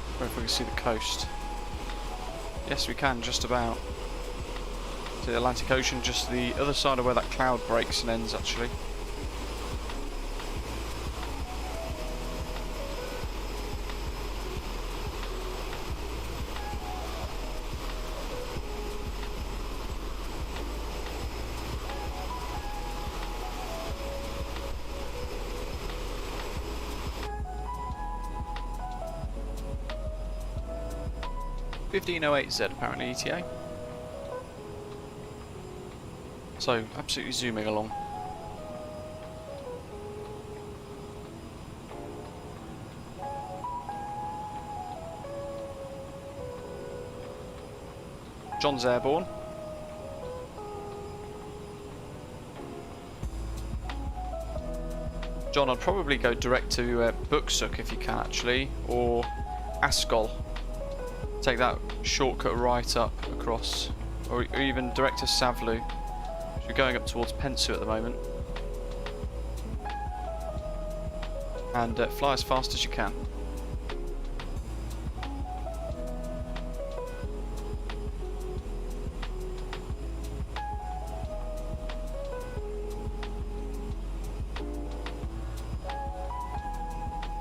I don't know if we can see the coast. Yes, we can, just about. To the Atlantic Ocean, just the other side of where that cloud breaks and ends, actually. (1508Z) apparently ETA. So, absolutely zooming along. John's airborne. John, I'd probably go direct to Booksook if you can actually, or Ascol. Take that shortcut right up across, or even direct to Savlu. We're going up towards Pensu at the moment. And fly as fast as you can.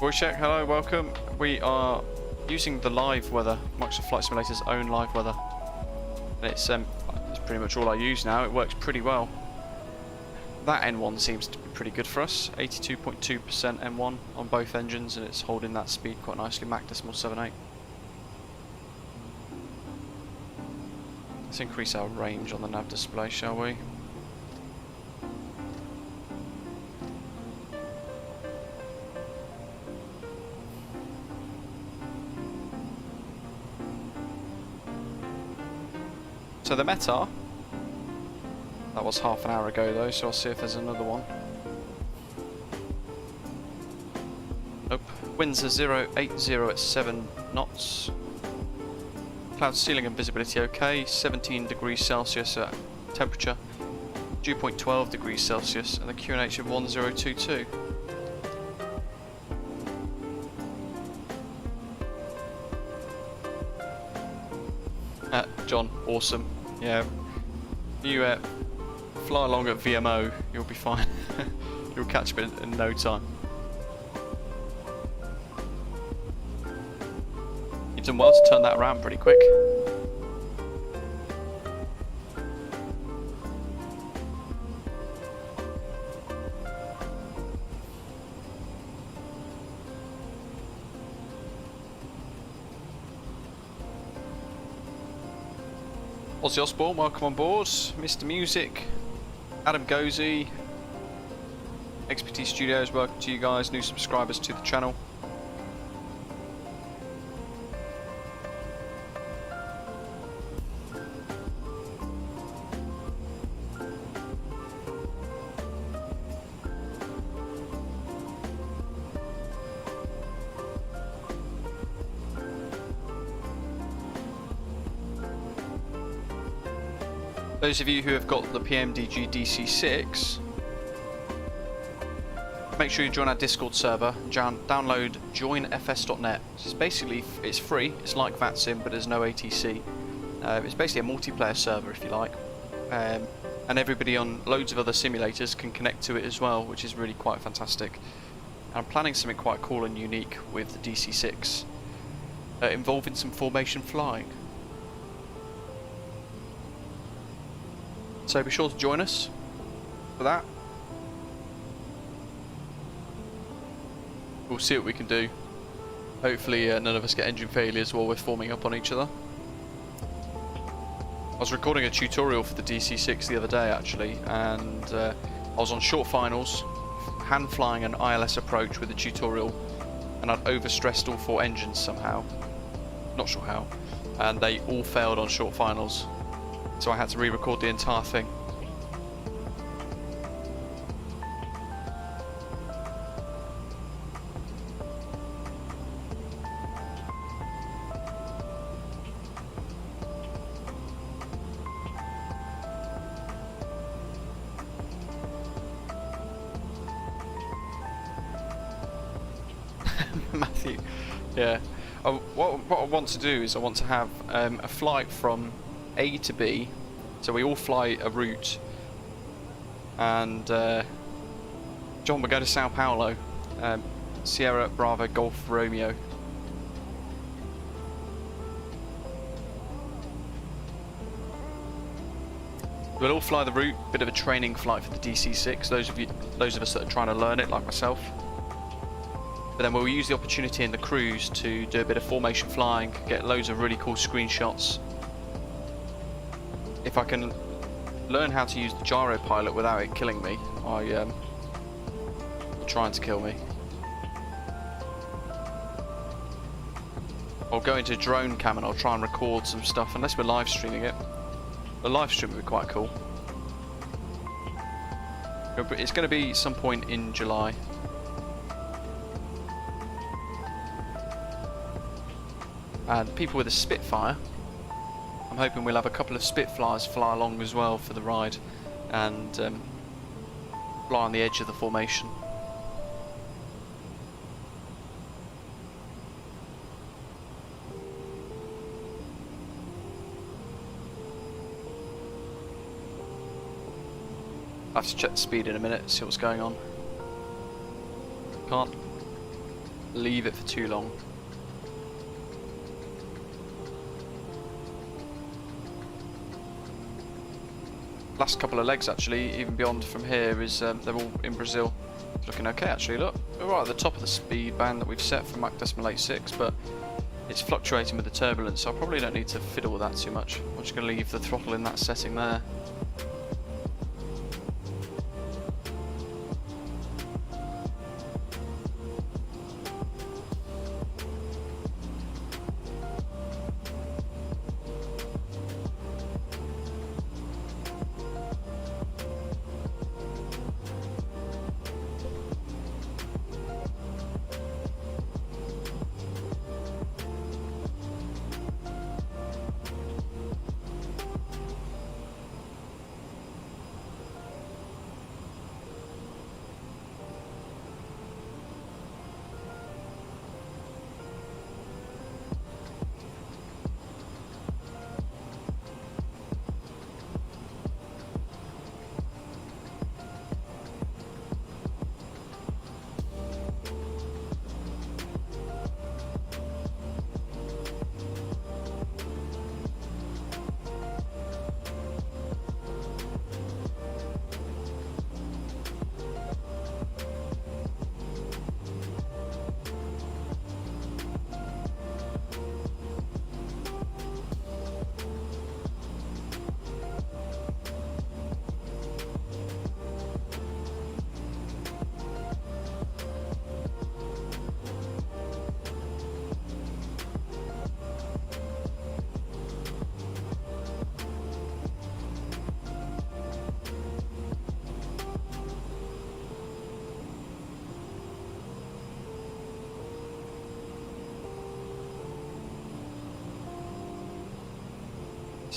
Wojciech, hello, welcome. We are using the live weather, Microsoft Flight Simulator's own live weather. And it's pretty much all I use now. It works pretty well. That N1 seems to be pretty good for us. 82.2% M1 on both engines, and it's holding that speed quite nicely. Mach 0.78. Let's increase our range on the nav display, shall we? So the METAR, that was half an hour ago though, so I'll see if there's another one. Nope. Winds are 080 at 7 knots. Cloud ceiling and visibility okay. 17 degrees Celsius at temperature. Dew point 12 degrees Celsius, and the QNH of 1022. John, awesome. Yeah, new fly along at VMO, you'll be fine. You'll catch it in no time. You've done well to turn that around pretty quick. Ozzy Osbourne, welcome on board. Mr. Music, Adam Gozy, XPT Studios, welcome to you guys, new subscribers to the channel. Those of you who have got the PMDG DC6, make sure you join our Discord server. Download joinfs.net. It's free. It's like VATSIM, but there's no ATC. It's basically a multiplayer server, if you like, and everybody on loads of other simulators can connect to it as well, which is really quite fantastic. And I'm planning something quite cool and unique with the DC6, involving some formation flying. So be sure to join us for that. We'll see what we can do. Hopefully none of us get engine failures while we're forming up on each other. I was recording a tutorial for the DC6 the other day actually, and I was on short finals, hand flying an ILS approach with the tutorial, and I'd overstressed all 4 engines somehow. Not sure how. And they all failed on short finals. So I had to re-record the entire thing. Matthew, yeah. What I want to do is I want to have a flight from A to B, so we all fly a route, and John will go to Sao Paulo, Sierra Bravo Golf Romeo. We'll all fly the route, bit of a training flight for the DC6, those of us that are trying to learn it, like myself. But then we'll use the opportunity in the cruise to do a bit of formation flying, get loads of really cool screenshots. If I can learn how to use the gyro pilot without it killing me, trying to kill me. I'll go into drone cam and I'll try and record some stuff, unless we're live streaming it. The live stream would be quite cool. It's going to be some point in July. And people with a Spitfire, I'm hoping we'll have a couple of Spitfires fly along as well for the ride, and fly on the edge of the formation. I have to check the speed in a minute, see what's going on. Can't leave it for too long. Last couple of legs actually, even beyond from here, is they're all in Brazil. It's looking okay actually, look. We're right at the top of the speed band that we've set for Mach 8.6, but it's fluctuating with the turbulence, so I probably don't need to fiddle with that too much. I'm just going to leave the throttle in that setting there.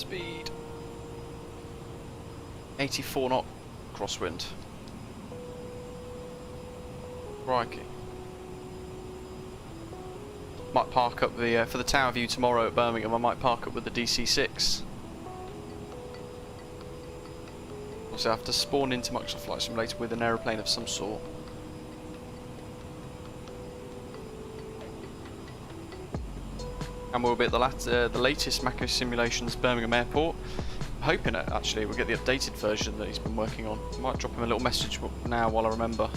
Speed. 84 knot crosswind. Crikey. Might park up the for the tower view tomorrow at Birmingham. I might park up with the DC-6. Also, I have to spawn into Microsoft Flight Simulator with an aeroplane of some sort. And we'll be at the latest Mako Simulations Birmingham Airport. I'm hoping actually we'll get the updated version that he's been working on. I might drop him a little message now while I remember.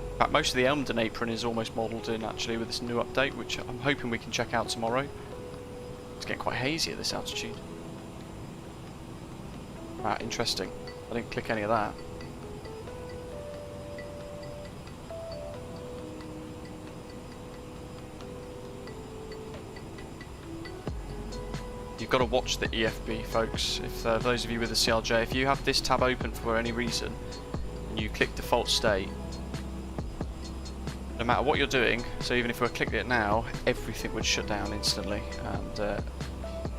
In fact, most of the Elmden apron is almost modelled in actually with this new update, which I'm hoping we can check out tomorrow. It's getting quite hazy at this altitude. Ah, interesting. I didn't click any of that. You've got to watch the EFB, folks. If those of you with the CRJ, if you have this tab open for any reason and you click default state, no matter what you're doing, so even if we're clicking it now, everything would shut down instantly, and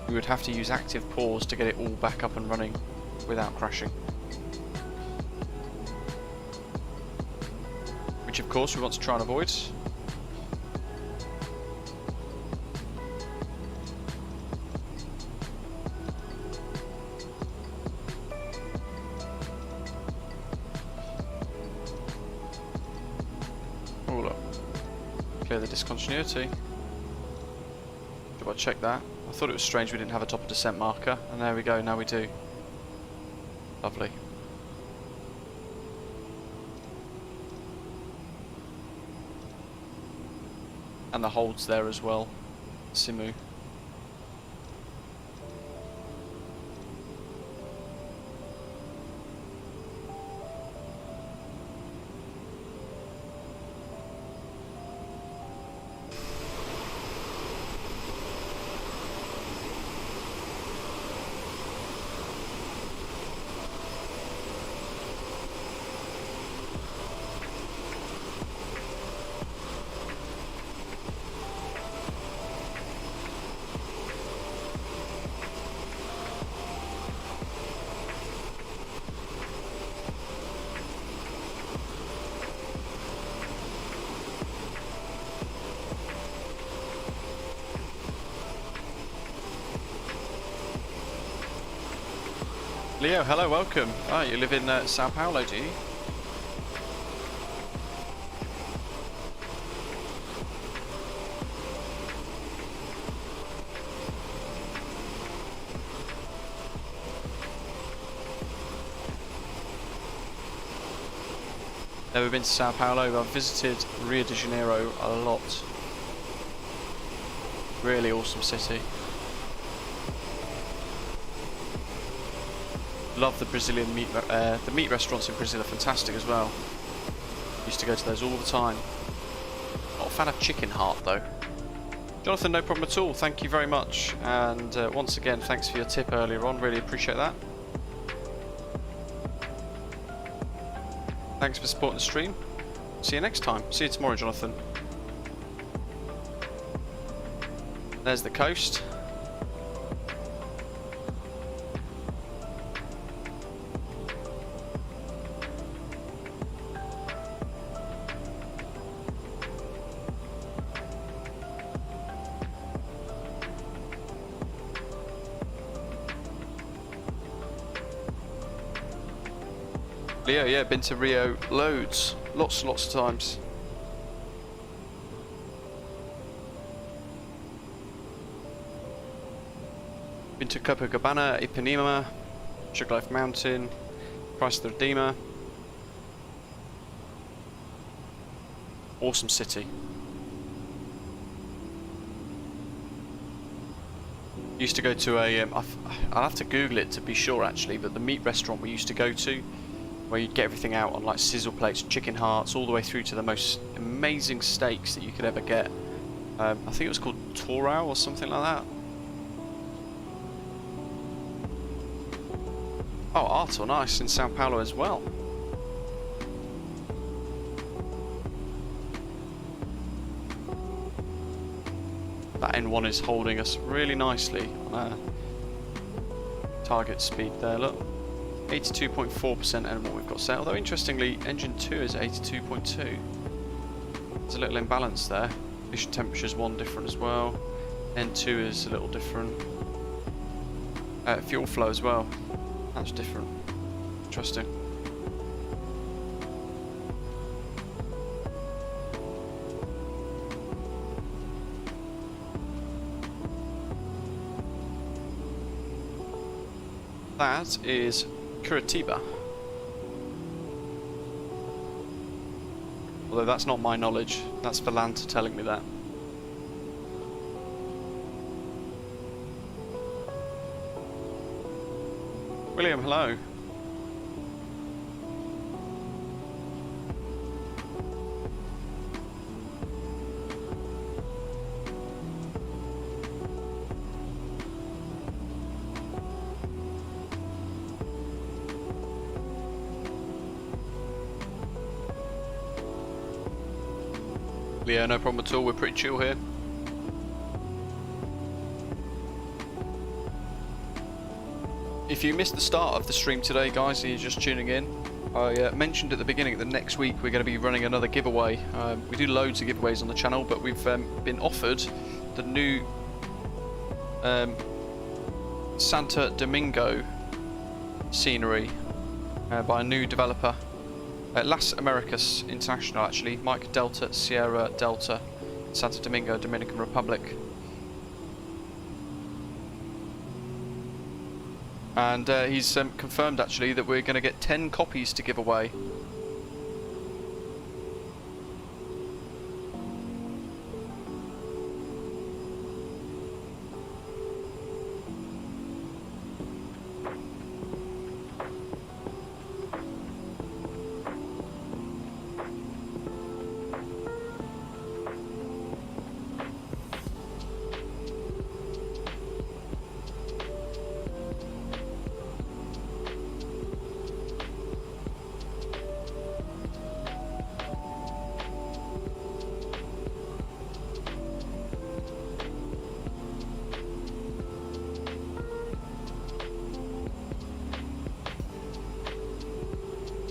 we would have to use active pause to get it all back up and running without crashing. Which of course we want to try and avoid. Clear the discontinuity. Do I check that? I thought it was strange we didn't have a top of descent marker, and there we go, now we do. Lovely. And the holds there as well. SUMU. Leo, hello, welcome. Ah, you live in Sao Paulo, do you? Never been to Sao Paulo, but I've visited Rio de Janeiro a lot. Really awesome city. Love the Brazilian meat, the meat restaurants in Brazil are fantastic as well. Used to go to those all the time. Not a fan of chicken heart though. Jonathan, no problem at all, thank you very much. And once again, thanks for your tip earlier on, really appreciate that. Thanks for supporting the stream. See you next time. See you tomorrow, Jonathan. There's the coast. Leo, yeah, been to Rio loads, lots of times. Been to Copacabana, Ipanema, Sugarloaf Mountain, Christ the Redeemer. Awesome city. Used to go to a, I'll have to Google it to be sure actually, but the meat restaurant we used to go to, where you'd get everything out on like sizzle plates, chicken hearts, all the way through to the most amazing steaks that you could ever get. I think it was called Torau or something like that. Oh, Arto, nice, in Sao Paulo as well. That N1 is holding us really nicely on our target speed there, look. 82.4% and what we've got set, although interestingly engine 2 is 82.2. There's a little imbalance there. Ignition temperature is one different as well. N2 is a little different. Fuel flow as well, that's different. Interesting. That is Curitiba. Although that's not my knowledge, that's Valanta telling me that. William, hello. Yeah, no problem at all, we're pretty chill here. If you missed the start of the stream today, guys, and you're just tuning in, I mentioned at the beginning that next week we're going to be running another giveaway. We do loads of giveaways on the channel, but we've been offered the new Santo Domingo scenery by a new developer. Las Americas International, actually, Mike Delta Sierra Delta, Santo Domingo, Dominican Republic. And he's confirmed actually that we're going to get 10 copies to give away.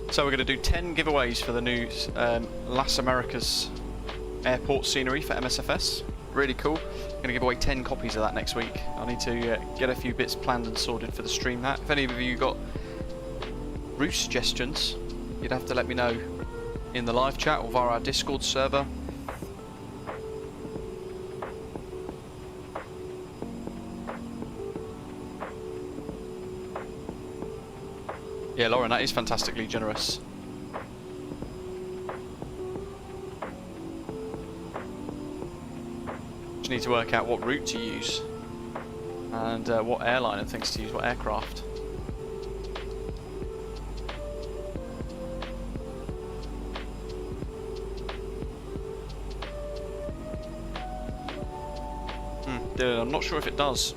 So we're going to do 10 giveaways for the new Las Americas airport scenery for MSFS. Really cool. Going to give away 10 copies of that next week. I need to get a few bits planned and sorted for the stream. That if any of you got route suggestions, you'd have to let me know in the live chat or via our Discord server. Yeah, Lauren, that is fantastically generous. Just need to work out what route to use and what airline and things to use, what aircraft. I'm not sure if it does.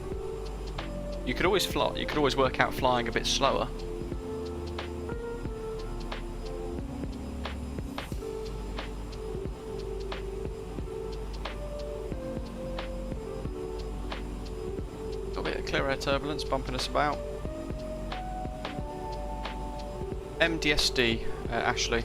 You could always fly. You could always work out flying a bit slower. Clear air turbulence bumping us about. MDSD, Ashley.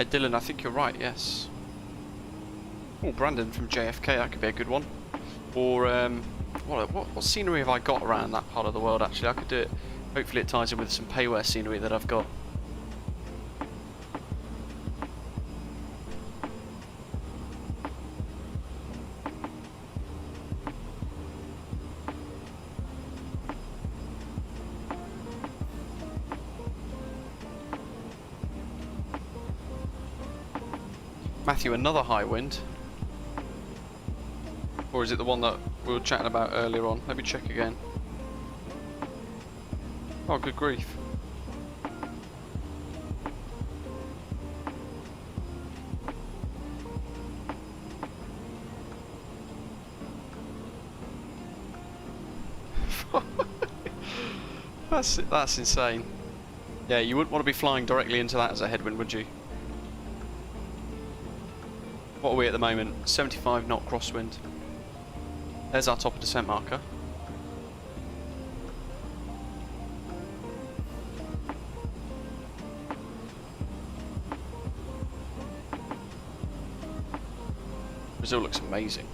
Dylan, I think you're right, yes. Oh, Brandon from JFK, that could be a good one. Or, what scenery have I got around that part of the world, actually? I could do it. Hopefully it ties in with some payware scenery that I've got. Matthew, another high wind? Or is it the one that we were chatting about earlier on? Let me check again. Oh, good grief. That's insane. Yeah, you wouldn't want to be flying directly into that as a headwind, would you? What are we at the moment? 75 knot crosswind. There's our top of descent marker. Brazil looks amazing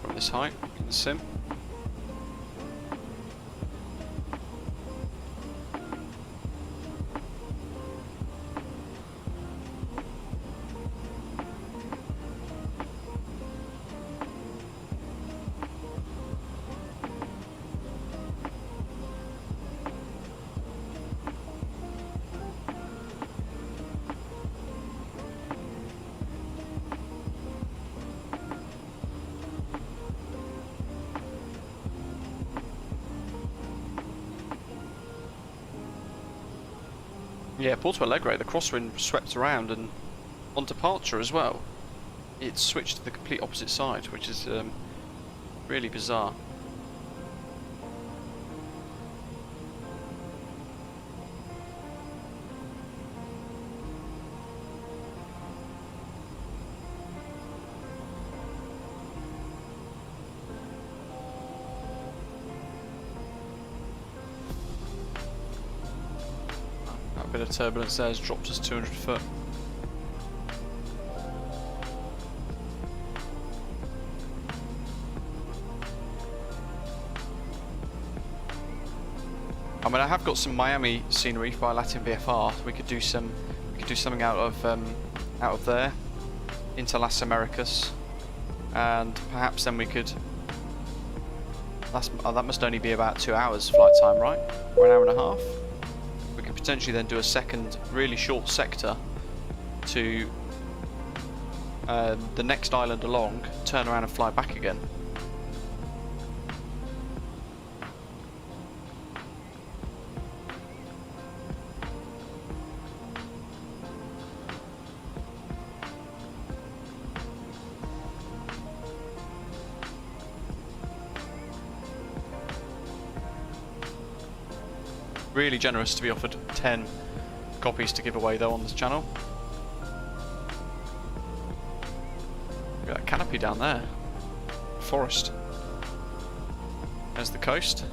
from this height in the sim. Yeah, Porto Alegre, the crosswind swept around, and on departure as well, it switched to the complete opposite side, which is really bizarre. A bit of turbulence there has dropped us 200 foot. I mean, I have got some Miami scenery by Latin VFR. We could do something out of there into Las Americas, and perhaps then we could. That must only be about 2 hours flight time, right? Or an hour and a half. We could potentially then do a second really short sector to the next island along, turn around and fly back again. Really generous to be offered 10 copies to give away though on this channel. Look at that canopy down there. Forest. There's the coast.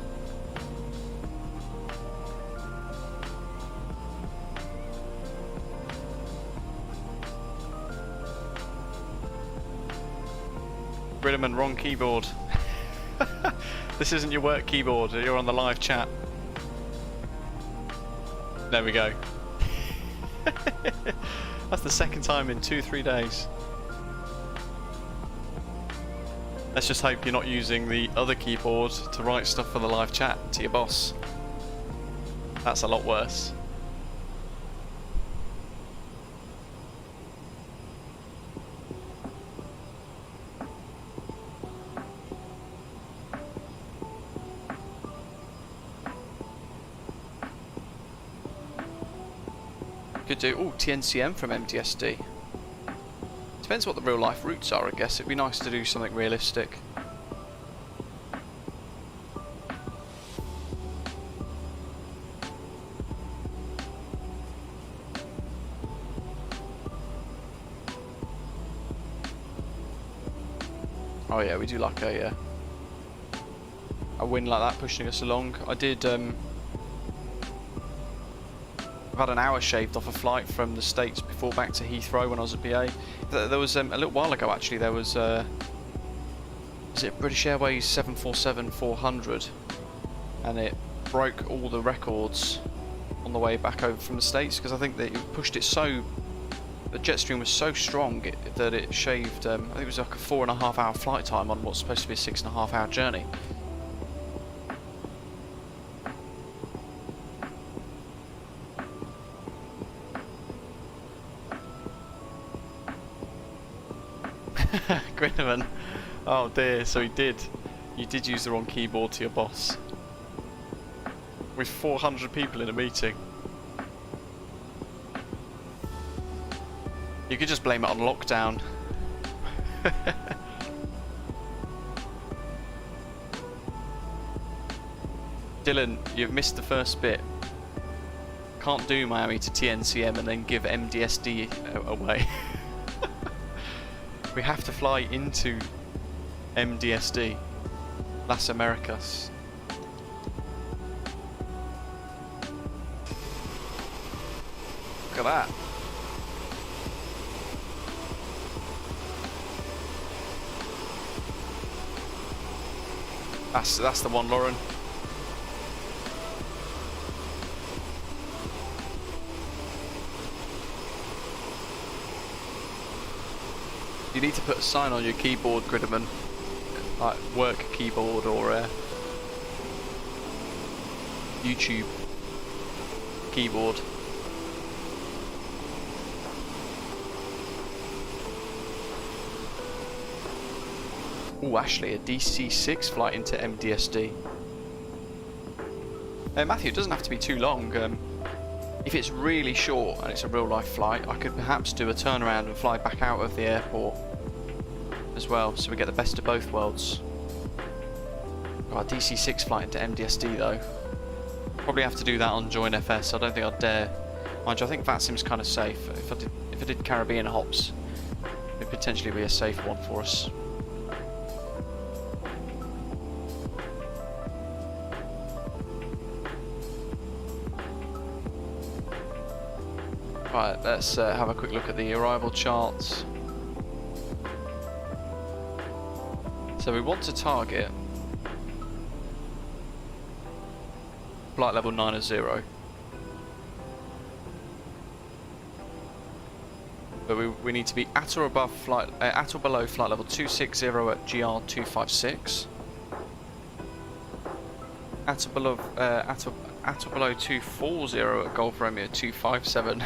Bridderman, wrong keyboard. This isn't your work keyboard, you're on the live chat. There we go. That's the second time in 2-3 days. Let's just hope you're not using the other keyboard to write stuff for the live chat to your boss. That's a lot worse. Could do, TNCM from MTSD. Depends what the real life routes are, I guess. It'd be nice to do something realistic. Oh yeah, we do like a wind like that pushing us along. I did I've had an hour shaved off a flight from the States before back to Heathrow when I was at BA. There was a little while ago actually, there was it British Airways 747-400, and it broke all the records on the way back over from the States because I think that it pushed it so, the jet stream was so strong that it shaved, I think it was like a 4.5 hour flight time on what's supposed to be a 6.5 hour journey. Grinneman. Oh dear, so you did use the wrong keyboard to your boss. With 400 people in a meeting. You could just blame it on lockdown. Dylan, you've missed the first bit. Can't do Miami to TNCM and then give MDSD away. We have to fly into MDSD, Las Americas. Look at that. That's the one, Lauren. You need to put a sign on your keyboard, Gridderman, like work keyboard or YouTube keyboard. Oh, actually, a DC-6 flight into MDSD. Matthew, it doesn't have to be too long. If it's really short and it's a real-life flight, I could perhaps do a turnaround and fly back out of the airport as well, so we get the best of both worlds. Oh, a DC-6 flight into MDSD though. Probably have to do that on Join FS. I don't think I'd dare. Mind you, I think VATSIM's kind of safe. If I did Caribbean hops, it'd potentially be a safe one for us. Right, let's have a quick look at the arrival charts. So we want to target flight level 900, but we need to be at or above at or below flight level 260 at GR 256, at or below 240 at Golf Romeo 257.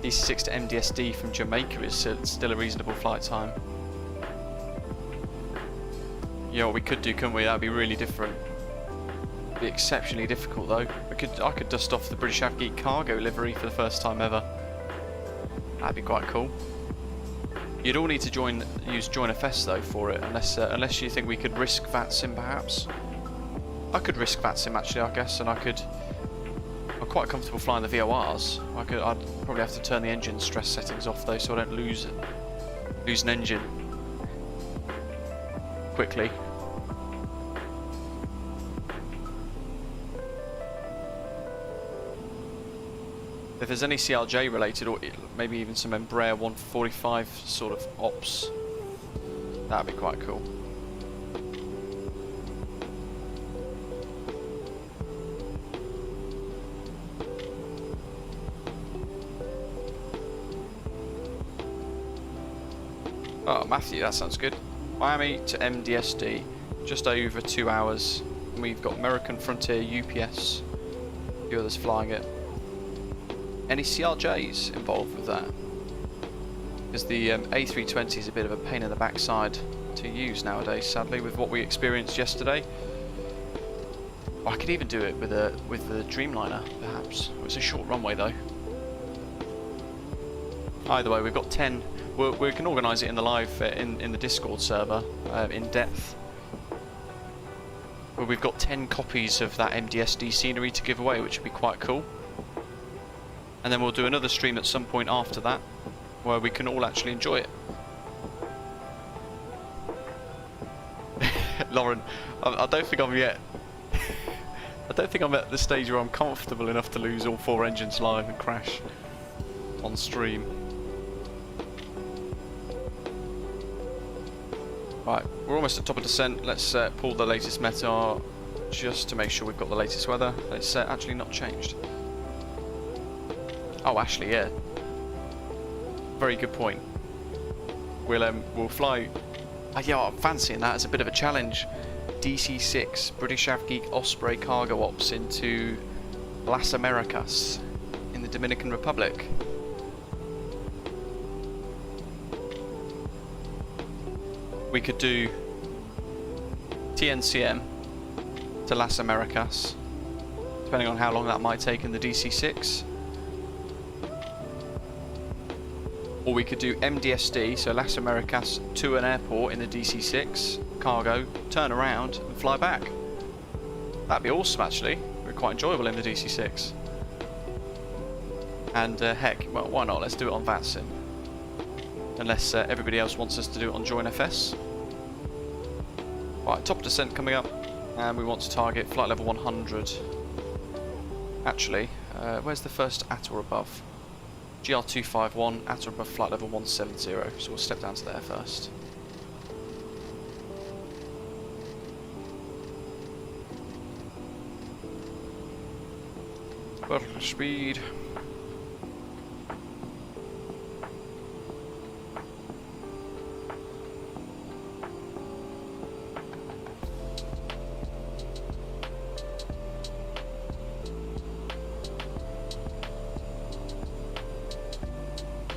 DC-6 to MDSD from Jamaica is still a reasonable flight time. Yeah, what we could do, couldn't we? That'd be really different. It'd be exceptionally difficult though. I could dust off the British Avgeek cargo livery for the first time ever. That'd be quite cool. You'd all need to use Join FS though for it, unless you think we could risk VATSIM perhaps. I could risk VATSIM actually, I guess, and I'm quite comfortable flying the VORs. I'd probably have to turn the engine stress settings off though, so I don't lose an engine quickly. If there's any CRJ related, or maybe even some Embraer 145 sort of ops, that'd be quite cool. Oh, Matthew, that sounds good. Miami to MDSD, just over 2 hours. And we've got American Frontier, UPS, a few others flying it. Any CRJs involved with that? Because the A320 is a bit of a pain in the backside to use nowadays, sadly, with what we experienced yesterday. I could even do it with the Dreamliner, perhaps. It's a short runway though. Either way, we've got 10. We can organise it in the live in the Discord server in depth. Where we've got 10 copies of that MDSD scenery to give away, which would be quite cool. And then we'll do another stream at some point after that, where we can all actually enjoy it. Lauren, I don't think I've yet I don't think I'm at the stage where I'm comfortable enough to lose all 4 engines live and crash on stream. Right, we're almost at top of descent. Let's pull the latest METAR just to make sure we've got the latest weather. It's actually not changed. Oh, actually, yeah. Very good point. We'll fly. Yeah, I'm fancying that as a bit of a challenge. DC-6 British Avgeek Osprey cargo ops into Las Americas in the Dominican Republic. We could do TNCM to Las Americas, depending on how long that might take in the DC-6. Or we could do MDSD, so Las Americas to an airport in the DC-6, cargo, turn around and fly back. That'd be awesome actually. It'd be quite enjoyable in the DC-6. And heck, well, why not? Let's do it on VATSIM. Unless everybody else wants us to do it on JoinFS. Right, top descent coming up, and we want to target flight level 100. Actually, where's the first at or above? GR251 at or above flight level 170, so we'll step down to there first. Vertical speed.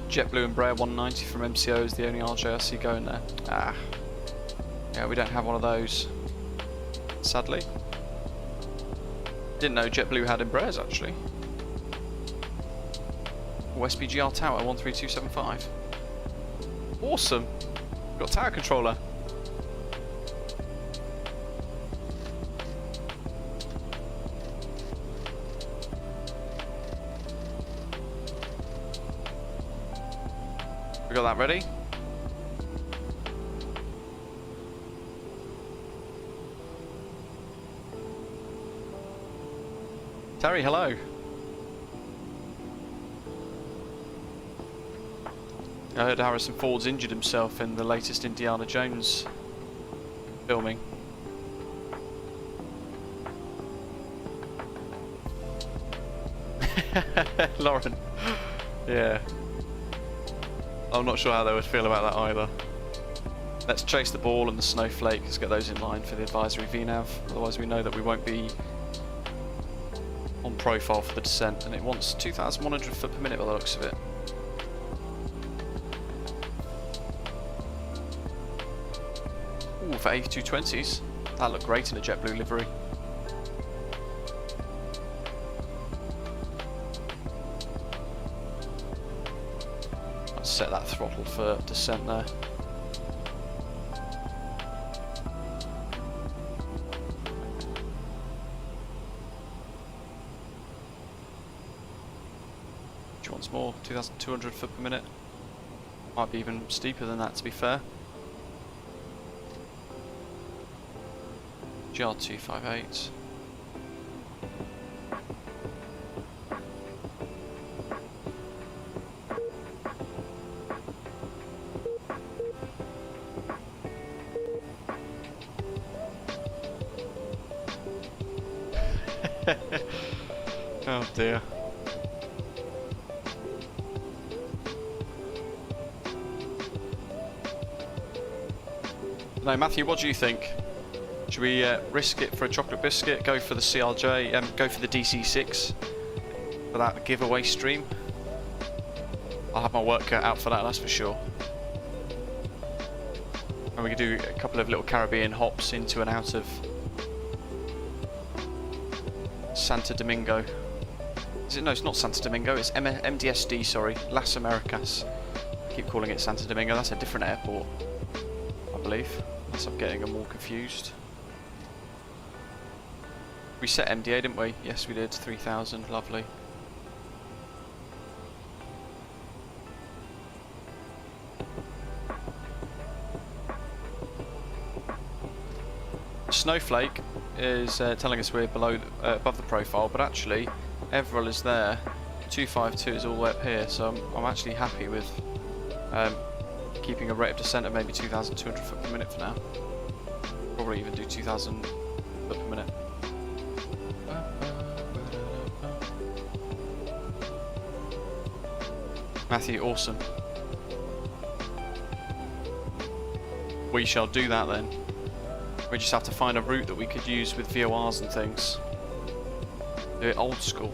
JetBlue and Embraer 190 from MCO is the only RJ I see going there. Ah. Yeah, we don't have one of those, sadly. Didn't know JetBlue had Embraers actually. Oh, SPGR Tower 13275. Awesome! Got tower controller. We got that ready. Terry, hello. I heard Harrison Ford's injured himself in the latest Indiana Jones filming. Lauren. Yeah. I'm not sure how they would feel about that either. Let's chase the ball and the snowflake. Let's get those in line for the advisory VNAV. Otherwise we know that we won't be on profile for the descent, and it wants 2,100 foot per minute by the looks of it. Ooh, for A220s. That looked great in a JetBlue livery. Let's set that throttle for descent there. Once more, 2,200 foot per minute. Might be even steeper than that, to be fair. GR258. Oh dear. No, Matthew, what do you think? Should we risk it for a chocolate biscuit, go for the CRJ, go for the DC-6 for that giveaway stream? I'll have my work cut out for that, that's for sure. And we could do a couple of little Caribbean hops into and out of Santo Domingo. Is it? No, it's not Santo Domingo, it's MDSD, sorry, Las Americas. I keep calling it Santo Domingo, that's a different airport, I believe. Unless I'm getting them all confused. We set MDA, didn't we? Yes, we did. 3,000. Lovely. Snowflake is telling us we're below, above the profile, but actually Everall is there. 252 is all the way up here, so I'm actually happy with keeping a rate of descent of maybe 2,200 foot per minute for now. Probably even do 2,000 foot per minute. Matthew, awesome. We shall do that then. We just have to find a route that we could use with VORs and things. Do it old school.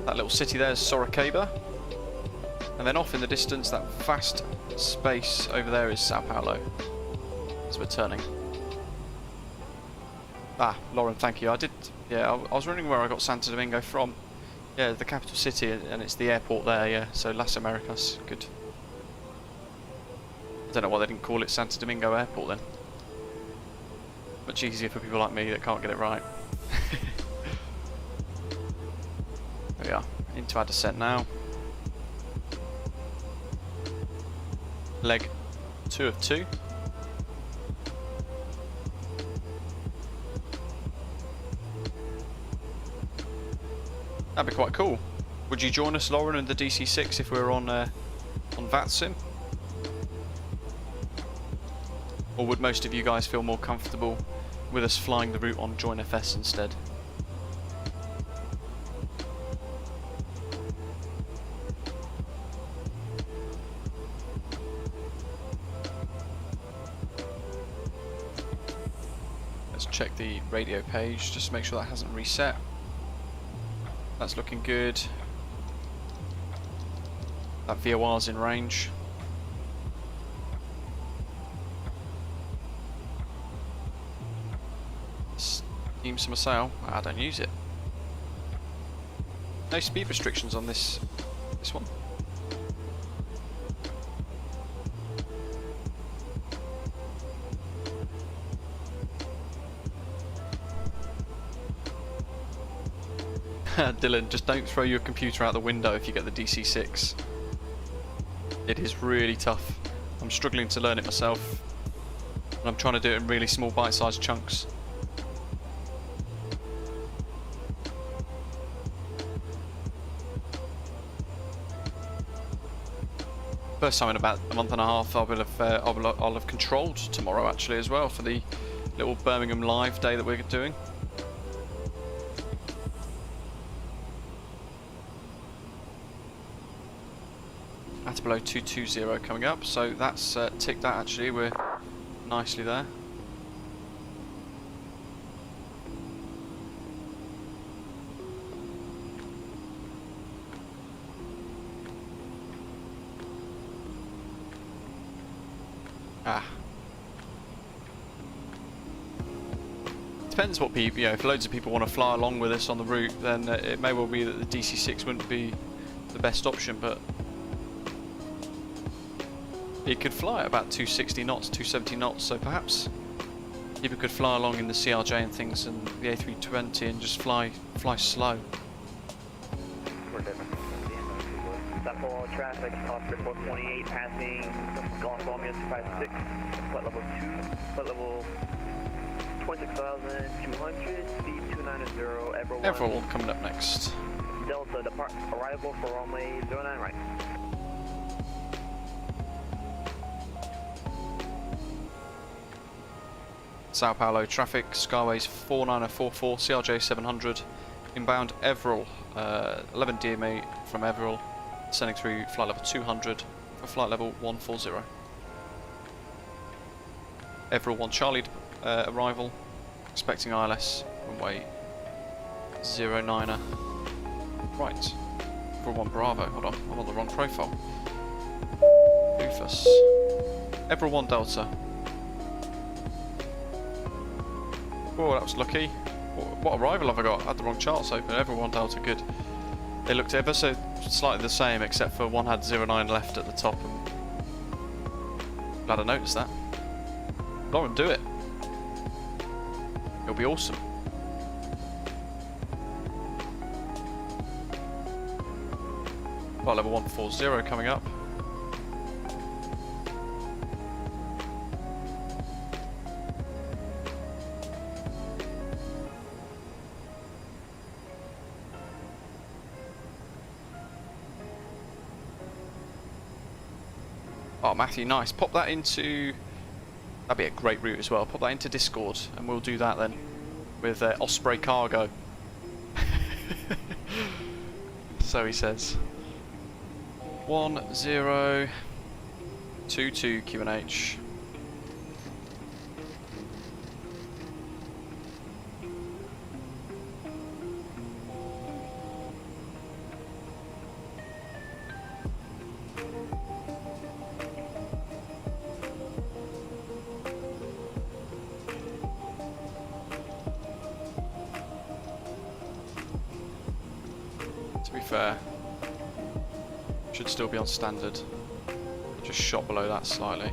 That little city there is Sorocaba. And then off in the distance, that vast space over there is Sao Paulo. As we're turning. Ah, Lauren, thank you. I was wondering where I got Santo Domingo from. Yeah, the capital city, and it's the airport there, yeah. So Las Americas, good. I don't know why they didn't call it Santo Domingo Airport then. Much easier for people like me that can't get it right. There we are, into our descent now. Leg 2 of 2. That'd be quite cool. Would you join us, Lauren, in the DC-6 if we were on VATSIM? Or would most of you guys feel more comfortable with us flying the route on Join FS instead? Let's check the radio page just to make sure that hasn't reset. That's looking good. That VOR's in range. Steam summer sail. I don't use it. No speed restrictions on this one. Dylan, just don't throw your computer out the window if you get the DC-6. It is really tough. I'm struggling to learn it myself. And I'm trying to do it in really small bite-sized chunks. First time in about a month and a half I'll have controlled tomorrow actually as well for the little Birmingham Live day that we're doing. At below 220 coming up, so that's ticked that actually, we're nicely there. Depends what people, if loads of people want to fly along with us on the route, then it may well be that the DC-6 wouldn't be the best option, but it could fly at about 260 knots, 270 knots, so perhaps people could fly along in the CRJ and things and the A320 and just fly slow. Sao Paulo traffic, Oscar 428 passing Golf Romeo 256, flight level 2, flight level 26,200, speed 290, Everall coming up next. Delta, depart, arrival for runway 09 right. Sao Paulo traffic, Skyways 4944, CRJ 700, inbound Everall, 11 DMA from Everall, sending through flight level 200 for flight level 140. Everall 1 Charlie arrival, expecting ILS runway 09er. Right, Everall 1 Bravo, hold on, I'm on the wrong profile. Doofus. Everall 1 Delta. Oh, that was lucky. What arrival have I got? I had the wrong charts open. Everall 1 Delta, good. They looked ever so slightly the same, except for one had 09 left at the top. And glad I noticed that. Lauren, do it. It'll be awesome. Flight level 140 coming up. Oh, Matthew, nice. Pop that into... That'd be a great route as well. Pop that into Discord, and we'll do that then with Osprey Cargo. So he says. 1022 QNH. To be fair, should still be on standard. Just shot below that slightly.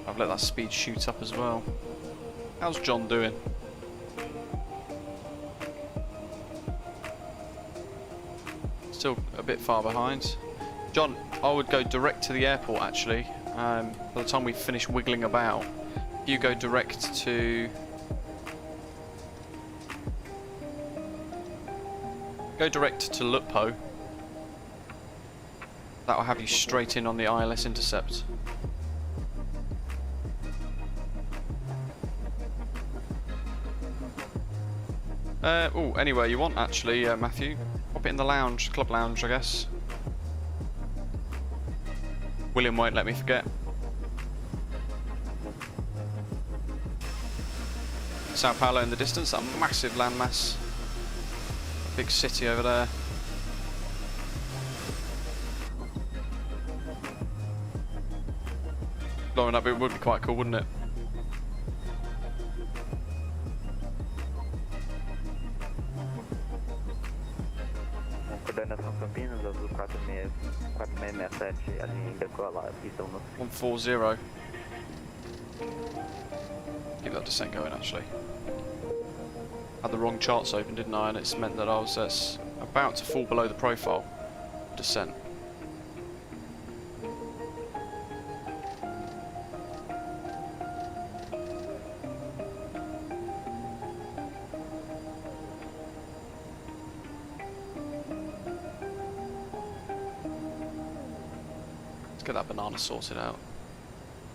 I've let that speed shoot up as well. How's John doing? Still a bit far behind. John, I would go direct to the airport actually. By the time we finish wiggling about, you go direct to... Go direct to Lupo. That will have you straight in on the ILS intercept. Oh, anywhere you want actually, Matthew. Pop it in the lounge, club lounge, I guess. William won't let me forget. Sao Paulo in the distance, a massive landmass. Big city over there. Blowing up, it would be quite cool, wouldn't it? Coordenação Campinas, azul 4667, a linha decolar, pistão no 140. Keep that descent going actually. Had the wrong charts open, didn't I? And it's meant that I was about to fall below the profile descent. Let's get that banana sorted out.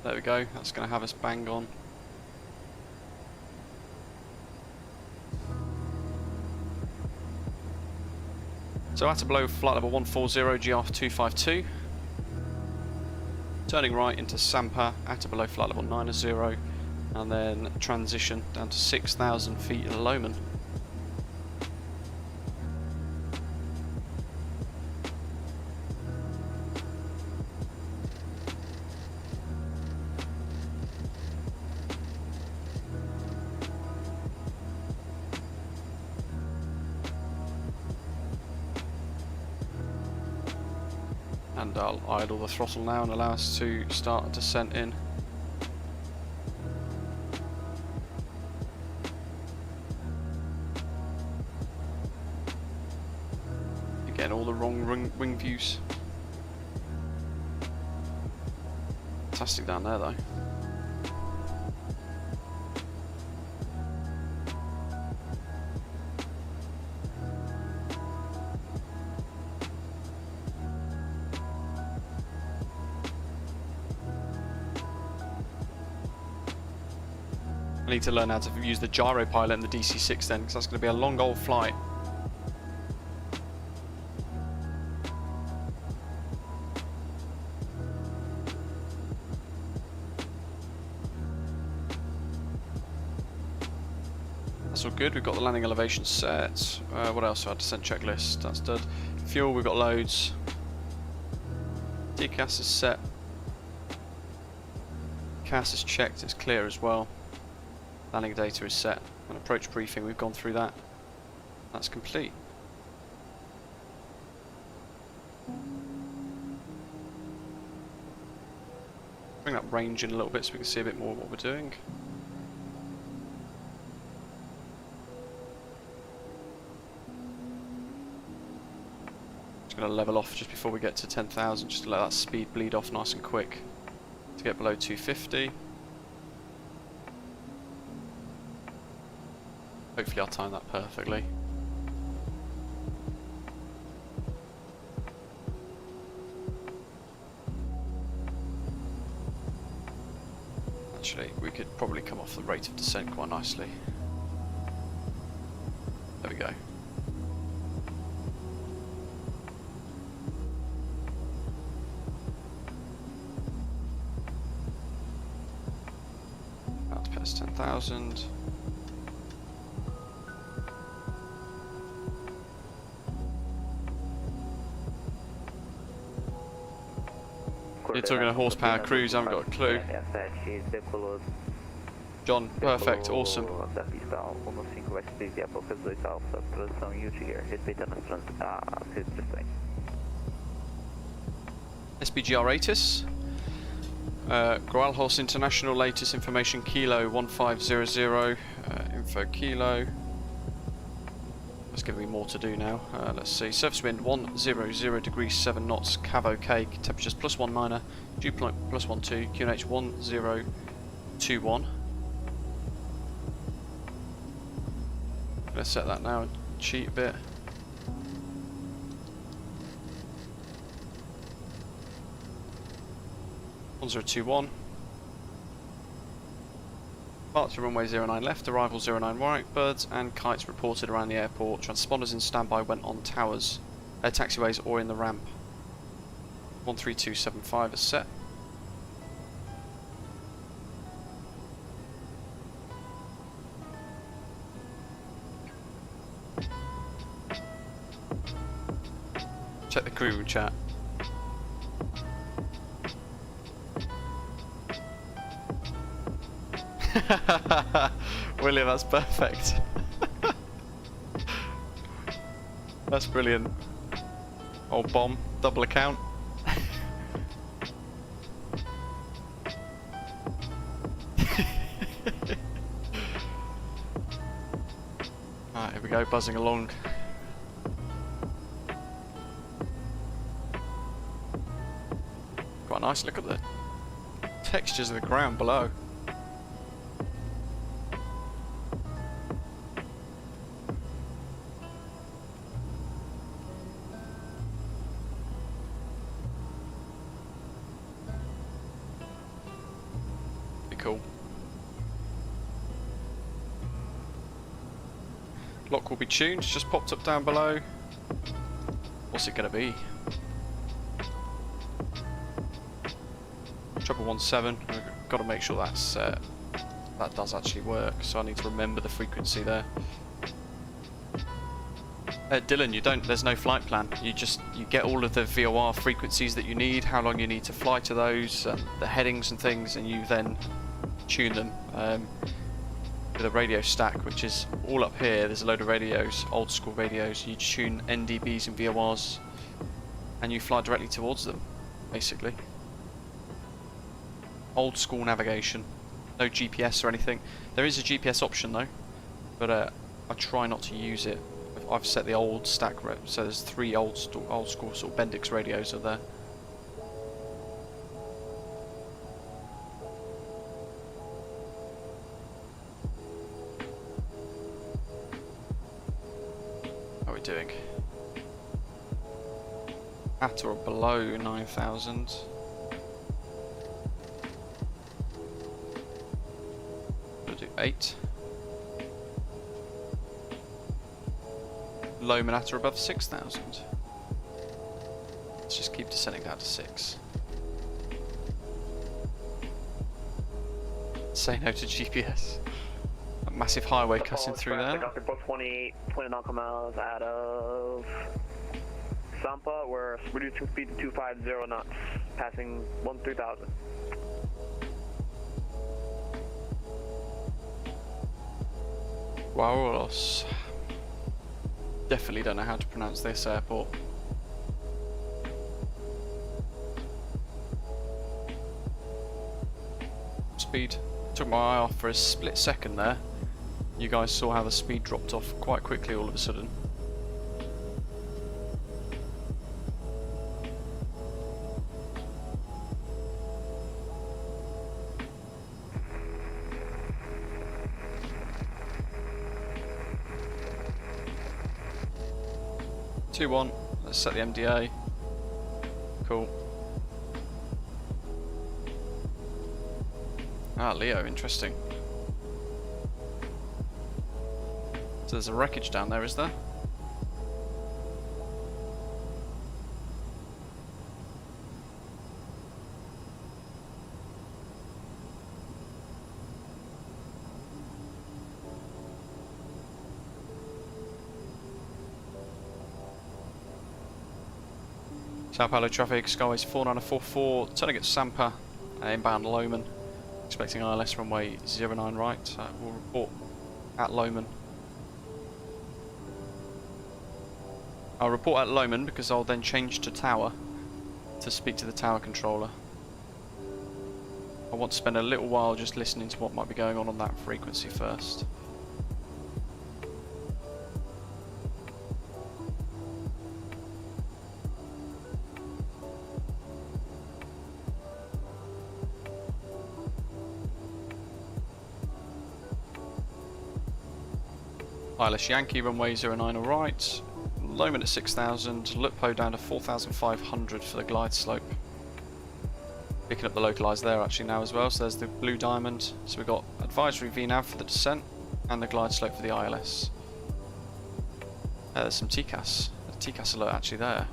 There we go, that's going to have us bang on. So at below flight level 140 GR252. Turning right into Sampa at below flight level 90, and then transition down to 6,000 feet in Lomond. And I'll idle the throttle now and allow us to start a descent in. You're getting all the wrong wing views. Fantastic down there though. I need to learn how to use the gyro pilot in the DC-6 then, because that's going to be a long old flight. That's all good, we've got the landing elevation set. What else? Our descent checklist, that's done. Fuel, we've got loads. Decas is set. CAS is checked, it's clear as well. Landing data is set, and approach briefing, we've gone through that. That's complete. Bring that range in a little bit so we can see a bit more of what we're doing. Just going to level off just before we get to 10,000, just to let that speed bleed off nice and quick to get below 250. Hopefully I'll time that perfectly. Actually, we could probably come off the rate of descent quite nicely. There we go. About to pass 10,000. You're talking a horsepower cruise, I haven't got a clue. John, perfect, awesome. SBGR ATIS. Groalhorse International, latest information Kilo 1500, info Kilo. There's going to be more to do now. Let's see, surface wind 100 degrees 7 knots, cav OK, temperatures +19er, dew point +12, QNH 1021. Let's set that now and cheat a bit. (1021). Departure runway 09 left, arrival 09 right, birds and kites reported around the airport. Transponders in standby went on towers, taxiways or in the ramp. 13275 is set. Check the crew chat. William, that's perfect. That's brilliant. Old bomb, double account. Alright, here we go, buzzing along. Quite nice, look at the textures of the ground below. Cool. Lock will be tuned, it's just popped up down below. What's it going to be? 717. I've got to make sure that's that does actually work, so I need to remember the frequency there. Dylan, there's no flight plan. You get all of the VOR frequencies that you need, how long you need to fly to those, the headings and things, and you then tune them with a radio stack, which is all up here. There's a load of radios, old school radios. You tune NDBs and VORs, and you fly directly towards them, basically. Old school navigation, no GPS or anything. There is a GPS option though, but I try not to use it. I've set the old stack, so there's 3 old school sort of Bendix radios are there. How are we doing? At or below 9,000. We'll do 8. Low Manata above 6,000. Let's just keep descending down to 6. Say no to GPS. A massive highway cutting through there. Takeoff report 20 nautical miles out of Sampa. We're reducing speed to 250 knots, passing 13,000. Guarulhos. Definitely don't know how to pronounce this airport. Speed. Took my eye off for a split second there. You guys saw how the speed dropped off quite quickly all of a sudden. Two one. Let's set the MDA. Cool. Ah, Leo, interesting. So there's a wreckage down there, is there? Sao Paulo traffic, Skyways 4944, turning at Sampa, inbound Lomond, expecting ILS runway 09 right. We'll report at Lomond. I'll report at Lomond because I'll then change to tower to speak to the tower controller. I want to spend a little while just listening to what might be going on that frequency first. ILS Yankee, runway 09 right, Lomond at 6,000, Lupo down to 4,500 for the glide slope. Picking up the localize there actually now as well, so there's the blue diamond. So we've got advisory VNAV for the descent and the glide slope for the ILS. There's some TCAS, a TCAS alert actually there.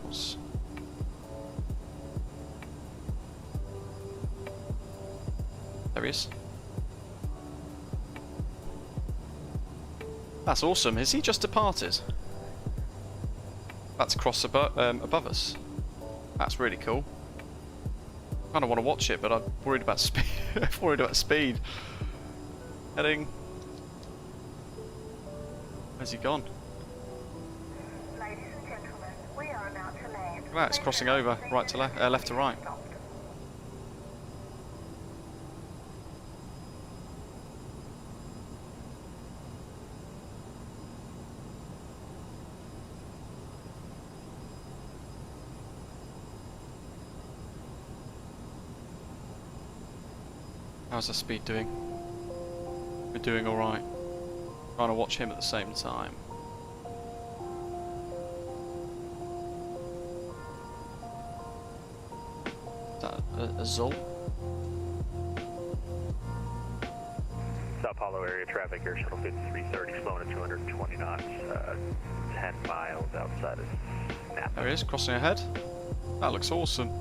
There he is. That's awesome. Has he just departed? That's cross above us. That's really cool. I kind of want to watch it, but I'm worried about speed. I'm worried about speed. Heading. Where's he gone? Ladies and gentlemen, we are about to land. Wow, it's crossing over right to left, left to right. How's the speed doing? We're doing alright. Trying to watch him at the same time. Is that a Zul? Sao Paulo area traffic, Air Shuttle 5330, slowing at 220 knots, 10 miles outside of Napa. There he is, crossing ahead. That looks awesome.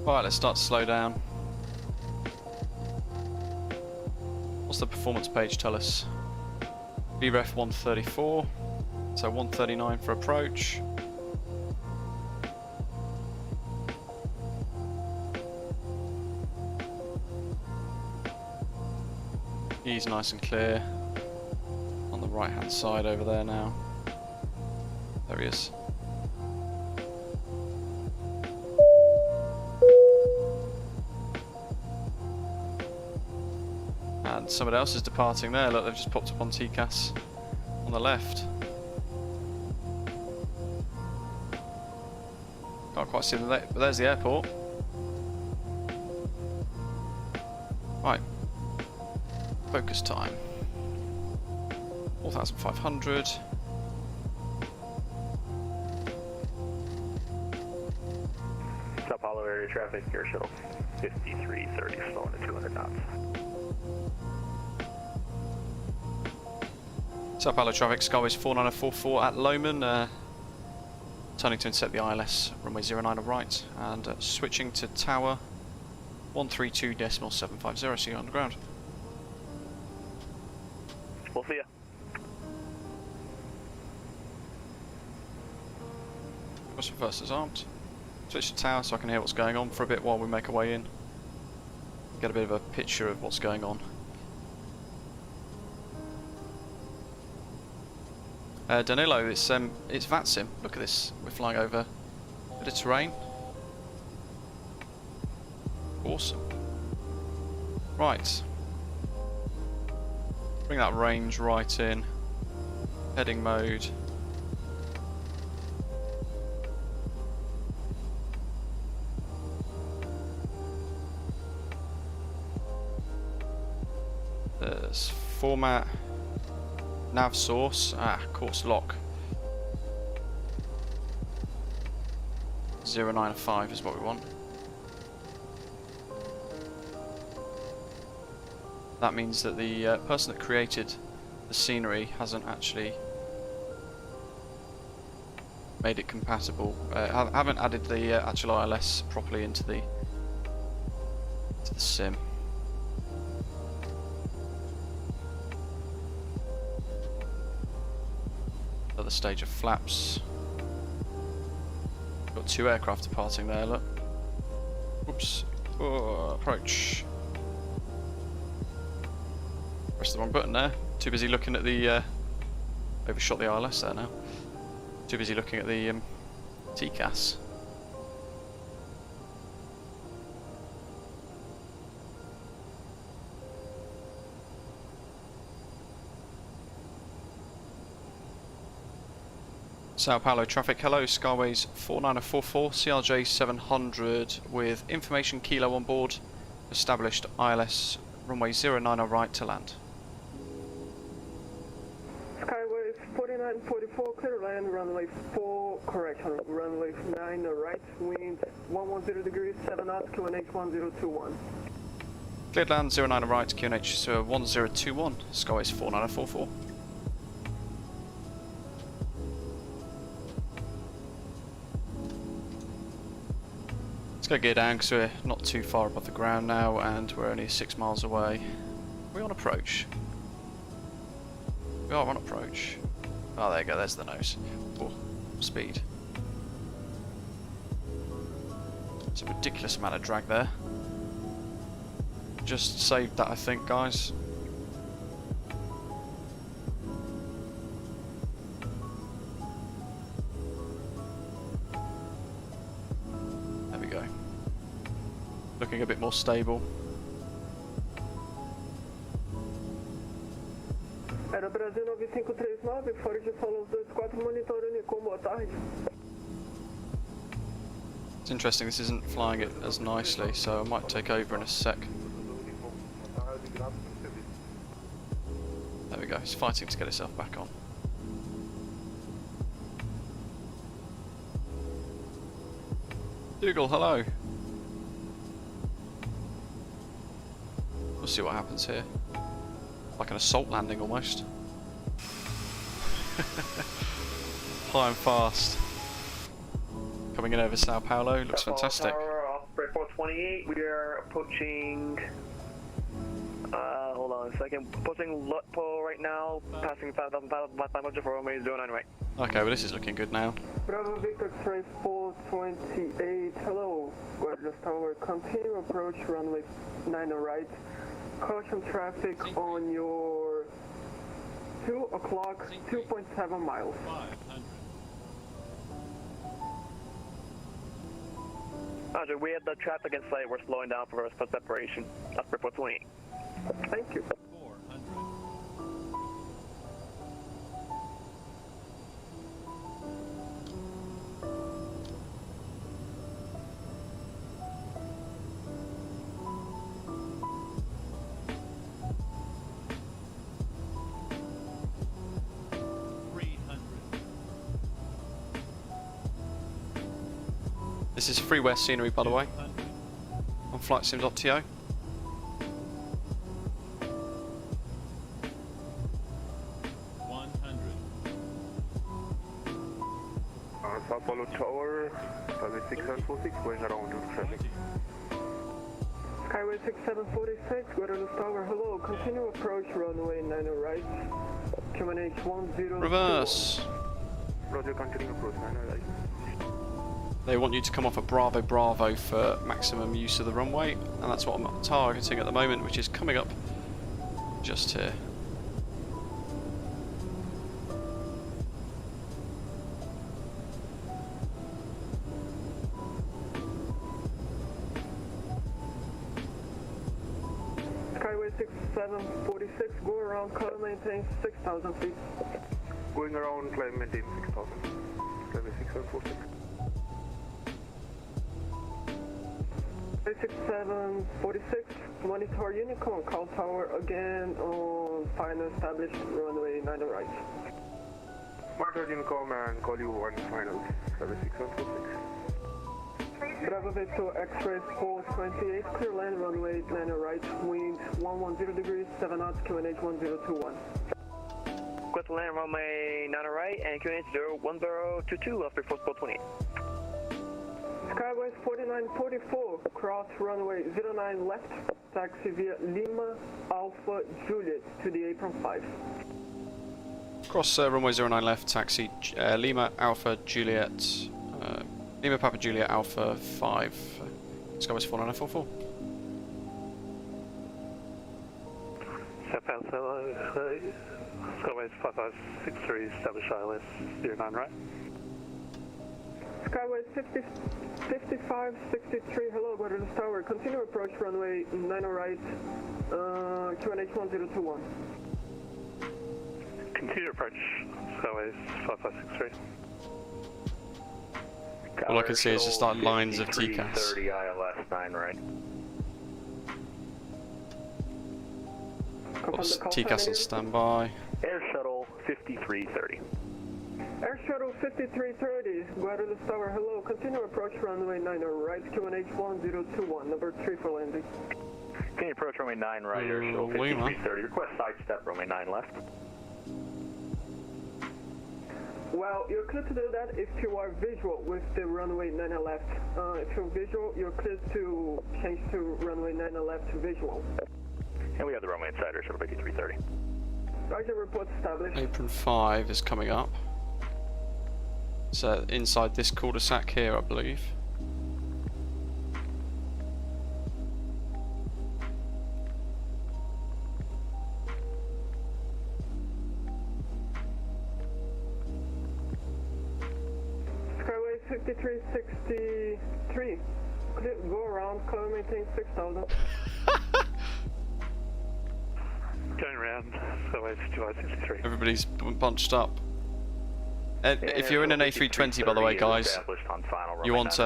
Right, let's start to slow down. What's the performance page tell us? VREF 134, so 139 for approach. He's nice and clear on the right hand side over there now. There he is. And somebody else is departing there. Look, they've just popped up on TCAS on the left. Can't quite see them there, but there's the airport. Right. Focus time. 4,500. Sao Paulo area traffic, Air Shuttle 5330, slowing at 200 knots. Sao Paulo traffic, Skyways 4944 at Lomond, turning to intercept the ILS, runway 09 right, and switching to tower 132.750, so you're on the ground. We'll see ya. Western first is armed. Switch to tower so I can hear what's going on for a bit while we make our way in. Get a bit of a picture of what's going on. Danilo, it's VATSIM. Look at this. We're flying over a bit of terrain. Awesome. Right. Bring that range right in. Heading mode. There's format. Nav source. Course lock. 095 is what we want. That means that the person that created the scenery hasn't actually made it compatible. Haven't added the actual ILS properly into the sim. At the stage of flaps. Got 2 aircraft departing there, look. Oops. Oh, approach. Pressed the wrong button there. Too busy looking at the... overshot the ILS there now. Too busy looking at the TCAS. Sao Paulo traffic, hello, Skyways 4944, CRJ 700 with information kilo on board, established ILS runway 09 right to land. Skyways 4944, clear land, runway 4, correction, runway 9 right, wind 110 degrees, 7 knots, QNH 1021. Cleared land 09 right, QNH 1021, Skyways 4944. Let's go gear down because we're not too far above the ground now and we're only 6 miles away. Are we on approach? We are on approach. Oh, there you go, there's the nose. Oh, speed. It's a ridiculous amount of drag there. Just saved that, I think, guys. There we go. Looking a bit more stable. Era Brasil 9539, fora de solo 24, monitorando com boa tarde. It's interesting, this isn't flying it as nicely, so I might take over in a sec. There we go, it's fighting to get itself back on. Dougal, hello. We'll see what happens here. Like an assault landing almost. High and fast. Coming in over Sao Paulo, looks fantastic. Tower off Break 428, we are approaching, hold on a second, approaching Lutpo right now, passing 5,500 for runway 09 right. Okay, well this is looking good now. Bravo Victor X-ray 428, hello, Guardias Tower, continue approach runway 9 right, caution traffic on your 2 o'clock, 2.7 miles. 500. Roger, we have the traffic in sight, we're slowing down for separation. That's Break 428. Thank you. 400. This is freeware scenery, by the way, on flightsim.to. Sao Paulo Tower, Skyway 6746, going around your traffic. Skyway 6746, Guardias Tower, hello, continue approach runway 9 right, QNH 10. Reverse. Roger, continue approach 9 right. They want you to come off at Bravo Bravo for maximum use of the runway, and that's what I'm targeting at the moment, which is coming up just here. Skyway 6746, go around, climb maintain 6,000 feet. Going around, climb maintain 6000. Skyway 6746. 6746, monitor Unicorn, call tower again on final established, runway 9 right. Mark Unicom and call you on final 76146. Bravo Victor X-ray 428, clear land, runway 9 right, wind 110 degrees, 7 knots, QNH 1021. Request to land runway 9 right and QNH 01022 after Porto 28. Skyway 4944, cross runway 09 left, taxi via Lima Alpha Juliet to the apron 5. Cross runway 09 left, taxi Lima Alpha Juliet, Lima Papa Juliet Alpha 5, Skyway 49044. Southbound Skyways 5563, establish ILS 09 right. Skyway 5563, hello, Guarulhos Tower, continue approach runway 9 right, QNH 1021. Continue approach Skyways 5563. All I can see is just like lines of TCAS. 30 ILS 9 right. What's TCAS on standby? Air Shuttle 5330. Air Shuttle 5330, Guarulhos Tower, hello, continue approach runway 9 right, QNH 1021, number 3 for landing. Continue approach runway 9 right, Air Shuttle Lima. 5330. Request sidestep runway 9 left. Well, you're clear to do that if you are visual with the runway 9 left. If you're visual, you're clear to change to runway 9 left visual. And we have the runway inside Air Shuttle 5330. Roger, report established. Apron 5 is coming up. So inside this cul-de-sac here, I believe. Skyway 5363. Clear, go around, color maintain 6000. Going around Skyways 5563. Everybody's bunched up. If you're in an A320, by the way, guys, you want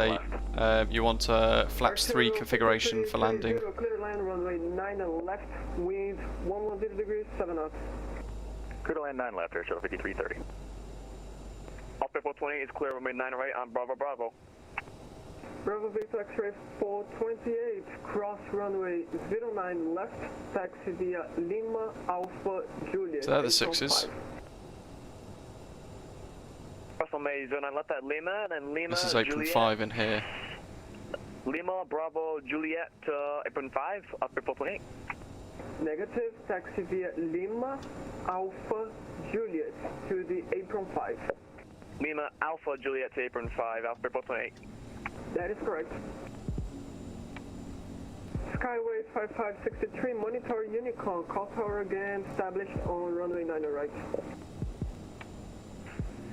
a flaps 3 configuration for landing. Clear land runway 9 left, wind 110 degrees, 7 knots. Clear to land 9 left, Air Shuttle 5330. Off Porto 28 is clear, runway 9 right on Bravo Bravo. Bravo Victor X-ray 428, cross runway 09 left, taxi via Lima Alpha Juliet. So they're the 6s. Cross runway 09 left at Lima, and then Lima This is apron Juliet. 5 in here. Lima Bravo Juliet apron 5, up Porto 28. Negative, taxi via Lima Alpha Juliet to the apron 5. Lima Alpha Juliet to apron 5, Alpha Porto 28. That is correct. Skyway 5563, monitor Unicorn, call tower again, established on runway 9 right.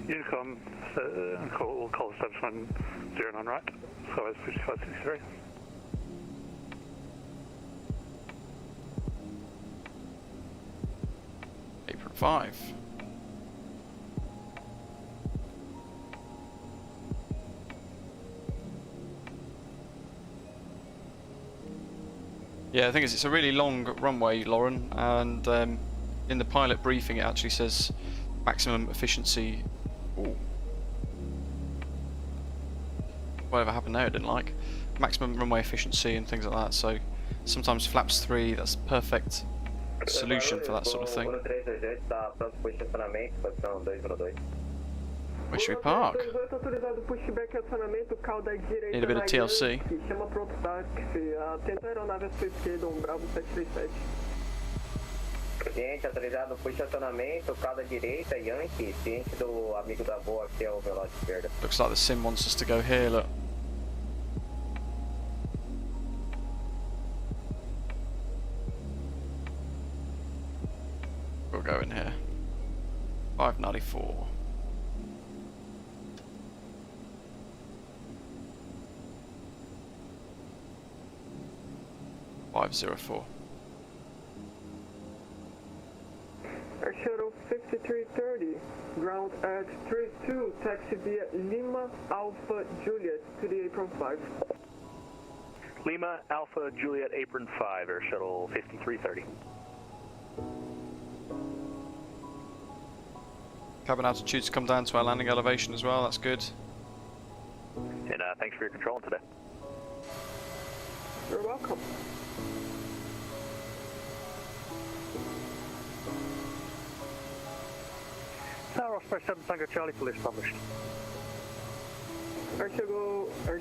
Unicom, we'll call establishment 09 right. Skyways 5563. Apron 5. Yeah, the thing is, it's a really long runway, Lauren, and in the pilot briefing it actually says maximum efficiency. Ooh. Whatever happened there I didn't like. Maximum runway efficiency and things like that, so sometimes flaps 3, that's a perfect solution for that sort of thing. Where should we park? Need a bit of TLC. Chama pronto táxi, atenta a aeronave à sua esquerda, Bravo 737. Ciente, autorizado, puxa acionamento, cauda direita, Yankee, ciente do amigo da boa que é o veloz esquerda. Looks like the sim wants us to go here, look. We'll go in here. 594. Air Shuttle 5330, ground at 32, taxi via Lima Alpha Juliet to the apron 5. Lima Alpha Juliet apron 5, Air Shuttle 5330. Cabin altitude's come down to our landing elevation as well, that's good. And thanks for your control today. You're welcome. Tower Osprey 7 Tango Charlie, police published. Air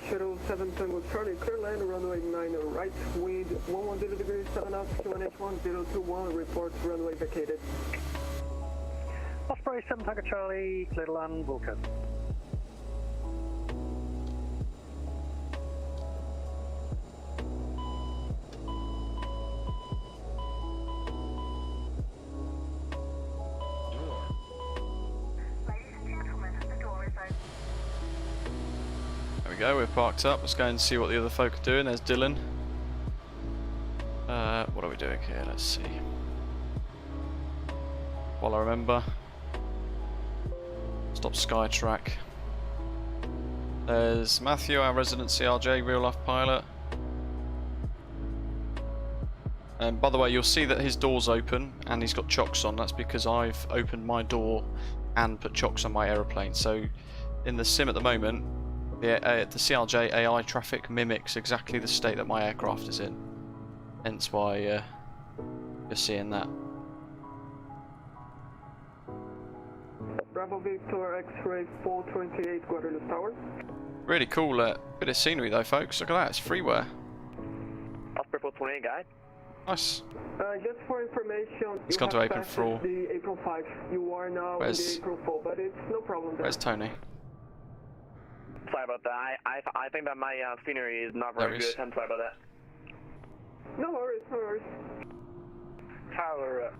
Shuttle 7 Tango Charlie, clear land, runway 9 right, wind 110 degrees, 7 knots, QNH 1021, reports runway vacated. Osprey 7 Tango Charlie, clear to land, Vulcan. Ladies and gentlemen, the door is open. There we go, we're parked up. Let's go and see what the other folk are doing. There's Dylan. What are we doing here? Let's see. While I remember. Stop Skytrack. There's Matthew, our resident CRJ, real life pilot. And by the way, you'll see that his door's open and he's got chocks on. That's because I've opened my door and put chocks on my aeroplane. So in the sim at the moment, the CRJ AI traffic mimics exactly the state that my aircraft is in. Hence why you're seeing that. Bravo Victor X-ray 428 Guarulhos Tower. Really cool bit of scenery though, folks. Look at that, it's freeware. Osprey 428 guide. Nice. Just for information, It's you gone to have April passed 4. the April 5. You are now in the April 4, but it's no problem there. Where's Tony? Sorry about that. I think that my scenery is not There very he is. good. I'm sorry about that. No worries, no worries. Tower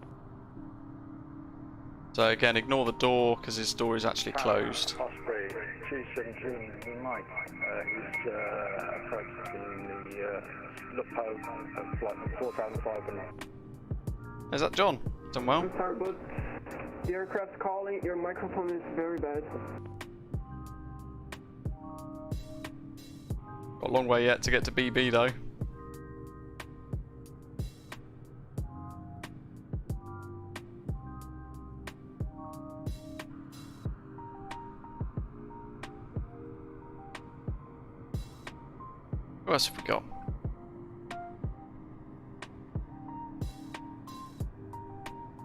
So again, ignore the door because his door is actually closed. Osprey 217 Mike. He's approaching the Lupo at flight 4500. Is that John? Done well. I'm sorry, but the aircraft's calling. Your microphone is very bad. Got a long way yet to get to BB though. What else have we got?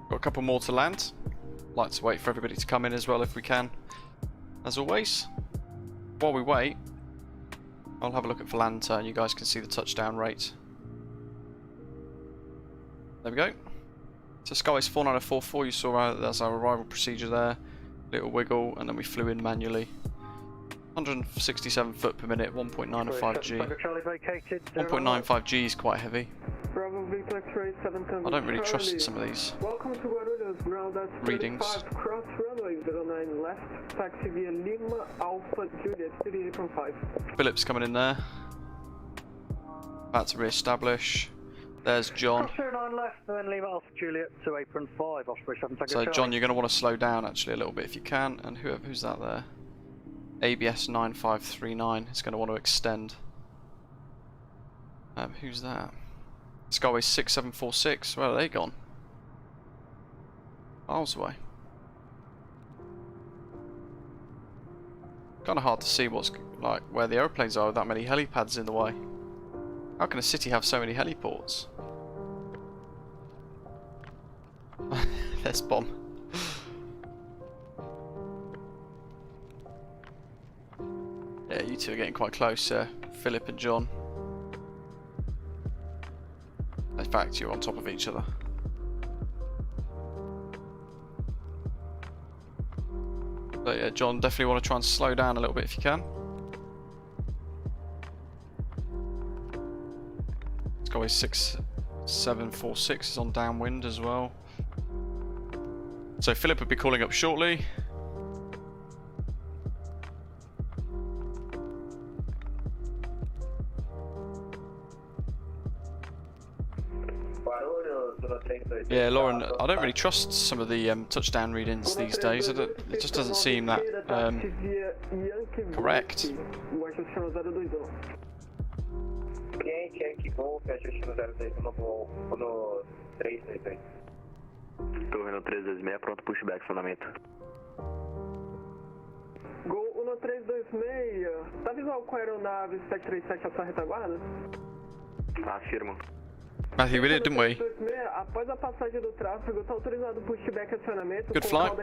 Got a couple more to land. Like to wait for everybody to come in as well if we can. As always. While we wait, I'll have a look at Volanta and you guys can see the touchdown rate. There we go. So Skyways 49044, you saw that's our arrival procedure there. Little wiggle and then we flew in manually. 167 foot per minute, 1.95 G. 1.95 G is quite heavy. Bravo Victor X-ray 7 I don't really trust some of these Welcome to Guarulhos, ground at readings. 35, cross runway 09 left, taxi via Lima Alpha Juliet to the April 5. Philip's coming in there. About to re-establish. There's John. Cross 09 left, then Lima Alpha Juliet to Apron 5, Osprey 7 Tango So Charlie. John, you're going to want to slow down actually a little bit if you can. And who's that there? ABS 9539 is going to want to extend. Who's that? Skyway 6746. Where are they gone? Miles away. Kind of hard to see what's like where the aeroplanes are with that many helipads in the way. How can a city have so many heliports? There's Bomb. Yeah, you two are getting quite close, Philip and John. In fact, you're on top of each other. But yeah, John, definitely want to try and slow down a little bit if you can. Skyway 6746 is on downwind as well. So Philip will be calling up shortly. Yeah, Lauren, I don't really trust some of the touchdown readings these days. It just doesn't seem that correct. Tô vendo 326, pronto, pushback, fundamento. Tá visual com a aeronave 737 à sua retaguarda? Afirmo. Matthew, we did, didn't we? Após a passagem do tráfego, está autorizado o pushback acionamento. Good flight.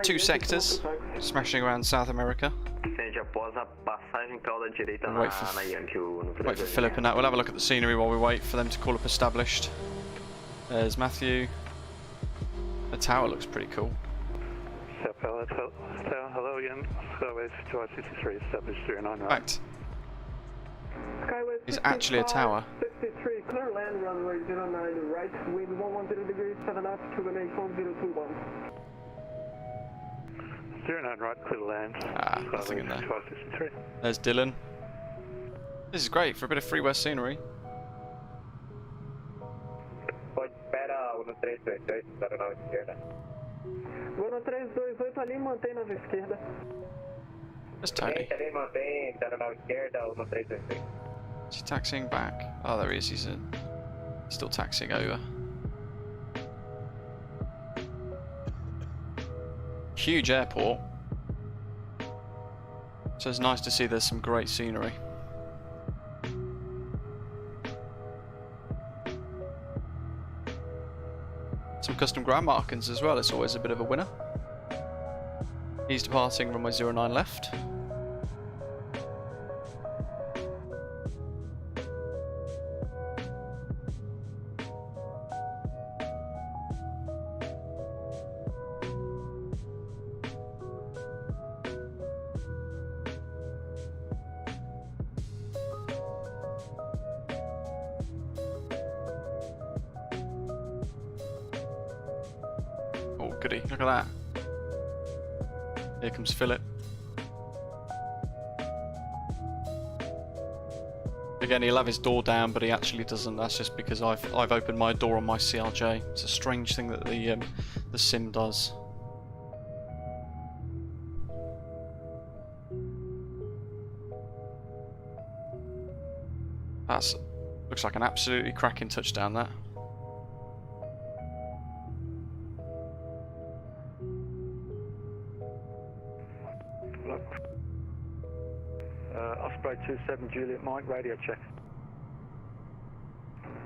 2 sectors, smashing around South America. Sente após a passagem cauda direita na Yankee. Wait for Philip and that. We'll have a look at the scenery while we wait for them to call up established. There's Matthew. The tower looks pretty cool. Sao Paulo, hello again. Skyway 263, established 09. In fact, it's actually a tower. 63, clear land, runway 09, right, wind 110 degrees, 7 knots, Cuban 1021. 09, right, clear land. Nothing in there. 263. There's Dylan. This is great for a bit of freeware scenery. Pode espera 1328, 09 esquerda. Vou no 328 ali, mantém nova esquerda. There's Tony. Gente, ali mantém 09 esquerda, 1328. Is he taxiing back? Oh, there he is. He's still taxiing over. Huge airport. So it's nice to see there's some great scenery. Some custom ground markings as well. It's always a bit of a winner. He's departing runway 09 left. Oh, goody, look at that. Here comes Philip. Again, he'll have his door down, but he actually doesn't. That's just because I've opened my door on my CRJ. It's a strange thing that the sim does. That's looks like an absolutely cracking touchdown, that. Osprey 27 Juliet Mike, radio check.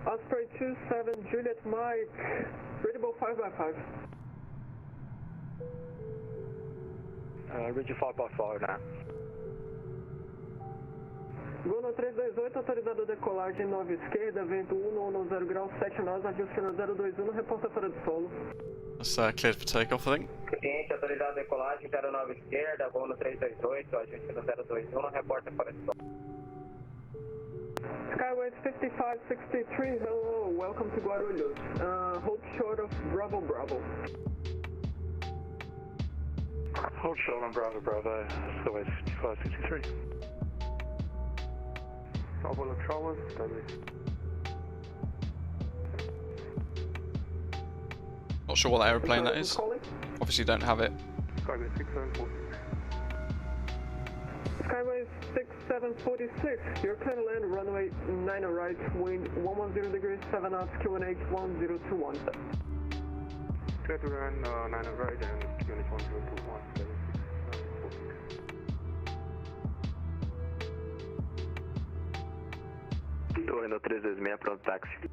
Osprey 27 Juliet Mike, readable 5x5. Rigid 5x5 now. Gol no 328, autorizado a decolagem 9 esquerda, vento 110 graus, 7 nós, ajuste no 021, reporta fora do solo. That's cleared for takeoff, I think. Cliente, autorizado a decolagem 09 esquerda, voo no 328, ajuste no 021, reporta fora do solo. Skyway 5563, hello, welcome to Guarulhos. Hold short of Bravo Bravo. Hold short on Bravo Bravo, Skyway 5563. Bravo Latrowan, Not sure what aeroplane that is. Obviously don't have it. Skyway 6746. Skyway 6746, you're clear to land, runway 9 right, wind 110 degrees, 7 knots, QNH 1021. Clear to land 9 right and QNH 1021. Torre no 326, pronto, táxi.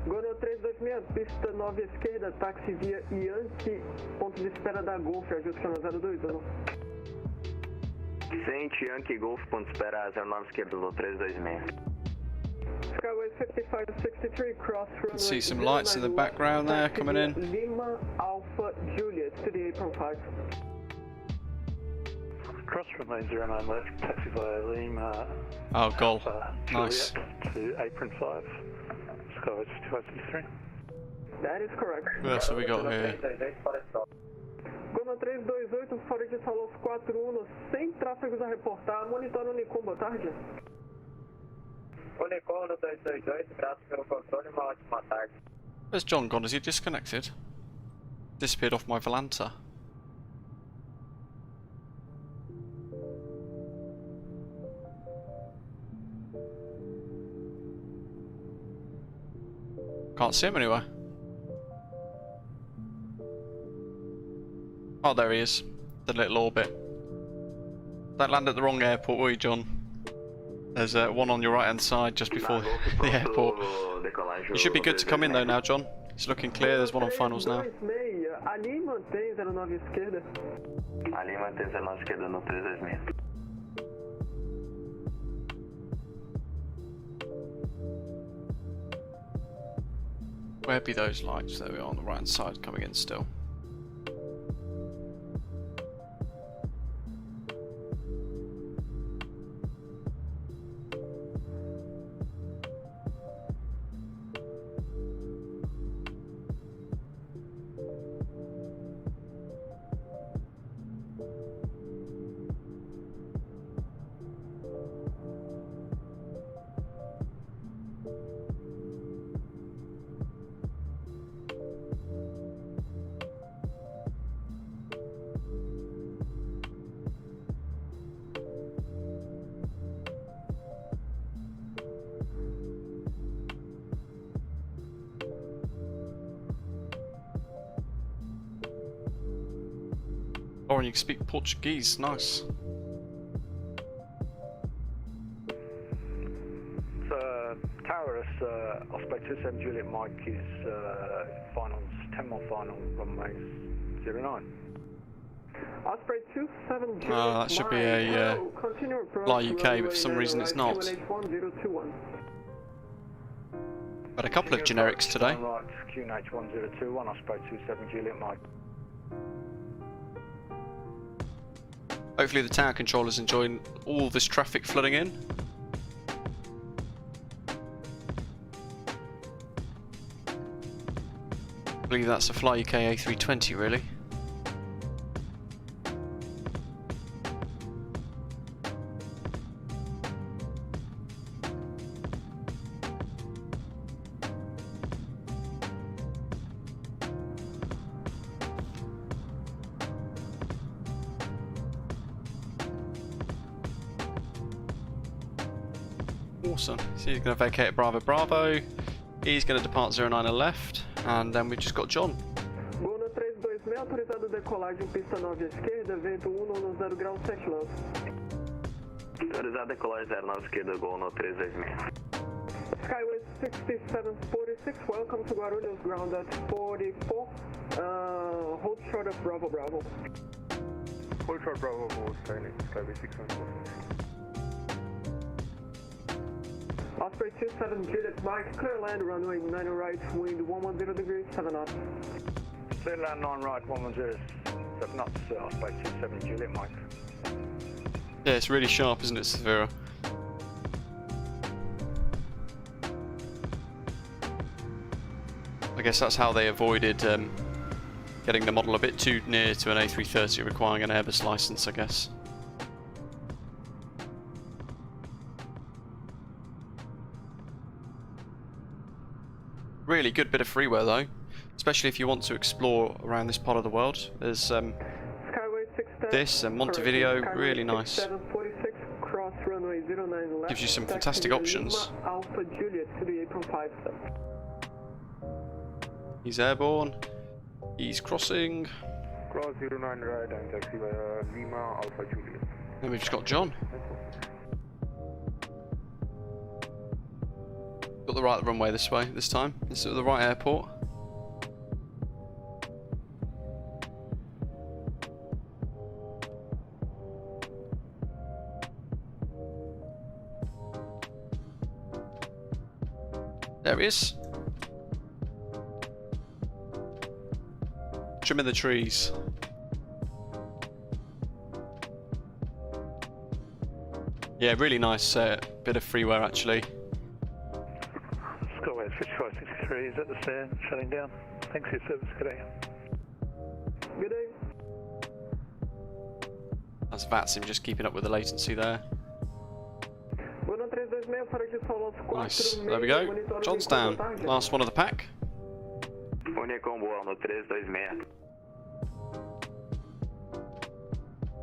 Gol no 326, pista 9 esquerda, táxi via Yankee, ponto de espera da Golf, ajuste no 021. Sente Yankee Golf, ponto de espera 09 esquerda no 326. Skyway 5563, cross runway. See some lights in the background there coming in. Lima Alpha Juliet to the apron 5. Cross runway 09 left, taxi via Lima. Oh, goal. Nice. Nice. To apron 5. Skyway 2563. That is correct. What else have we got here? Gol no 328, fora de solo 41, sem tráfegos a reportar, monitora o Unicom, boa tarde. Unicom no 228, graças pelo controle, uma ótima tarde. Where's John gone? Is he disconnected? Disappeared off my Volanta. Can't see him anywhere. Oh, there he is. The little orbit. Don't land at the wrong airport, will you, John? There's one on your right hand side just before the airport. You should be good to come in though now, John. It's looking clear, there's one on finals now. Ali mantém 09 esquerda. Ali mantém 09 esquerda no 326. Where be those lights? There we are on the right hand side coming in still. Oh, and you can speak Portuguese, nice. Tower is Osprey 27 Juliet Mike is finals, 10-mile final, runway 09. Osprey 27 Juliet That should be a flyUK, but for some reason it's not. But a couple of generics today. Right, QNH 1021, Osprey 27 Juliet Mike. Hopefully the tower controller's enjoying all this traffic flooding in. I believe that's a flyUK A320 really. Awesome. So he's going to vacate Bravo Bravo. He's going to depart 09 left, and then we've just got John. Gol no 326, autorizado decolagem, pista 9 à esquerda, vento 190 graus 7 lances. Autorizado decolagem 09 esquerda, gol no 326. Skyway 6746, welcome to Guarulhos, ground at 44. Hold short of Bravo Bravo. Hold short Bravo, Scenic, Skyway 614. Osprey 27 Juliet Mike, clear land, runway 9 right, wind 110 degrees, 7 knots. Clear land 9 right, 110, 7 knots, Osprey 27 Juliet Mike. Yeah, it's really sharp, isn't it, Severa? I guess that's how they avoided getting the model a bit too near to an A330 requiring an Airbus license, I guess. Really good bit of freeware though, especially if you want to explore around this part of the world. There's this and Montevideo, really nice. Gives you some fantastic options. He's airborne. He's crossing. Cross 09 right and taxi via Lima Alpha Juliet. And we've just got John. Got the right runway this way this time. This is the right airport. There he is. Trimming the trees. Yeah, really nice bit of freeware actually. Skyway 5563 is at the stand, shutting down. Thanks for your service, good day. Good day. That's VATSIM just keeping up with the latency there. Nice, there we go. John's down. Last one of the pack.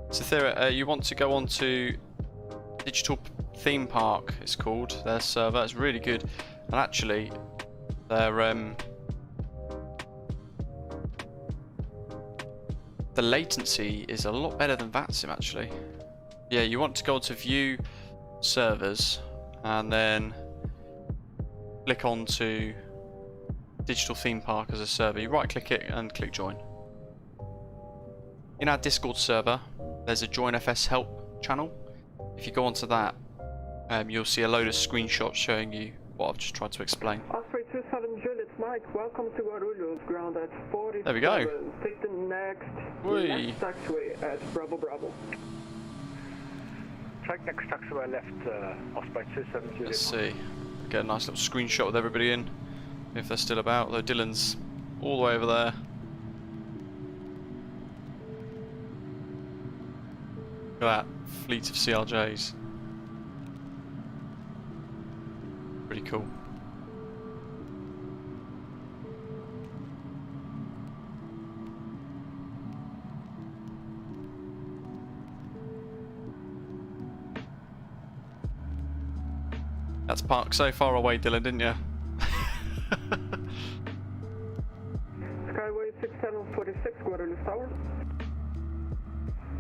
Cythera, you want to go on to Digital Theme Park, it's called, their server. It's really good. And actually, their the latency is a lot better than VATSIM actually. Yeah, you want to go to View Servers and then click on to Digital Theme Park as a server. You right click it and click Join. In our Discord server, there's a Join FS Help channel. If you go onto that, you'll see a load of screenshots showing you what I've just tried to explain. Osprey 27 Juliet Mike, welcome to Guarulhos, ground at 47. There we go. Take the next Whee. left taxiway at Bravo Bravo. Take next taxiway left, Osprey 27 Juliet. Let's see. Get a nice little screenshot with everybody in, if they're still about. Though Dylan's all the way over there. Look at that fleet of CRJs. Pretty cool. That's parked so far away, Dylan, didn't you? Skyway 6746, Guarulhos Tower.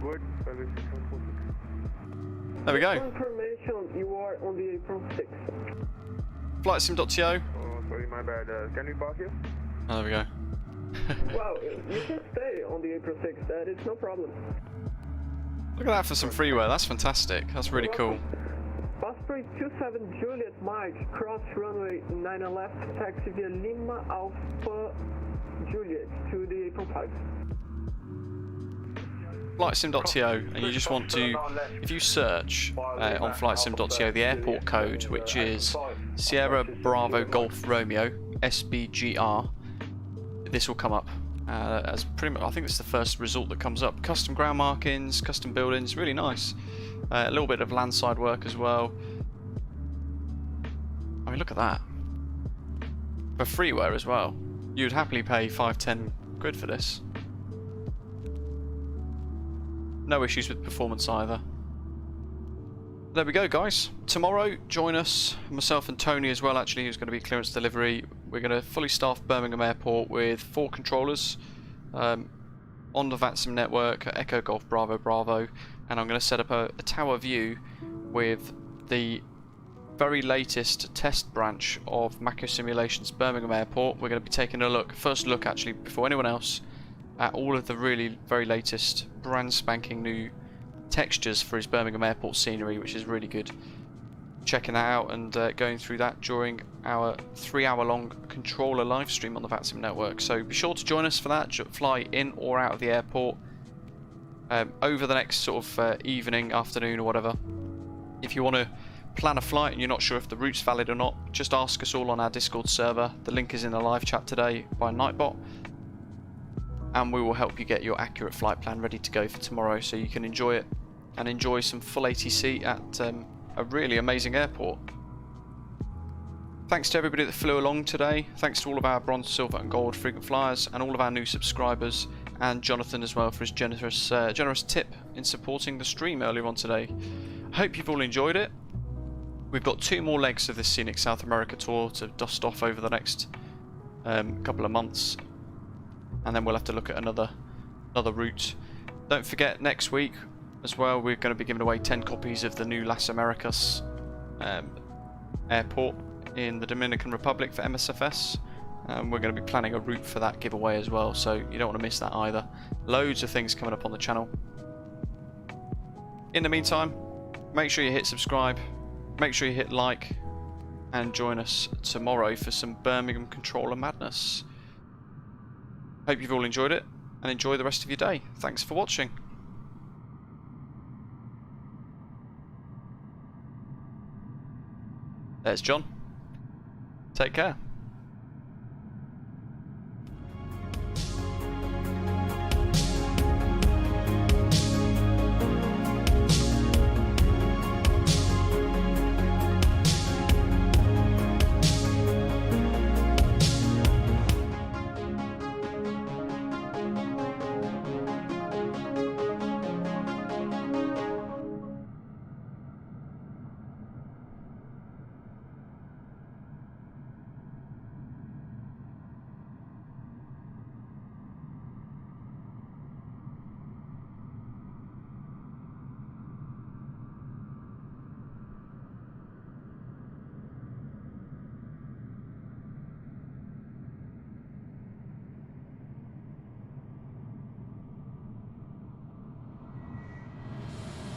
Good, 6746. There we go. For information, you are on the apron 6. FlightSim.to. Oh, sorry, my bad. Can we park here? Oh, there we go. Well, you can stay on the apron 6, that is no problem. Look at that for some freeware. That's fantastic. That's really cool. Osprey 27 Juliet Mike, cross runway 9 left, taxi via Lima Alpha Juliet to the apron 5. FlightSim.to, and you just want to, if you search on FlightSim.to the airport code, which is Sierra Bravo Golf Romeo SBGR, this will come up as pretty much. I think it's the first result that comes up. Custom ground markings, custom buildings, really nice. A little bit of landside work as well. I mean, look at that. For freeware as well. You'd happily pay 5-10 quid for this. No issues with performance either. There we go, guys. Tomorrow, join us, myself and Tony as well, actually, who's going to be clearance delivery. We're going to fully staff Birmingham Airport with 4 controllers on the VATSIM network at Echo Golf Bravo Bravo, and I'm going to set up a tower view with the very latest test branch of Macro Simulations Birmingham Airport. We're going to be taking a look, first look actually, before anyone else, at all of the really very latest brand spanking new textures for his Birmingham Airport scenery, which is really good. Checking that out and going through that during our 3-hour long controller live stream on the VATSIM network. So be sure to join us for that. Fly in or out of the airport over the next sort of evening, afternoon or whatever. If you want to plan a flight and you're not sure if the route's valid or not, just ask us all on our Discord server. The link is in the live chat today by Nightbot, and we will help you get your accurate flight plan ready to go for tomorrow so you can enjoy it and enjoy some full ATC at a really amazing airport. Thanks to everybody that flew along today. Thanks to all of our bronze, silver and gold frequent flyers and all of our new subscribers, and Jonathan as well for his generous tip in supporting the stream earlier on today. I hope you've all enjoyed it. We've got 2 more legs of this Scenic South America tour to dust off over the next couple of months, and then we'll have to look at another route. Don't forget, next week as well, we're going to be giving away 10 copies of the new Las Americas airport in the Dominican Republic for MSFS. We're going to be planning a route for that giveaway as well, so you don't want to miss that either. Loads of things coming up on the channel. In the meantime, make sure you hit subscribe, make sure you hit like, and join us tomorrow for some Birmingham controller madness. Hope you've all enjoyed it, and enjoy the rest of your day. Thanks for watching. There's John. Take care.